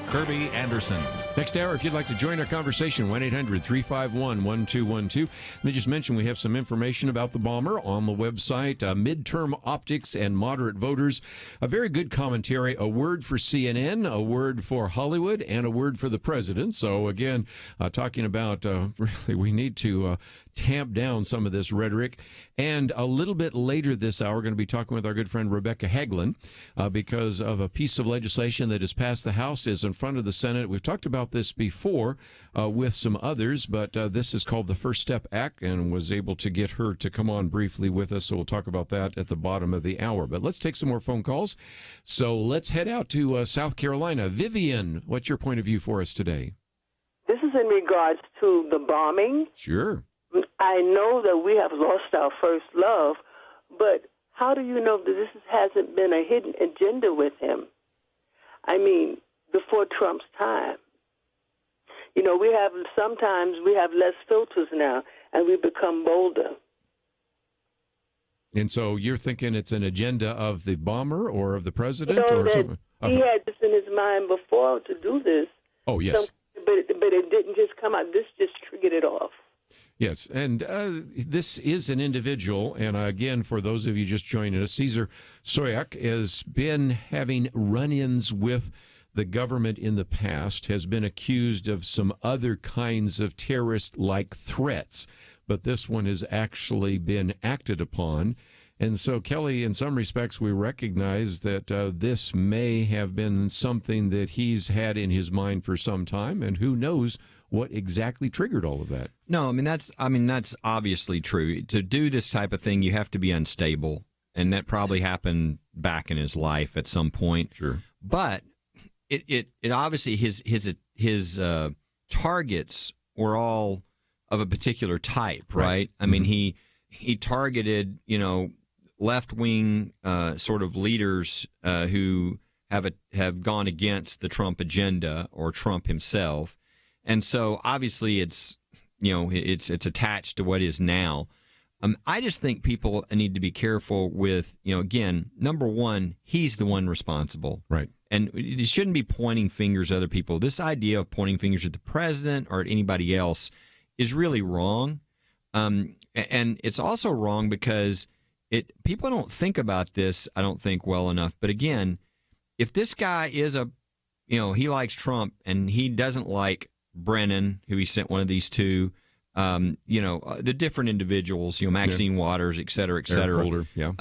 [SPEAKER 2] Kerby Anderson.
[SPEAKER 1] Next hour, if you'd like to join our conversation, 1-800-351-1212. Let me just mention we have some information about the bomber on the website, midterm optics and moderate voters, a very good commentary, a word for CNN, a word for Hollywood, and a word for the president. So again, talking about really we need to tamp down some of this rhetoric. And a little bit later this hour, we're going to be talking with our good friend Rebecca Hagelin because of a piece of legislation that has passed the House, is in front of the Senate. We've talked about this before with some others, but this is called the First Step Act, and was able to get her to come on briefly with us. So we'll talk about that at the bottom of the hour. But let's take some more phone calls. So let's head out to South Carolina. Vivian, what's your point of view for us today?
[SPEAKER 18] This is in regards to the bombing.
[SPEAKER 1] Sure.
[SPEAKER 18] I know that we have lost our first love, but how do you know that this hasn't been a hidden agenda with him? I mean, before Trump's time. You know, sometimes we have less filters now, and we become bolder.
[SPEAKER 1] And so you're thinking it's an agenda of the bomber or of the president,
[SPEAKER 18] You know,
[SPEAKER 1] or
[SPEAKER 18] that
[SPEAKER 1] something?
[SPEAKER 18] he had this in his mind before to do this.
[SPEAKER 1] Oh, yes.
[SPEAKER 18] But it didn't just come out. This just triggered it off.
[SPEAKER 1] Yes, and this is an individual, and again, for those of you just joining us, Caesar Soyak has been having run-ins with the government in the past, has been accused of some other kinds of terrorist-like threats, but this one has actually been acted upon. And so, Kelly, in some respects, we recognize that this may have been something that he's had in his mind for some time, and who knows what exactly triggered all of that.
[SPEAKER 3] No, that's obviously true. To do this type of thing, you have to be unstable, and that probably happened back in his life at some point.
[SPEAKER 1] Sure,
[SPEAKER 3] but it obviously his targets were all of a particular type, right? I mean, he targeted left-wing sort of leaders who have gone against the Trump agenda or Trump himself. And so obviously it's attached to what is now. I just think people need to be careful with, again, number one, he's the one responsible.
[SPEAKER 1] Right.
[SPEAKER 3] And you shouldn't be pointing fingers at other people. This idea of pointing fingers at the president or at anybody else is really wrong. And it's also wrong because people don't think about this, I don't think, well enough. But again, if this guy is he likes Trump and he doesn't like Brennan, who he sent one of these to, the different individuals, Maxine Waters, et cetera, et cetera.
[SPEAKER 1] Eric Holder, yeah.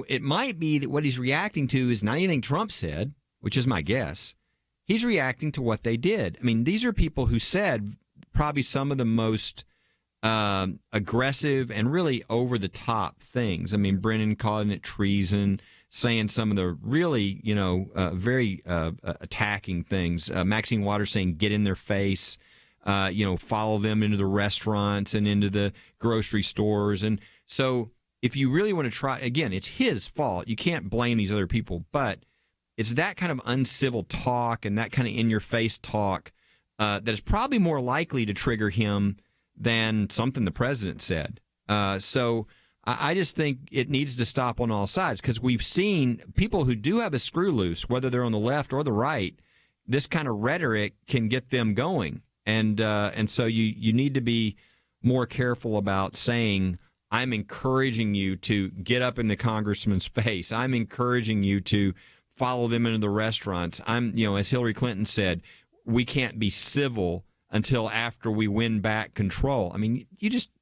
[SPEAKER 3] It might be that what he's reacting to is not anything Trump said, which is my guess. He's reacting to what they did. I mean, these are people who said probably some of the most aggressive and really over-the-top things. I mean, Brennan calling it treason, saying some of the really, very attacking things. Maxine Waters saying, get in their face, follow them into the restaurants and into the grocery stores. And so if you really want to try, again, it's his fault. You can't blame these other people, but it's that kind of uncivil talk and that kind of in-your-face talk that is probably more likely to trigger him than something the president said. So I just think it needs to stop on all sides, because we've seen people who do have a screw loose, whether they're on the left or the right, this kind of rhetoric can get them going. And so you need to be more careful about saying, I'm encouraging you to get up in the congressman's face. I'm encouraging you to follow them into the restaurants. As Hillary Clinton said, we can't be civil until after we win back control. I mean,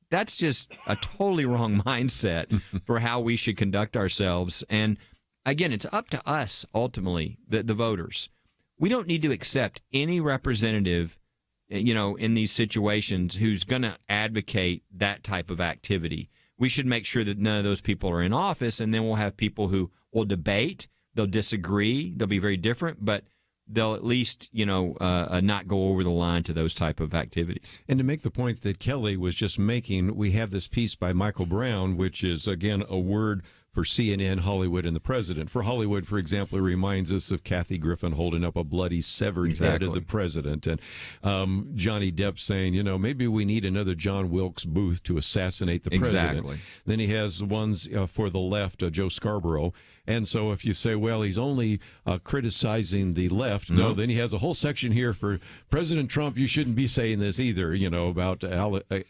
[SPEAKER 3] that's just a totally wrong mindset for how we should conduct ourselves. And again, it's up to us, ultimately, the voters. We don't need to accept any representative, in these situations who's going to advocate that type of activity. We should make sure that none of those people are in office, and then we'll have people who will debate, they'll disagree, they'll be very different, but they'll at least, not go over the line to those type of activities.
[SPEAKER 1] And to make the point that Kelly was just making, we have this piece by Michael Brown, which is, again, a word for CNN, Hollywood, and the president. For Hollywood, for example, it reminds us of Kathy Griffin holding up a bloody severed head of the president. And Johnny Depp saying, maybe we need another John Wilkes Booth to assassinate the president.
[SPEAKER 3] Exactly.
[SPEAKER 1] Then he has ones for the left, Joe Scarborough. And so if you say, well, he's only criticizing the left, no, then he has a whole section here for President Trump. You shouldn't be saying this either, about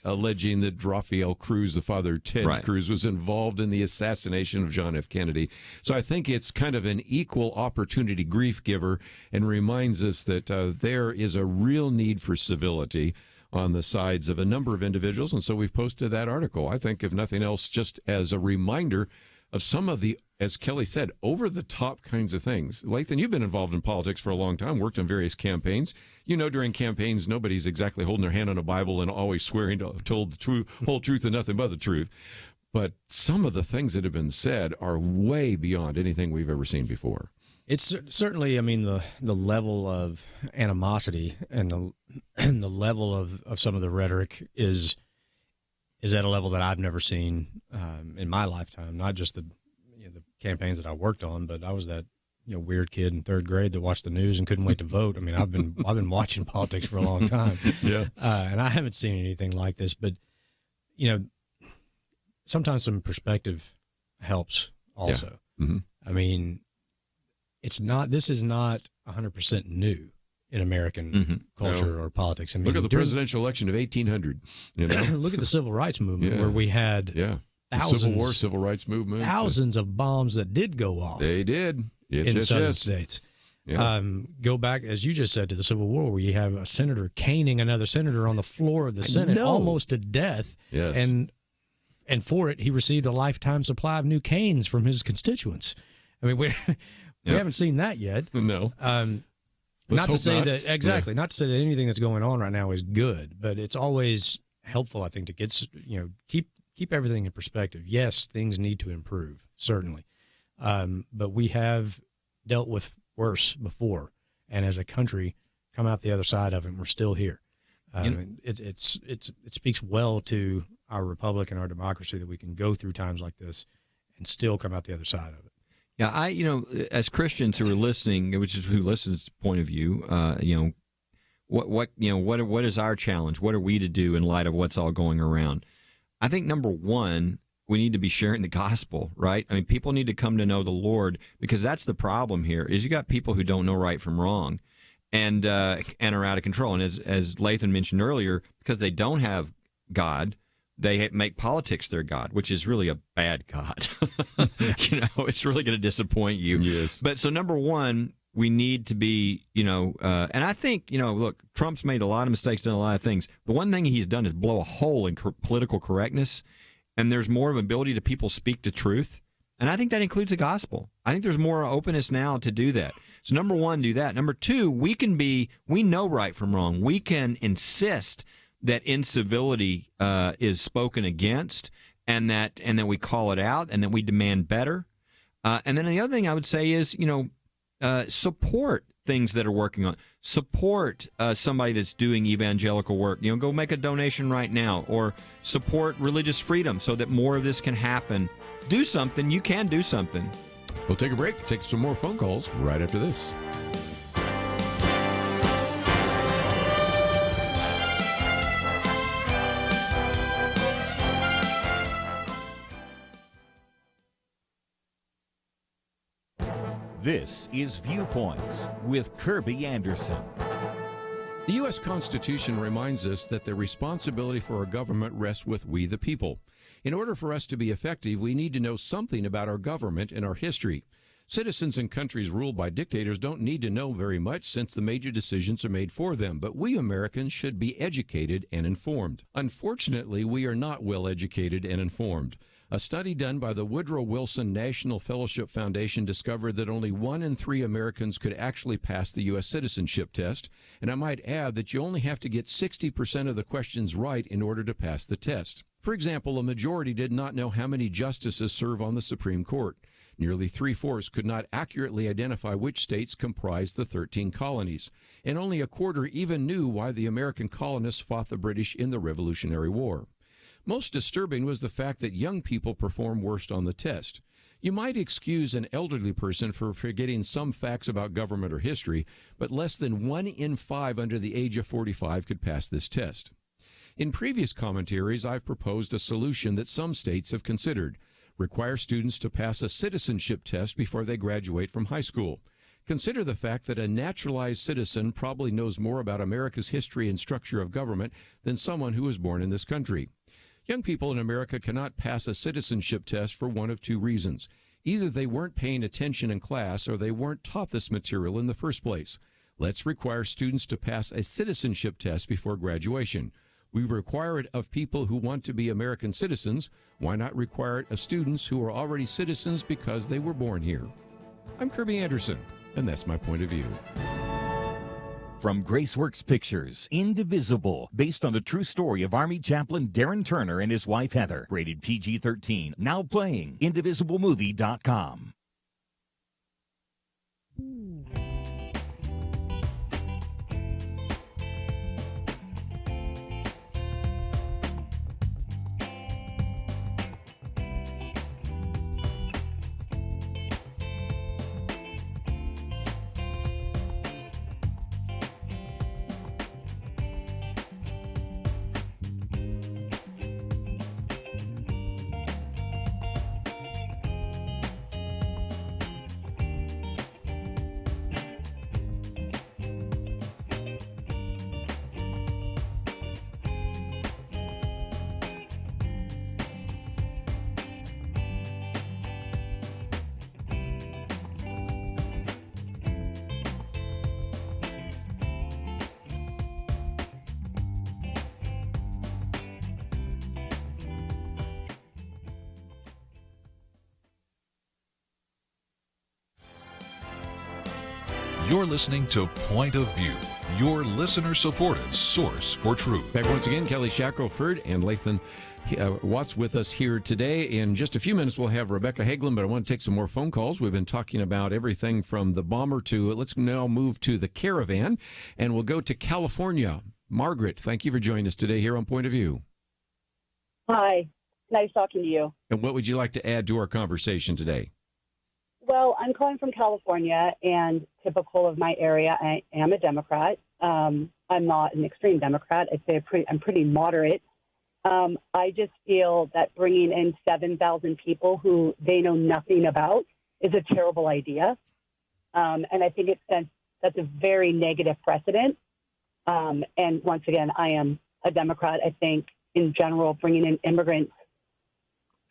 [SPEAKER 1] alleging that Rafael Cruz, the father of Ted Cruz, was involved in the assassination of John F. Kennedy. So I think it's kind of an equal opportunity grief giver and reminds us that there is a real need for civility on the sides of a number of individuals. And so we've posted that article, I think, if nothing else, just as a reminder of some of the, as Kelly said, over-the-top kinds of things. Lathan, you've been involved in politics for a long time, worked on various campaigns. During campaigns, nobody's exactly holding their hand on a Bible and always swearing to tell the whole truth and nothing but the truth. But some of the things that have been said are way beyond anything we've ever seen before.
[SPEAKER 4] It's certainly, the level of animosity and the level of some of the rhetoric is at a level that I've never seen in my lifetime. Not just the campaigns that I worked on, but I was that weird kid in third grade that watched the news and couldn't wait to vote. I've been watching politics for a long time, and I haven't seen anything like this. But sometimes some perspective helps also.
[SPEAKER 1] Yeah. Mm-hmm.
[SPEAKER 4] This is not 100% new in American culture or politics.
[SPEAKER 1] Look at the presidential election of 1800.
[SPEAKER 4] Look at the civil rights movement where we had thousands,
[SPEAKER 1] Civil War, civil rights movement,
[SPEAKER 4] thousands of bombs that did go off.
[SPEAKER 1] They did
[SPEAKER 4] in southern states.
[SPEAKER 1] Yeah.
[SPEAKER 4] Go back, as you just said, to the Civil War, where you have a senator caning another senator on the floor of the Senate, almost to death.
[SPEAKER 1] Yes.
[SPEAKER 4] And for it, he received a lifetime supply of new canes from his constituents. We haven't seen that yet.
[SPEAKER 1] No.
[SPEAKER 4] Not to say that anything that's going on right now is good, but it's always helpful, I think, to get keep everything in perspective. Yes, things need to improve, certainly, but we have dealt with worse before, and as a country, come out the other side of it. And we're still here. It speaks well to our republic and our democracy that we can go through times like this and still come out the other side of it.
[SPEAKER 3] Yeah, as Christians who are listening, which is who listens to point of view, what is our challenge? What are we to do in light of what's all going around? I think number one, we need to be sharing the gospel, right? People need to come to know the Lord, because that's the problem here. Is you got people who don't know right from wrong, and are out of control. And as Lathan mentioned earlier, because they don't have God, they make politics their God, which is really a bad God. It's really going to disappoint you.
[SPEAKER 1] Yes.
[SPEAKER 3] But so number one, we need to be, and I think, look, Trump's made a lot of mistakes, done a lot of things. The one thing he's done is blow a hole in political correctness, and there's more of an ability to people speak the truth. And I think that includes the gospel. I think there's more openness now to do that. So number one, do that. Number two, we know right from wrong. We can insist that incivility is spoken against, and that we call it out, and that we demand better. And then the other thing I would say is, support things that are working on. Support somebody that's doing evangelical work. Go make a donation right now, or support religious freedom so that more of this can happen. Do something. You can do something.
[SPEAKER 1] We'll take a break. Take some more phone calls right after this.
[SPEAKER 5] This is Viewpoints with Kerby Anderson.
[SPEAKER 1] The U.S. Constitution reminds us that the responsibility for our government rests with we the people. In order for us to be effective, we need to know something about our government and our history. Citizens in countries ruled by dictators don't need to know very much since the major decisions are made for them, but we Americans should be educated and informed. Unfortunately, we are not well educated and informed. A study done by the Woodrow Wilson National Fellowship Foundation discovered that only 1 in 3 Americans could actually pass the U.S. citizenship test, and I might add that you only have to get 60% of the questions right in order to pass the test. For example, a majority did not know how many justices serve on the Supreme Court. Nearly 3/4 could not accurately identify which states comprised the 13 colonies, and only a quarter even knew why the American colonists fought the British in the Revolutionary War. Most disturbing was the fact that young people performed worst on the test. You might excuse an elderly person for forgetting some facts about government or history, but less than 1 in 5 under the age of 45 could pass this test. In previous commentaries, I've proposed a solution that some states have considered. Require students to pass a citizenship test before they graduate from high school. Consider the fact that a naturalized citizen probably knows more about America's history and structure of government than someone who was born in this country. Young people in America cannot pass a citizenship test for one of 2 reasons. Either they weren't paying attention in class or they weren't taught this material in the first place. Let's require students to pass a citizenship test before graduation. We require it of people who want to be American citizens. Why not require it of students who are already citizens because they were born here? I'm Kerby Anderson, and that's my point of view.
[SPEAKER 5] From Graceworks Pictures, Indivisible, based on the true story of Army Chaplain Darren Turner and his wife Heather. Rated PG-13. Now playing. IndivisibleMovie.com.
[SPEAKER 6] You're listening to Point of View, your listener-supported source for truth.
[SPEAKER 1] Back once again, Kelly Shackelford and Lathan Watts with us here today. In just a few minutes, we'll have Rebecca Hagelin, but I want to take some more phone calls. We've been talking about everything from the bomber to, let's now move to the caravan, and we'll go to California. Margaret, thank you for joining us today here on Point of View.
[SPEAKER 19] Hi, nice talking to you.
[SPEAKER 1] And what would you like to add to our conversation today?
[SPEAKER 19] Well, I'm calling from California, and typical of my area, I am a Democrat. I'm not an extreme Democrat. I'd say I'm pretty moderate. I just feel that bringing in 7,000 people who they know nothing about is a terrible idea. And I think that's a very negative precedent. And once again, I am a Democrat. I think in general, bringing in immigrants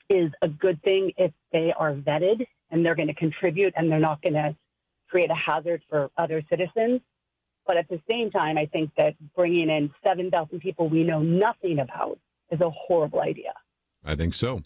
[SPEAKER 19] is a good thing if they are vetted and they're going to contribute and they're not going to create a hazard for other citizens. But at the same time, I think that bringing in 7,000 people we know nothing about is a horrible idea.
[SPEAKER 1] I think so.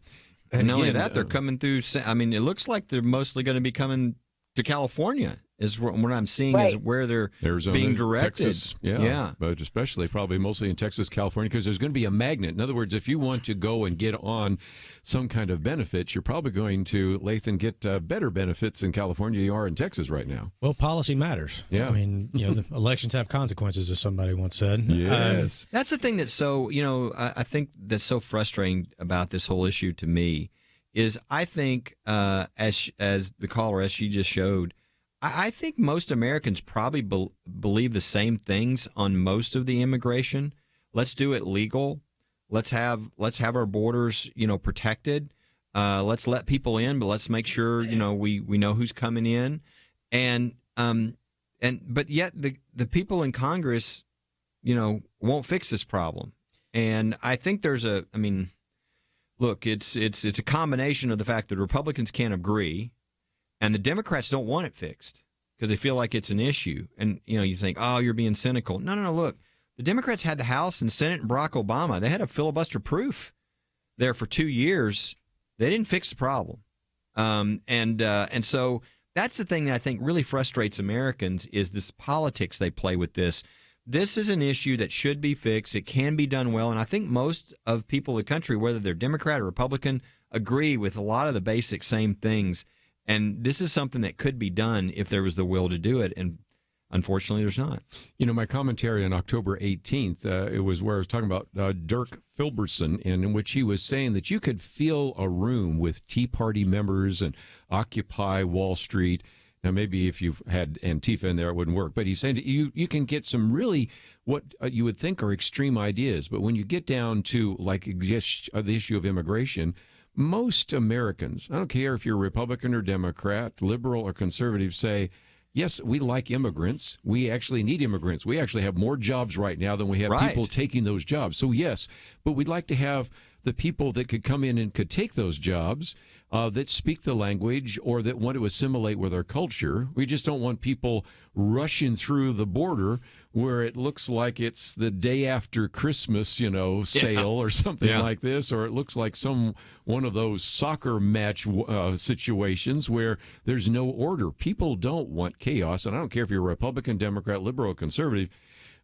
[SPEAKER 3] And not only that, they're coming through. I mean, it looks like they're mostly going to be coming to California. Is what I'm seeing is where they're
[SPEAKER 1] Arizona,
[SPEAKER 3] being directed.
[SPEAKER 1] Texas, yeah, but especially probably mostly in Texas, California, because there's going to be a magnet. In other words, if you want to go and get on some kind of benefits, you're probably going to, Lathan, get better benefits in California than you are in Texas right now.
[SPEAKER 4] Well, policy matters.
[SPEAKER 1] Yeah.
[SPEAKER 4] I mean, the elections have consequences, as somebody once said.
[SPEAKER 1] Yes.
[SPEAKER 3] That's the thing that's so, I think that's so frustrating about this whole issue to me is I think, as the caller, as she just showed, I think most Americans probably believe the same things on most of the immigration. Let's do it legal. Let's have our borders, protected. Let's let people in, but let's make sure, we know who's coming in. But yet the people in Congress, won't fix this problem. And I think look, it's a combination of the fact that Republicans can't agree, and the Democrats don't want it fixed because they feel like it's an issue. And you think, oh, you're being cynical. No. Look, the Democrats had the House and Senate and Barack Obama. They had a filibuster proof there for 2 years. They didn't fix the problem, and so that's the thing that I think really frustrates Americans is this politics they play with this. This is an issue that should be fixed. It can be done well. And I think most of people in the country, whether they're Democrat or Republican, agree with a lot of the basic same things. And this is something that could be done if there was the will to do it. And unfortunately, there's not.
[SPEAKER 1] My commentary on October 18th, it was where I was talking about Dirk Filberson, in which he was saying that you could fill a room with Tea Party members and Occupy Wall Street. Now, maybe if you've had Antifa in there, it wouldn't work. But he's saying you can get some really what you would think are extreme ideas. But when you get down to the issue of immigration, most Americans, I don't care if you're Republican or Democrat, liberal or conservative, say, yes, we like immigrants. We actually need immigrants. We actually have more jobs right now than we have people taking those jobs. So, yes, but we'd like to have the people that could come in and could take those jobs that speak the language or that want to assimilate with our culture. We just don't want people rushing through the border where it looks like it's the day after Christmas, sale or something like this, or it looks like one of those soccer match situations where there's no order. People don't want chaos, and I don't care if you're a Republican, Democrat, liberal, or conservative.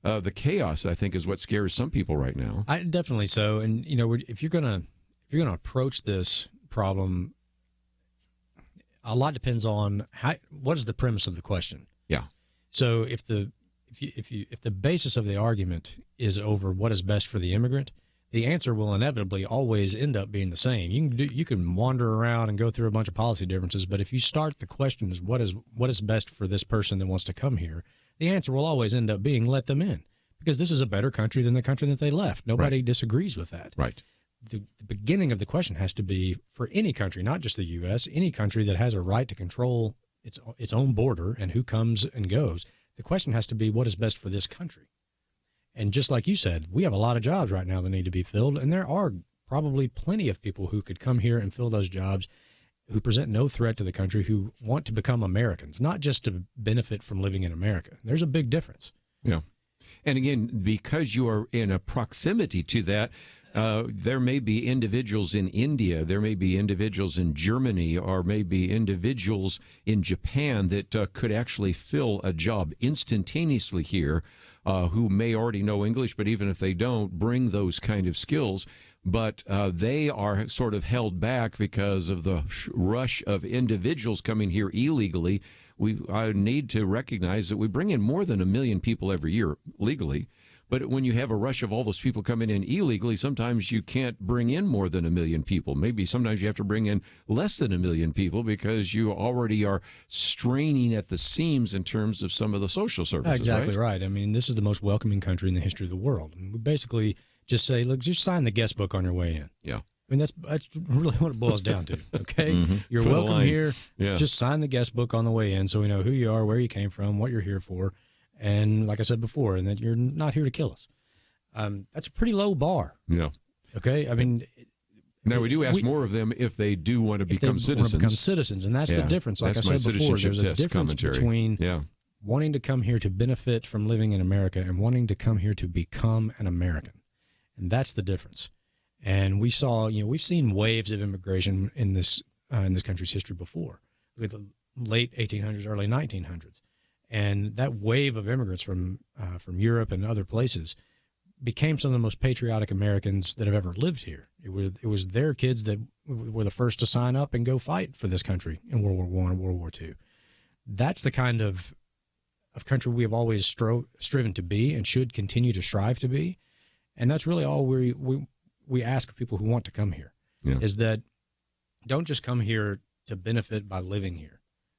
[SPEAKER 1] The chaos, I think, is what scares some people right now.
[SPEAKER 4] Definitely so. And if you're gonna approach this problem, a lot depends on what is the premise of the question.
[SPEAKER 1] Yeah.
[SPEAKER 4] So if the basis of the argument is over what is best for the immigrant, the answer will inevitably always end up being the same. You can wander around and go through a bunch of policy differences, but if you start the question as what is best for this person that wants to come here, the answer will always end up being let them in, because this is a better country than the country that they left. Nobody disagrees with that.
[SPEAKER 1] Right.
[SPEAKER 4] The beginning of the question has to be for any country, not just the U.S., any country that has a right to control its own border and who comes and goes. The question has to be what is best for this country. And just like you said, we have a lot of jobs right now that need to be filled, and there are probably plenty of people who could come here and fill those jobs who present no threat to the country, who want to become Americans, not just to benefit from living in America. There's a big difference.
[SPEAKER 1] Yeah. And again, because you are in a proximity to that, there may be individuals in India, there may be individuals in Germany, or maybe individuals in Japan that could actually fill a job instantaneously here, who may already know English, but even if they don't, bring those kind of skills. But they are sort of held back because of the rush of individuals coming here illegally. I need to recognize that we bring in more than 1 million people every year legally. But when you have a rush of all those people coming in illegally, sometimes you can't bring in more than 1 million people. Maybe sometimes you have to bring in less than 1 million people because you already are straining at the seams in terms of some of the social services.
[SPEAKER 4] Exactly right. I mean, this is the most welcoming country in the history of the world. And we basically just say, look, just sign the guest book on your way in.
[SPEAKER 1] Yeah.
[SPEAKER 4] I mean, that's really what it boils down to, okay?
[SPEAKER 1] Mm-hmm.
[SPEAKER 4] You're welcome here.
[SPEAKER 1] Yeah.
[SPEAKER 4] Just sign the guest book on the way in so we know who you are, where you came from, what you're here for. And like I said before, and that you're not here to kill us. That's a pretty low bar.
[SPEAKER 1] Yeah.
[SPEAKER 4] Okay. I mean,
[SPEAKER 1] now we do ask more of them if they do want to become citizens.
[SPEAKER 4] And that's the difference. Like
[SPEAKER 1] that's
[SPEAKER 4] I said before, there's a difference between wanting to come here to benefit from living in America and wanting to come here to become an American, and that's the difference. And we saw, we've seen waves of immigration in this country's history before, with the late 1800s, early 1900s. And that wave of immigrants from Europe and other places became some of the most patriotic Americans that have ever lived here. It was their kids that were the first to sign up and go fight for this country in World War I and World War II. That's the kind of country we have always striven to be and should continue to strive to be. And that's really all we ask of people who want to come here, is that don't just come here to benefit by living here.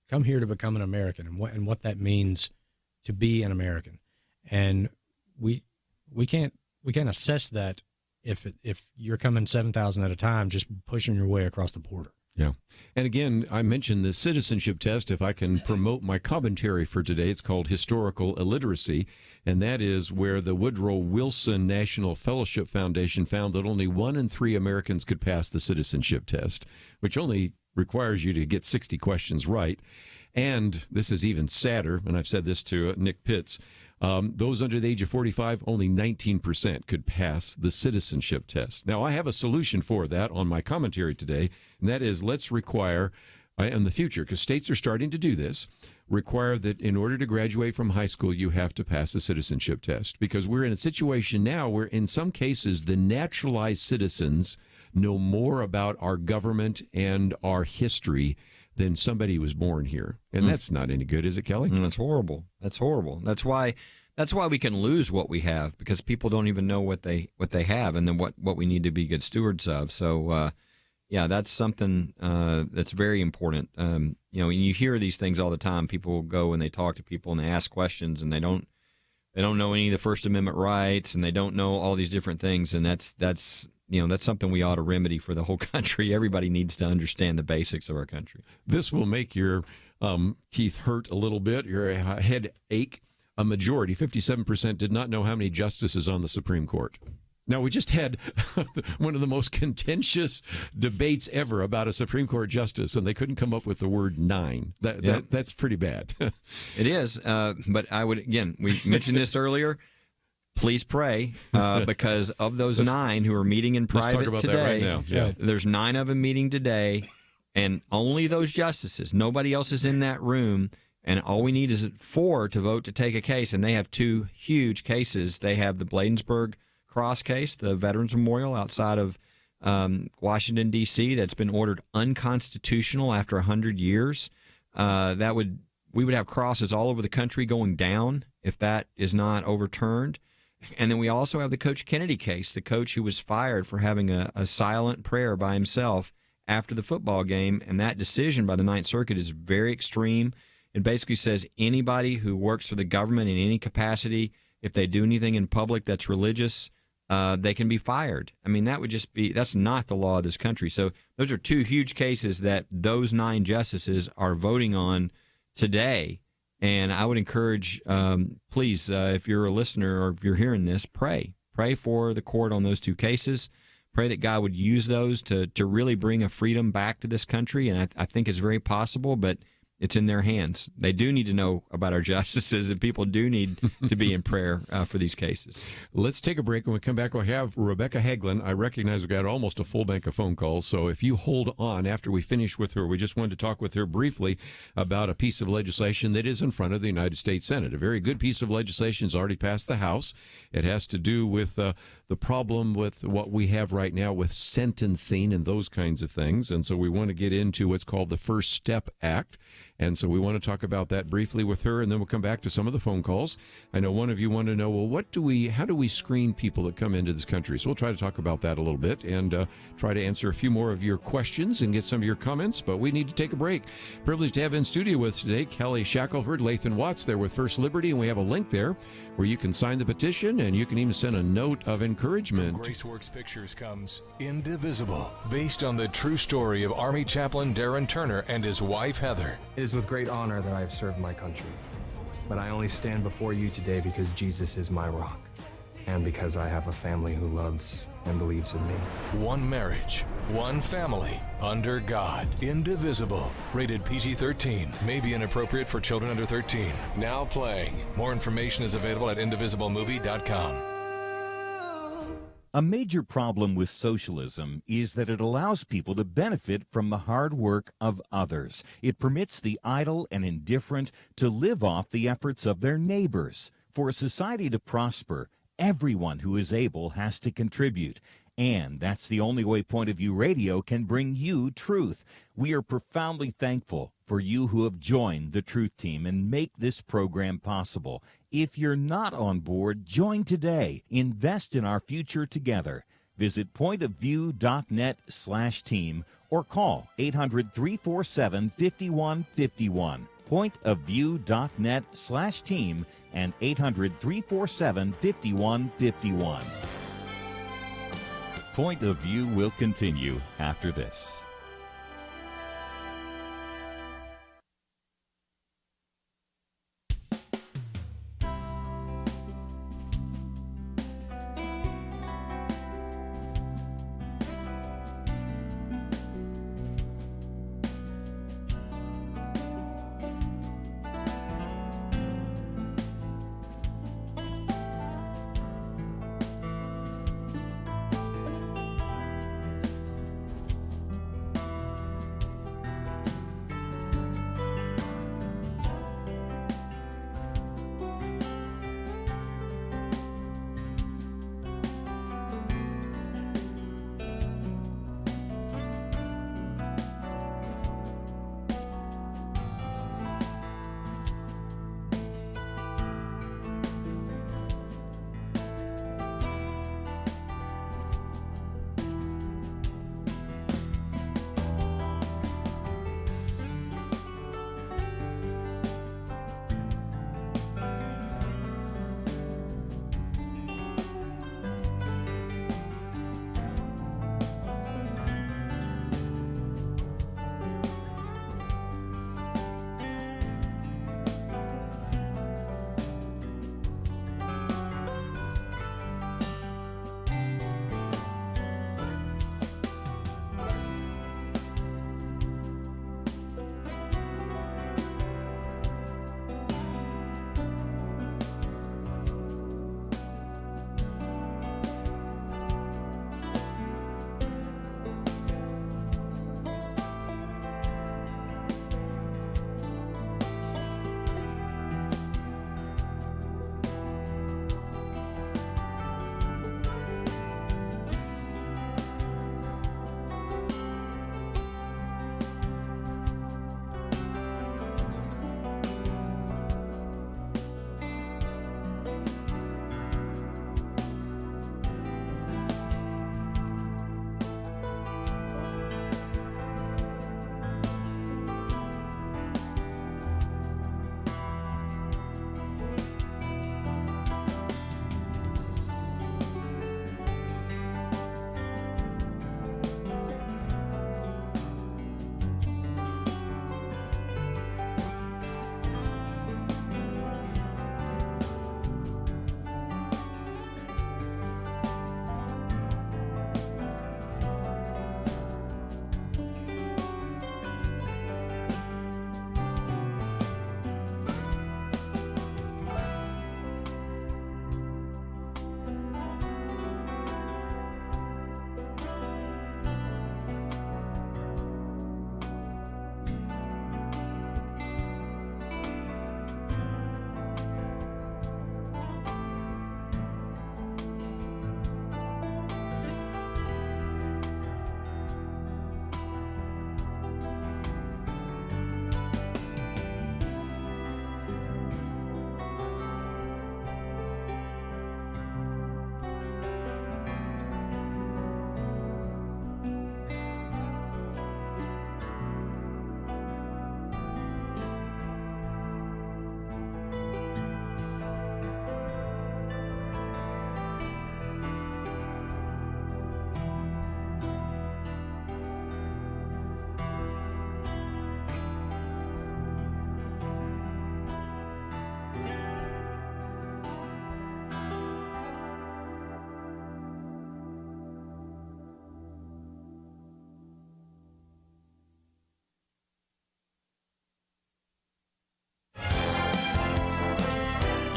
[SPEAKER 4] Come here to become an American, and what that means to be an American. And we can't assess that if you're coming 7,000 at a time, just pushing your way across the border.
[SPEAKER 1] Yeah. And again, I mentioned the citizenship test. If I can promote my commentary for today, it's called Historical Illiteracy. And that is where the Woodrow Wilson National Fellowship Foundation found that only 1 in 3 Americans could pass the citizenship test, which only requires you to get 60 questions right. And this is even sadder, and I've said this to Nick Pitts, those under the age of 45, only 19% could pass the citizenship test. Now, I have a solution for that on my commentary today, and that is let's require, in the future, because states are starting to do this, require that in order to graduate from high school, you have to pass the citizenship test. Because we're in a situation now where, in some cases, the naturalized citizens know more about our government and our history than somebody who was born here. And that's not any good, is it, Kelly?
[SPEAKER 3] That's horrible. That's horrible. That's why we can lose what we have, because people don't even know what they have, and then what we need to be good stewards of. So, yeah, that's something that's very important. You hear these things all the time. People go and they talk to people and they ask questions, and they don't know any of the First Amendment rights, and they don't know all these different things. And that's something we ought to remedy for the whole country. Everybody needs to understand the basics of our country.
[SPEAKER 1] This will make your teeth hurt a little bit, your head ache. A majority, 57%, did not know how many justices on the Supreme Court. Now, we just had one of the most contentious debates ever about a Supreme Court justice, and they couldn't come up with the word 9. That's pretty bad.
[SPEAKER 3] It is, but I would, again, we mentioned this earlier, please pray, because of those 9 who are meeting in private
[SPEAKER 1] let's talk about
[SPEAKER 3] today,
[SPEAKER 1] that right now. Yeah.
[SPEAKER 3] There's 9 of them meeting today, and only those justices, nobody else is in that room. And all we need is 4 to vote to take a case, and they have 2 huge cases. They have the Bladensburg Cross case, the Veterans Memorial outside of Washington, D.C., that's been ordered unconstitutional after 100 years. We would have crosses all over the country going down if that is not overturned. And then we also have the Coach Kennedy case, the coach who was fired for having a silent prayer by himself after the football game. And that decision by the Ninth Circuit is very extreme. It basically says anybody who works for the government in any capacity, if they do anything in public that's religious, they can be fired. I mean, that's not the law of this country. So those are 2 huge cases that those 9 justices are voting on today. And I would encourage, please, if you're a listener or if you're hearing this, pray. Pray for the court on those 2 cases. Pray that God would use those to really bring a freedom back to this country. And I think it's very possible, but it's in their hands. They do need to know about our justices, and people do need to be in prayer for these cases.
[SPEAKER 1] Let's take a break. When we come back, we'll have Rebecca Hagelin. I recognize we've got almost a full bank of phone calls, so if you hold on after we finish with her, we just wanted to talk with her briefly about a piece of legislation that is in front of the United States Senate. A very good piece of legislation has already passed the House. It has to do with the problem with what we have right now with sentencing and those kinds of things, and so we want to get into what's called the First Step Act. And so we want to talk about that briefly with her, and then we'll come back to some of the phone calls. I know one of you want to know, well, how do we screen people that come into this country? So we'll try to talk about that a little bit and try to answer a few more of your questions and get some of your comments, but we need to take a break. Privileged to have in studio with us today Kelly Shackelford, Lathan Watts there with First Liberty, and we have a link there where you can sign the petition and you can even send a note of encouragement.
[SPEAKER 6] From Graceworks Pictures comes Indivisible, based on the true story of Army Chaplain Darren Turner and his wife Heather.
[SPEAKER 20] It is with great honor that I have served my country, but I only stand before you today because Jesus is my rock, and because I have a family who loves and believes in me.
[SPEAKER 6] One marriage, one family, under God. Indivisible. Rated PG-13. May be inappropriate for children under 13. Now playing. More information is available at indivisiblemovie.com.
[SPEAKER 5] A major problem with socialism is that it allows people to benefit from the hard work of others. It permits the idle and indifferent to live off the efforts of their neighbors. For a society to prosper, everyone who is able has to contribute. And that's the only way Point of View Radio can bring you truth. We are profoundly thankful for you who have joined the Truth Team and make this program possible. If you're not on board, join today. Invest in our future together. Visit pointofview.net/team or call 800-347-5151. Pointofview.net/team and 800-347-5151. Point of View will continue after this.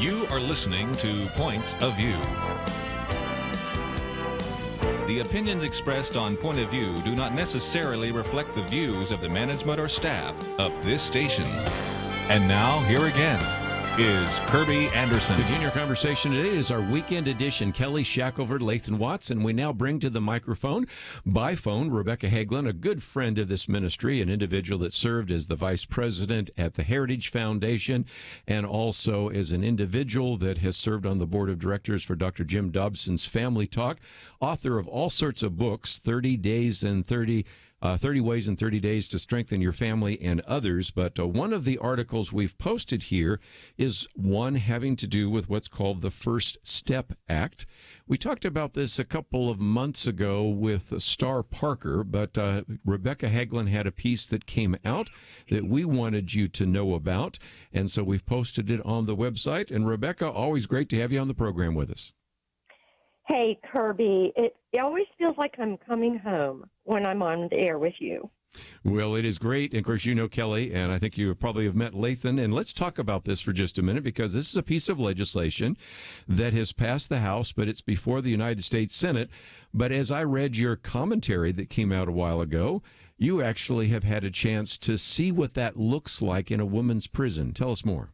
[SPEAKER 2] You are listening to Point of View. The opinions expressed on Point of View do not necessarily reflect the views of the management or staff of this station. And now, here again is Kerby Anderson.
[SPEAKER 1] Continuing our conversation today is our weekend edition. Kelly, Shackelford, Lathan, Watts, and we now bring to the microphone, by phone, Rebecca Hagelin, a good friend of this ministry, an individual that served as the vice president at the Heritage Foundation, and also as an individual that has served on the board of directors for Dr. Jim Dobson's Family Talk, author of all sorts of books, 30 Ways in 30 Days to Strengthen Your Family and others. But one of the articles we've posted here is one having to do with what's called the First Step Act. We talked about this a couple of months ago with Star Parker, but Rebecca Hagelin had a piece that came out that we wanted you to know about, and so we've posted it on the website. And Rebecca, always great to have you on the program with us.
[SPEAKER 21] Hey, Kerby, it always feels like I'm coming home when I'm on the air with you.
[SPEAKER 1] Well, it is great. And of course, you know Kelly, and I think you probably have met Lathan. And let's talk about this for just a minute, because this is a piece of legislation that has passed the House, but it's before the United States Senate. But as I read your commentary that came out a while ago, you actually have had a chance to see what that looks like in a women's prison. Tell us more.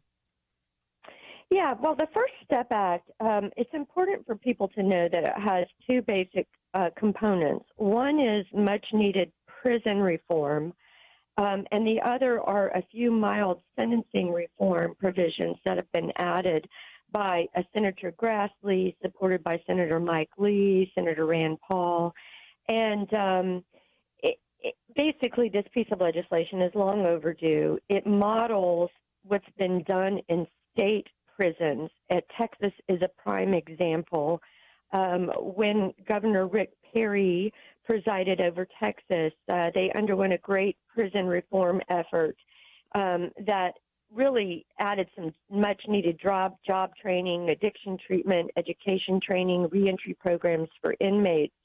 [SPEAKER 21] Yeah, well, the First Step Act, it's important for people to know that it has two basic components. One is much-needed prison reform, and the other are a few mild sentencing reform provisions that have been added by Senator Grassley, supported by Senator Mike Lee, Senator Rand Paul. And basically, this piece of legislation is long overdue. It models what's been done in state prisons. Texas is a prime example. When Governor Rick Perry presided over Texas, they underwent a great prison reform effort that really added some much-needed job training, addiction treatment, education training, reentry programs for inmates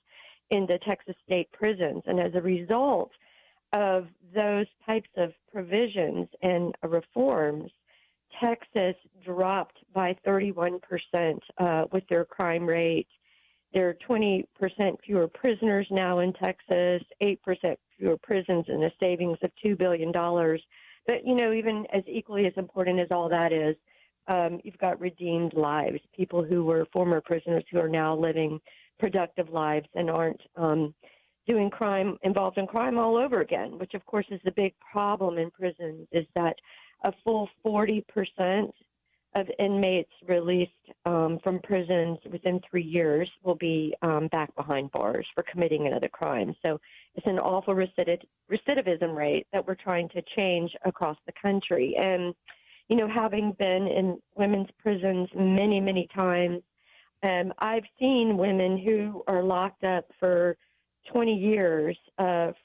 [SPEAKER 21] in the Texas state prisons. And as a result of those types of provisions and reforms, Texas dropped by 31% with their crime rate. There are 20% fewer prisoners now in Texas, 8% fewer prisons, and a savings of $2 billion. But, you know, even as equally as important as all that is, you've got redeemed lives, people who were former prisoners who are now living productive lives and aren't doing crime, involved in crime all over again, which, of course, is the big problem in prisons, is that a full 40% of inmates released from prisons within 3 years will be back behind bars for committing another crime. So it's an awful recidivism rate that we're trying to change across the country. And, you know, having been in women's prisons many, many times, I've seen women who are locked up for 20 years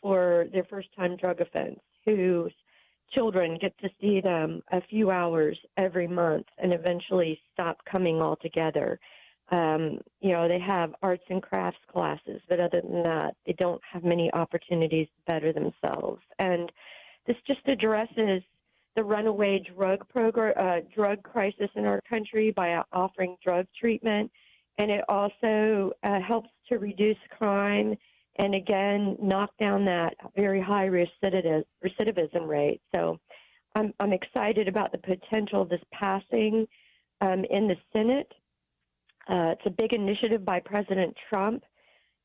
[SPEAKER 21] for their first-time drug offense, whose children get to see them a few hours every month and eventually stop coming altogether. You know, they have arts and crafts classes, but other than that, they don't have many opportunities to better themselves. And this just addresses the runaway drug crisis in our country by offering drug treatment. And it also helps to reduce crime and, again, knock down that very high recidivism rate. So I'm excited about the potential of this passing in the Senate. It's a big initiative by President Trump,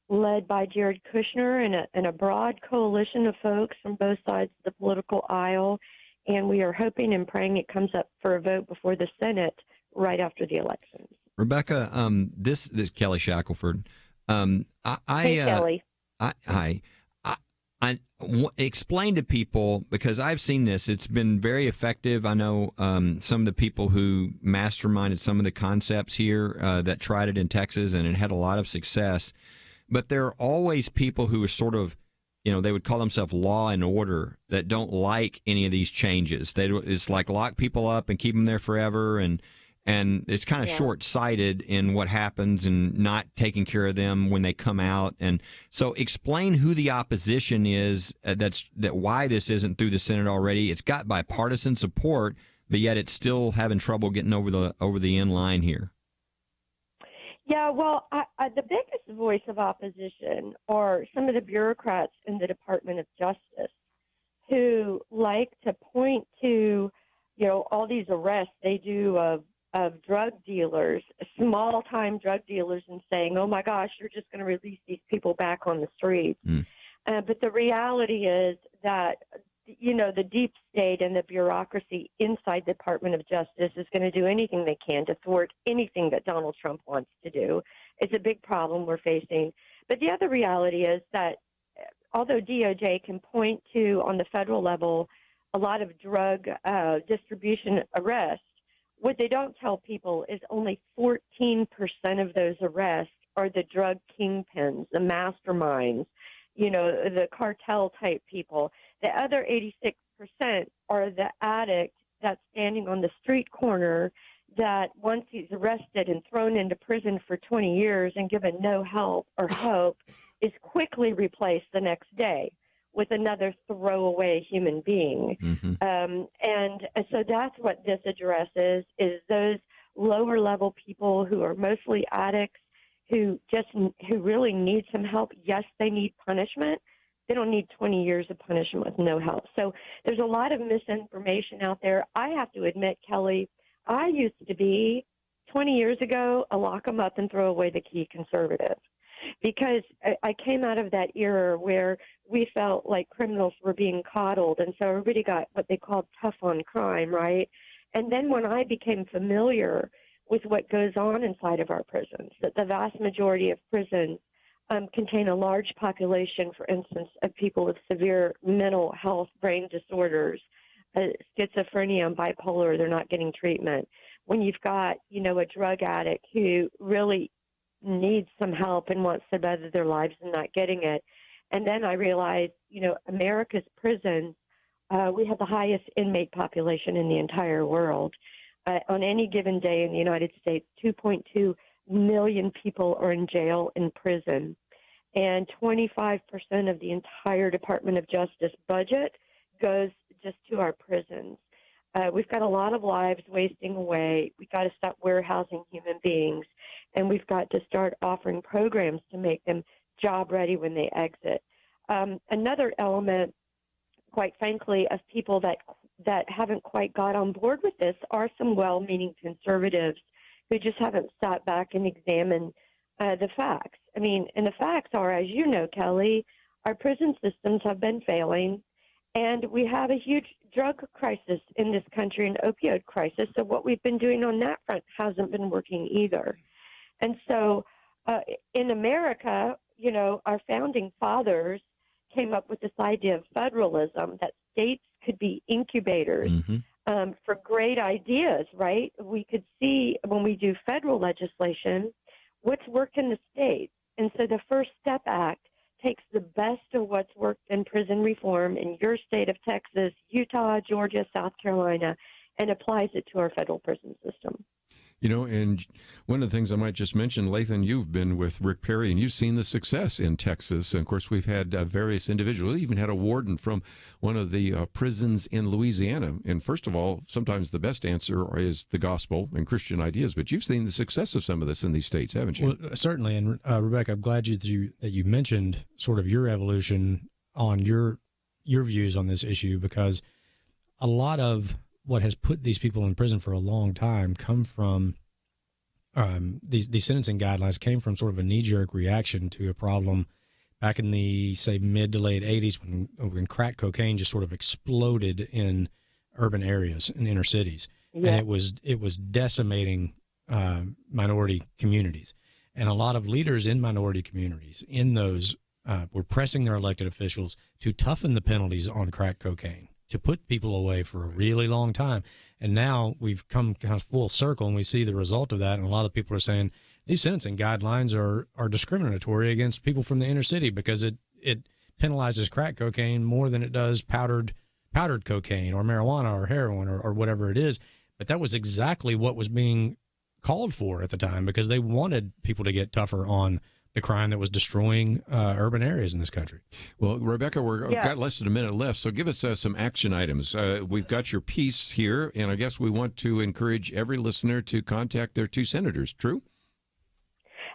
[SPEAKER 21] led by Jared Kushner and a broad coalition of folks from both sides of the political aisle. And we are hoping and praying it comes up for a vote before the Senate right after the elections.
[SPEAKER 3] Rebecca, this is Kelly Shackelford.
[SPEAKER 21] Hey, Kelly.
[SPEAKER 3] Explain to people, because I've seen this. It's been very effective. I know some of the people who masterminded some of the concepts here that tried it in Texas, and it had a lot of success. But there are always people who are sort of, you know, they would call themselves law and order, that don't like any of these changes. It's like lock people up and keep them there forever, and it's kind of short-sighted in what happens and not taking care of them when they come out. And so explain who the opposition is, that why this isn't through the Senate already. It's got bipartisan support, but yet it's still having trouble getting over the end line here.
[SPEAKER 21] Yeah, well, the biggest voice of opposition are some of the bureaucrats in the Department of Justice who like to point to, all these arrests they do of drug dealers, small-time drug dealers, and saying, oh, my gosh, you're just going to release these people back on the streets. But the reality is that, the deep state and the bureaucracy inside the Department of Justice is going to do anything they can to thwart anything that Donald Trump wants to do. It's a big problem we're facing. But the other reality is that although DOJ can point to, on the federal level, a lot of drug distribution arrests, what they don't tell people is only 14% of those arrests are the drug kingpins, the masterminds, the cartel-type people. The other 86% are the addict that's standing on the street corner that once he's arrested and thrown into prison for 20 years and given no help or hope is quickly replaced the next day with another throwaway human being. And so that's what this addresses, is those lower-level people who are mostly addicts who really need some help. Yes, they need punishment. They don't need 20 years of punishment with no help. So there's a lot of misinformation out there. I have to admit, Kelly, I used to be, 20 years ago, a lock them up and throw away the key conservative, because I came out of that era where we felt like criminals were being coddled, and so everybody got what they called tough on crime, right? And then when I became familiar with what goes on inside of our prisons, that the vast majority of prisons contain a large population, for instance, of people with severe mental health brain disorders, schizophrenia and bipolar, they're not getting treatment. When you've got, a drug addict who really needs some help and wants to better their lives and not getting it. And then I realized, America's prisons, we have the highest inmate population in the entire world. On any given day in the United States, 2.2 million people are in jail and prison, and 25% of the entire Department of Justice budget goes just to our prisons. We've got a lot of lives wasting away. We've got to stop warehousing human beings, and we've got to start offering programs to make them job ready when they exit. Another element, quite frankly, of people that haven't quite got on board with this are some well-meaning conservatives who just haven't sat back and examined the facts. I mean, and the facts are, as you know, Kelly, our prison systems have been failing, and we have a huge drug crisis in this country, an opioid crisis. So what we've been doing on that front hasn't been working either. And so in America, our founding fathers came up with this idea of federalism, that states could be incubators for great ideas, right? We could see when we do federal legislation what's worked in the states. And so the First Step Act takes the best of what's worked in prison reform in your state of Texas, Utah, Georgia, South Carolina, and applies it to our federal prison system.
[SPEAKER 1] And one of the things I might just mention, Lathan, you've been with Rick Perry, and you've seen the success in Texas. And, of course, we've had various individuals. We even had a warden from one of the prisons in Louisiana. And, first of all, sometimes the best answer is the gospel and Christian ideas. But you've seen the success of some of this in these states, haven't you?
[SPEAKER 4] Well, certainly. And, Rebecca, I'm glad that you mentioned sort of your evolution on your views on this issue, because a lot of what has put these people in prison for a long time come from these sentencing guidelines came from sort of a knee-jerk reaction to a problem back in the, say, mid to late 80s when crack cocaine just sort of exploded in urban areas and inner cities. Yeah. And it was decimating minority communities. And a lot of leaders in minority communities in those were pressing their elected officials to toughen the penalties on crack cocaine, to put people away for a really long time. And now we've come kind of full circle and we see the result of that. And a lot of people are saying these sentencing guidelines are discriminatory against people from the inner city because it penalizes crack cocaine more than it does powdered cocaine or marijuana or heroin or whatever it is. But that was exactly what was being called for at the time, because they wanted people to get tougher on the crime that was destroying urban areas in this country.
[SPEAKER 1] Well, Rebecca, we've
[SPEAKER 21] Yeah.
[SPEAKER 1] got less than a minute left, so give us some action items. We've got your piece here, and I guess we want to encourage every listener to contact their 2 senators. True?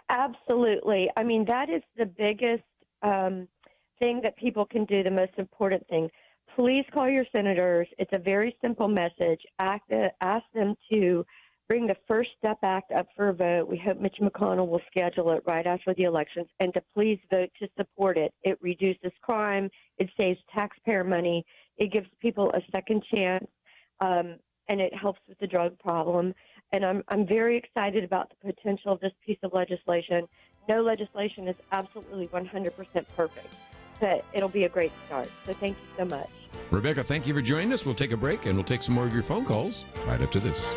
[SPEAKER 21] Absolutely. I mean, that is the biggest thing that people can do, the most important thing. Please call your senators. It's a very simple message. Ask them to bring the First Step Act up for a vote. We hope Mitch McConnell will schedule it right after the elections, and to please vote to support it. It reduces crime. It saves taxpayer money. It gives people a second chance, and it helps with the drug problem. And I'm very excited about the potential of this piece of legislation. No legislation is absolutely 100% perfect, but it'll be a great start. So thank you so much.
[SPEAKER 1] Rebecca, thank you for joining us. We'll take a break, and we'll take some more of your phone calls right after this.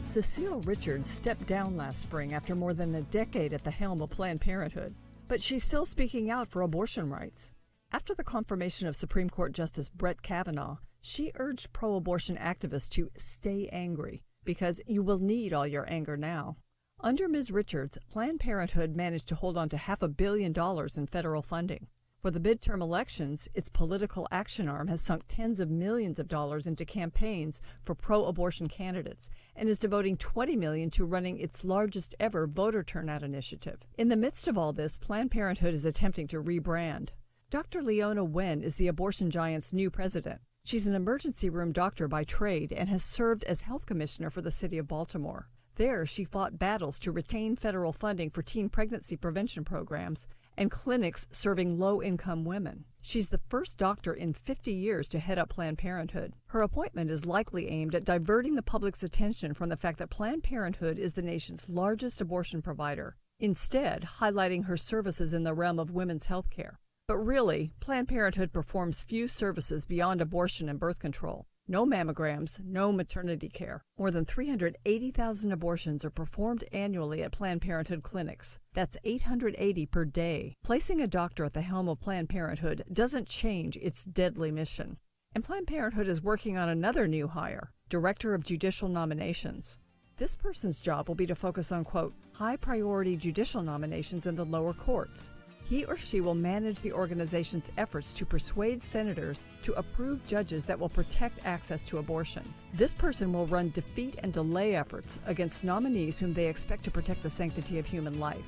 [SPEAKER 7] Cecile Richards stepped down last spring after more than a decade at the helm of Planned Parenthood, but she's still speaking out for abortion rights. After the confirmation of Supreme Court Justice Brett Kavanaugh, she urged pro-abortion activists to stay angry because you will need all your anger now. Under Ms. Richards, Planned Parenthood managed to hold on to $500 million in federal funding. For the midterm elections, its political action arm has sunk tens of millions of dollars into campaigns for pro-abortion candidates and is devoting $20 million to running its largest ever voter turnout initiative. In the midst of all this, Planned Parenthood is attempting to rebrand. Dr. Leona Wen is the abortion giant's new president. She's an emergency room doctor by trade and has served as health commissioner for the city of Baltimore. There, she fought battles to retain federal funding for teen pregnancy prevention programs and clinics serving low-income women. She's the first doctor in 50 years to head up Planned Parenthood. Her appointment is likely aimed at diverting the public's attention from the fact that Planned Parenthood is the nation's largest abortion provider, instead highlighting her services in the realm of women's health care. But really, Planned Parenthood performs few services beyond abortion and birth control. No mammograms, no maternity care. More than 380,000 abortions are performed annually at Planned Parenthood clinics. That's 880 per day. Placing a doctor at the helm of Planned Parenthood doesn't change its deadly mission. And Planned Parenthood is working on another new hire, Director of Judicial Nominations. This person's job will be to focus on, quote, high-priority judicial nominations in the lower courts. He or she will manage the organization's efforts to persuade senators to approve judges that will protect access to abortion. This person will run defeat and delay efforts against nominees whom they expect to protect the sanctity of human life.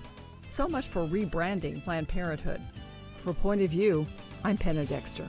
[SPEAKER 7] So much for rebranding Planned Parenthood. For Point of View, I'm Penna Dexter.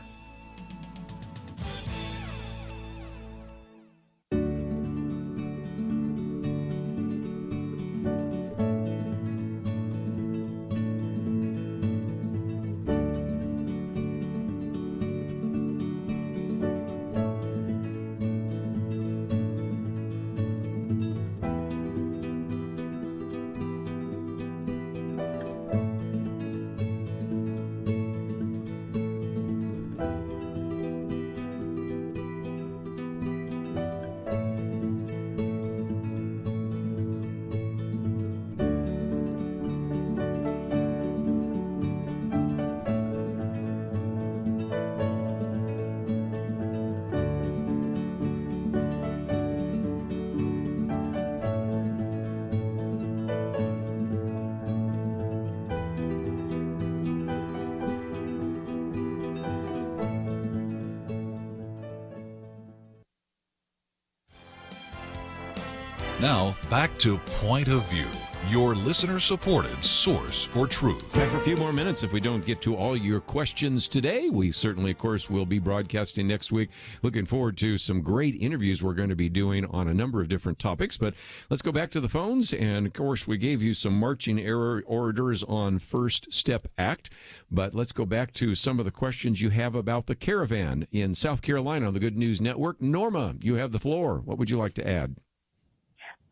[SPEAKER 2] Now, back to Point of View, your listener-supported source for truth.
[SPEAKER 1] Back for a few more minutes. If we don't get to all your questions today, we certainly, of course, will be broadcasting next week. Looking forward to some great interviews we're going to be doing on a number of different topics. But let's go back to the phones. And, of course, we gave you some marching orders on First Step Act. But let's go back to some of the questions you have about the caravan in South Carolina on the Good News Network. Norma, you have the floor. What would you like to add?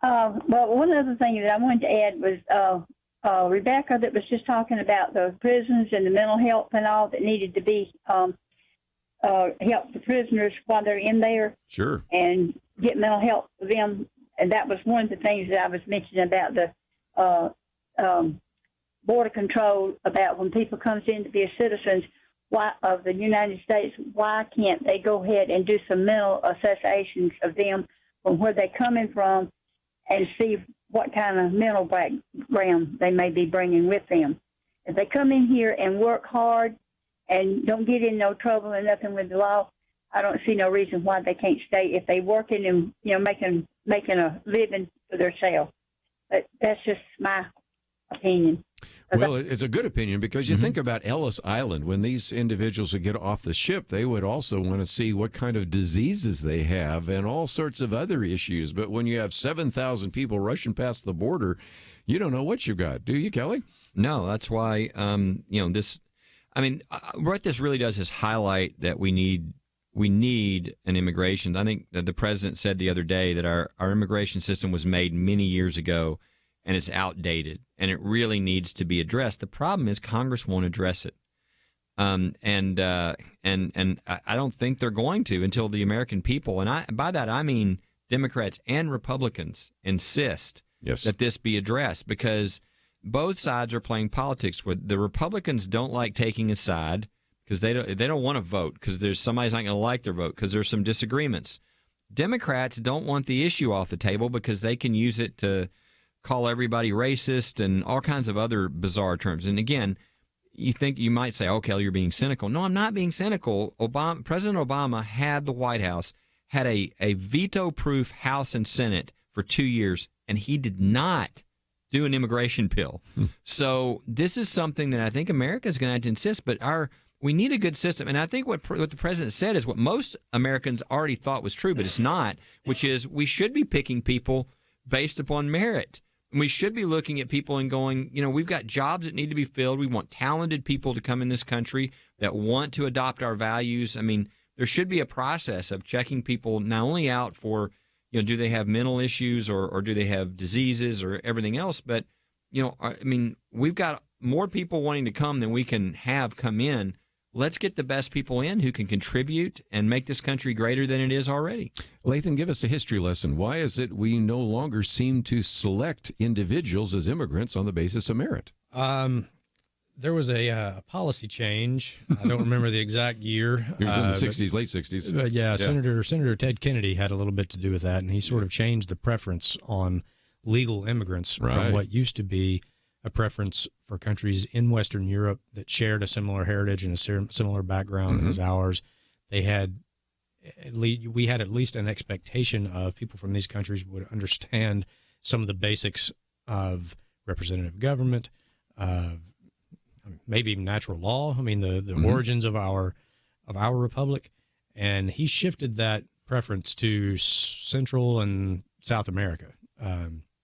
[SPEAKER 22] Well, one other thing that I wanted to add was Rebecca that was just talking about the prisons and the mental health and all that needed to be help the prisoners while they're in there.
[SPEAKER 1] Sure.
[SPEAKER 22] And get mental health for them. And that was one of the things that I was mentioning about the border control about when people comes in to be citizens of the United States, why can't they go ahead and do some mental assessments of them from where they're coming from and see what kind of mental background they may be bringing with them? If they come in here and work hard and don't get in no trouble and nothing with the law, I don't see no reason why they can't stay if they working and making a living for themselves. But that's just my opinion.
[SPEAKER 1] Well, it's a good opinion because you think about Ellis Island. When these individuals would get off the ship, they would also want to see what kind of diseases they have and all sorts of other issues. But when you have 7,000 people rushing past the border, you don't know what you've got, do you, Kelly?
[SPEAKER 3] No, that's why, this, what this really does is highlight that we need an immigration. I think that the president said the other day that our immigration system was made many years ago and it's outdated and it really needs to be addressed. The problem is Congress won't address it. And I don't think they're going to until the American people, and by that I mean Democrats and Republicans, insist that this be addressed, because both sides are playing politics. Where the Republicans don't like taking a side because they don't want to vote because there's somebody's not going to like their vote because there's some disagreements. Democrats don't want the issue off the table because they can use it to call everybody racist and all kinds of other bizarre terms. And again, you might say, "Oh, Kelly, you're being cynical." No, I'm not being cynical. President Obama had the White House, had a veto-proof House and Senate for 2 years, and he did not do an immigration bill. So this is something that I think America is going to have to insist. But we need a good system, and I think what the president said is what most Americans already thought was true, but it's not, which is we should be picking people based upon merit. We should be looking at people and going, we've got jobs that need to be filled. We want talented people to come in this country that want to adopt our values. I mean, there should be a process of checking people not only out for, do they have mental issues or do they have diseases or everything else, but, we've got more people wanting to come than we can have come in. Let's get the best people in who can contribute and make this country greater than it is already.
[SPEAKER 1] Lathan, give us a history lesson. Why is it we no longer seem to select individuals as immigrants on the basis of merit?
[SPEAKER 4] There was a policy change. I don't remember the exact year.
[SPEAKER 1] It was in the 60s, late 60s.
[SPEAKER 4] Yeah. Senator Ted Kennedy had a little bit to do with that, and he sort of changed the preference on legal immigrants from what used to be a preference for countries in Western Europe that shared a similar heritage and a similar background as ours. We had at least an expectation of people from these countries would understand some of the basics of representative government, maybe even natural law. I mean, the origins of our republic, and he shifted that preference to Central and South America.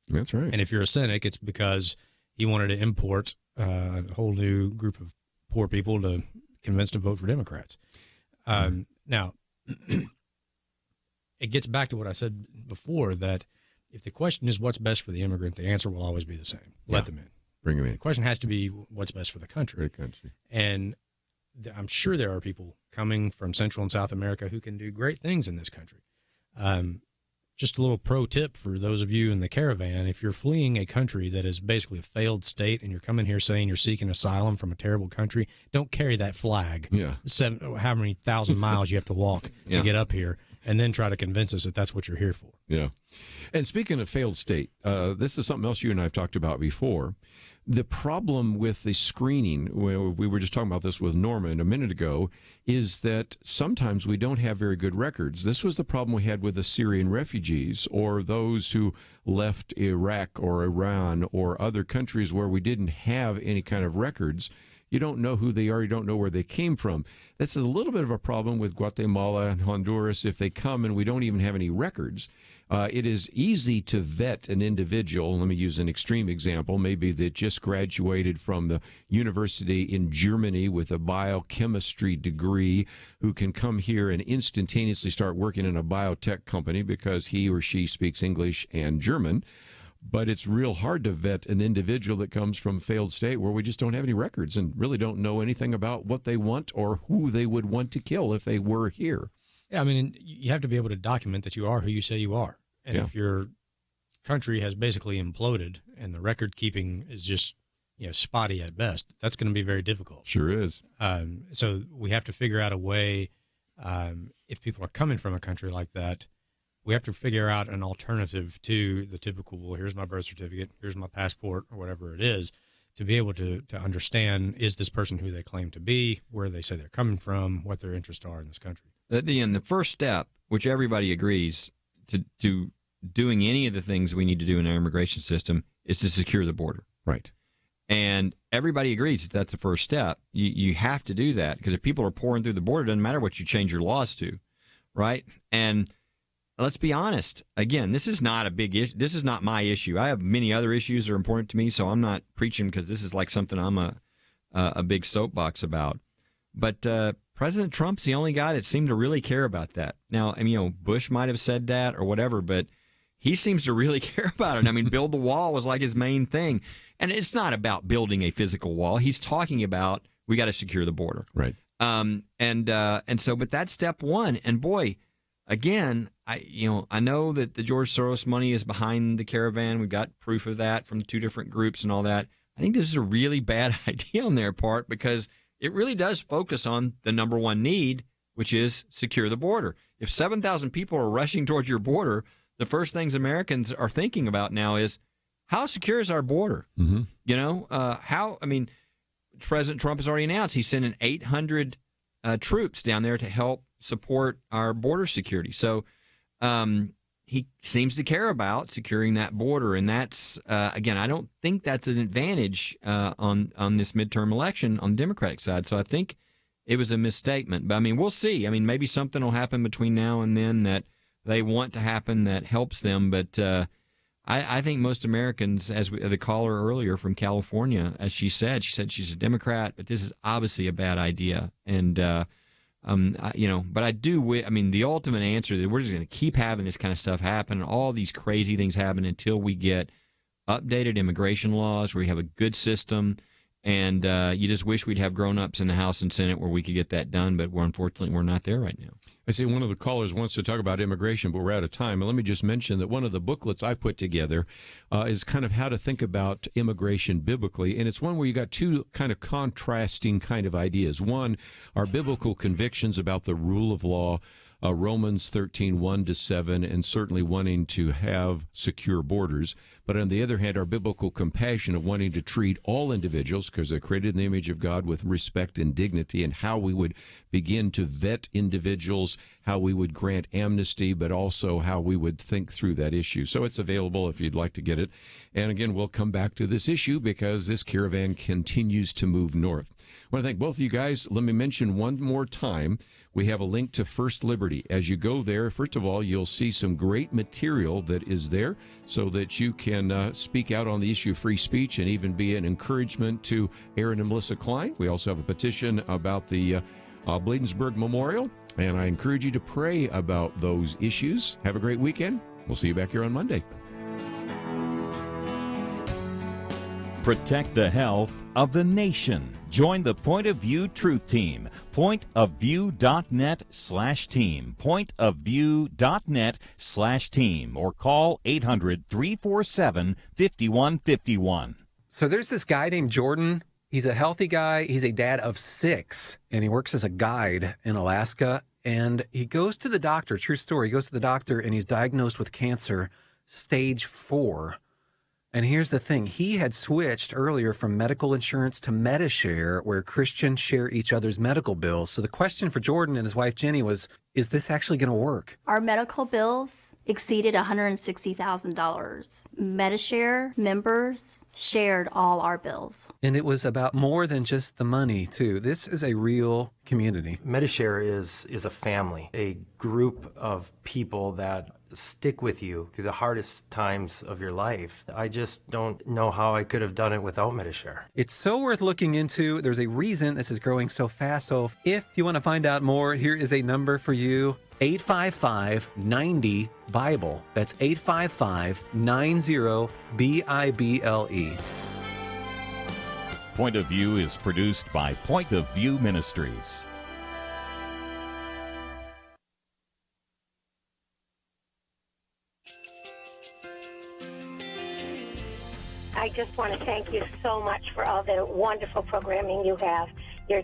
[SPEAKER 1] That's right.
[SPEAKER 4] And if you're a cynic, it's because he wanted to import a whole new group of poor people to convince to vote for Democrats. Now, it gets back to what I said before, that if the question is what's best for the immigrant, the answer will always be the same. Let them in.
[SPEAKER 1] Bring them in.
[SPEAKER 4] The question has to be what's best for the country. And I'm sure there are people coming from Central and South America who can do great things in this country. Just a little pro tip for those of you in the caravan: if you're fleeing a country that is basically a failed state and you're coming here saying you're seeking asylum from a terrible country, don't carry that flag. How many thousand miles you have to walk to get up here, and then try to convince us that that's what you're here for.
[SPEAKER 1] Yeah. And speaking of failed state, this is something else you and I have talked about before. The problem with the screening, we were just talking about this with Norman a minute ago, is that sometimes we don't have very good records. This was the problem we had with the Syrian refugees or those who left Iraq or Iran or other countries where we didn't have any kind of records. You don't know who they are. You don't know where they came from. That's a little bit of a problem with Guatemala and Honduras. If they come and we don't even have any records, it is easy to vet an individual. Let me use an extreme example, maybe that just graduated from the university in Germany with a biochemistry degree, who can come here and instantaneously start working in a biotech company because he or she speaks English and German. But it's real hard to vet an individual that comes from a failed state where we just don't have any records and really don't know anything about what they want or who they would want to kill if they were here.
[SPEAKER 4] Yeah, I mean, you have to be able to document that you are who you say you are. And if your country has basically imploded and the record keeping is just spotty at best. That's going to be very difficult.
[SPEAKER 1] Sure is.
[SPEAKER 4] So we have to figure out a way, if people are coming from a country like that, we have to figure out an alternative to the typical, well, here's my birth certificate, here's my passport, or whatever it is, to be able to understand, is this person who they claim to be, where they say they're coming from, what their interests are in this country.
[SPEAKER 3] The first step, which everybody agrees to doing any of the things we need to do in our immigration system, is to secure the border.
[SPEAKER 1] Right.
[SPEAKER 3] And everybody agrees that that's the first step. You have to do that, because if people are pouring through the border, it doesn't matter what you change your laws to, right? And let's be honest. Again, this is not a big issue. This is not my issue. I have many other issues that are important to me, so I'm not preaching because this is like something I'm a big soapbox about. But President Trump's the only guy that seemed to really care about that. Now, I mean, Bush might have said that or whatever, but he seems to really care about it. I mean, build the wall was like his main thing. And it's not about building a physical wall. He's talking about we got to secure the border.
[SPEAKER 1] Right.
[SPEAKER 3] But that's step one. And boy, again, I know that the George Soros money is behind the caravan. We've got proof of that from 2 different groups and all that. I think this is a really bad idea on their part, because it really does focus on the number one need, which is secure the border. If 7,000 people are rushing towards your border, the first things Americans are thinking about now is, how secure is our border?
[SPEAKER 1] Mm-hmm.
[SPEAKER 3] President Trump has already announced he's sending 800 troops down there to help support our border security. So he seems to care about securing that border. And that's, again, I don't think that's an advantage on this midterm election on the Democratic side. So I think it was a misstatement. But, I mean, we'll see. I mean, maybe something will happen between now and then that they want to happen that helps them. But I think most Americans, as the caller earlier from California, as she said she's a Democrat, but this is obviously a bad idea. And, but I do, the ultimate answer is that we're just going to keep having this kind of stuff happen, and all these crazy things happen until we get updated immigration laws where we have a good system. And you just wish we'd have grown-ups in the House and Senate where we could get that done, but unfortunately we're not there right now.
[SPEAKER 1] I see one of the callers wants to talk about immigration, but we're out of time. And let me just mention that one of the booklets I've put together is kind of how to think about immigration biblically. And it's one where you got 2 kind of contrasting kind of ideas. One are biblical convictions about the rule of law, Romans 13, 1-7, and certainly wanting to have secure borders. But on the other hand, our biblical compassion of wanting to treat all individuals, because they're created in the image of God, with respect and dignity, and how we would begin to vet individuals, how we would grant amnesty, but also how we would think through that issue. So it's available if you'd like to get it. And again, we'll come back to this issue because this caravan continues to move north. I want to thank both of you guys. Let me mention one more time, we have a link to First Liberty. As you go there, first of all, you'll see some great material that is there so that you can speak out on the issue of free speech and even be an encouragement to Aaron and Melissa Klein. We also have a petition about the Bladensburg Memorial, and I encourage you to pray about those issues. Have a great weekend. We'll see you back here on Monday.
[SPEAKER 5] Protect the health of the nation. Join the Point of View Truth Team. pointofview.net/team. pointofview.net/team. Or call 800-347-5151.
[SPEAKER 11] So there's this guy named Jordan. He's a healthy guy. He's a dad of 6, and he works as a guide in Alaska. And he goes to the doctor, true story, he goes to the doctor, and he's diagnosed with cancer, stage 4. And here's the thing. He had switched earlier from medical insurance to Medishare, where Christians share each other's medical bills. So the question for Jordan and his wife, Jenny, was, is this actually going to work?
[SPEAKER 12] Our medical bills exceeded $160,000. Medishare members shared all our bills.
[SPEAKER 11] And it was about more than just the money, too. This is a real community.
[SPEAKER 13] Medishare is a family, a group of people that stick with you through the hardest times of your life. I just don't know how I could have done it without Medishare.
[SPEAKER 11] It's so worth looking into. There's a reason this is growing so fast. So if you want to find out more, here is a number for you. 855-90-BIBLE. That's 855-90-BIBLE.
[SPEAKER 5] Point of View is produced by Point of View Ministries.
[SPEAKER 14] I just want to thank you so much for all the wonderful programming you have.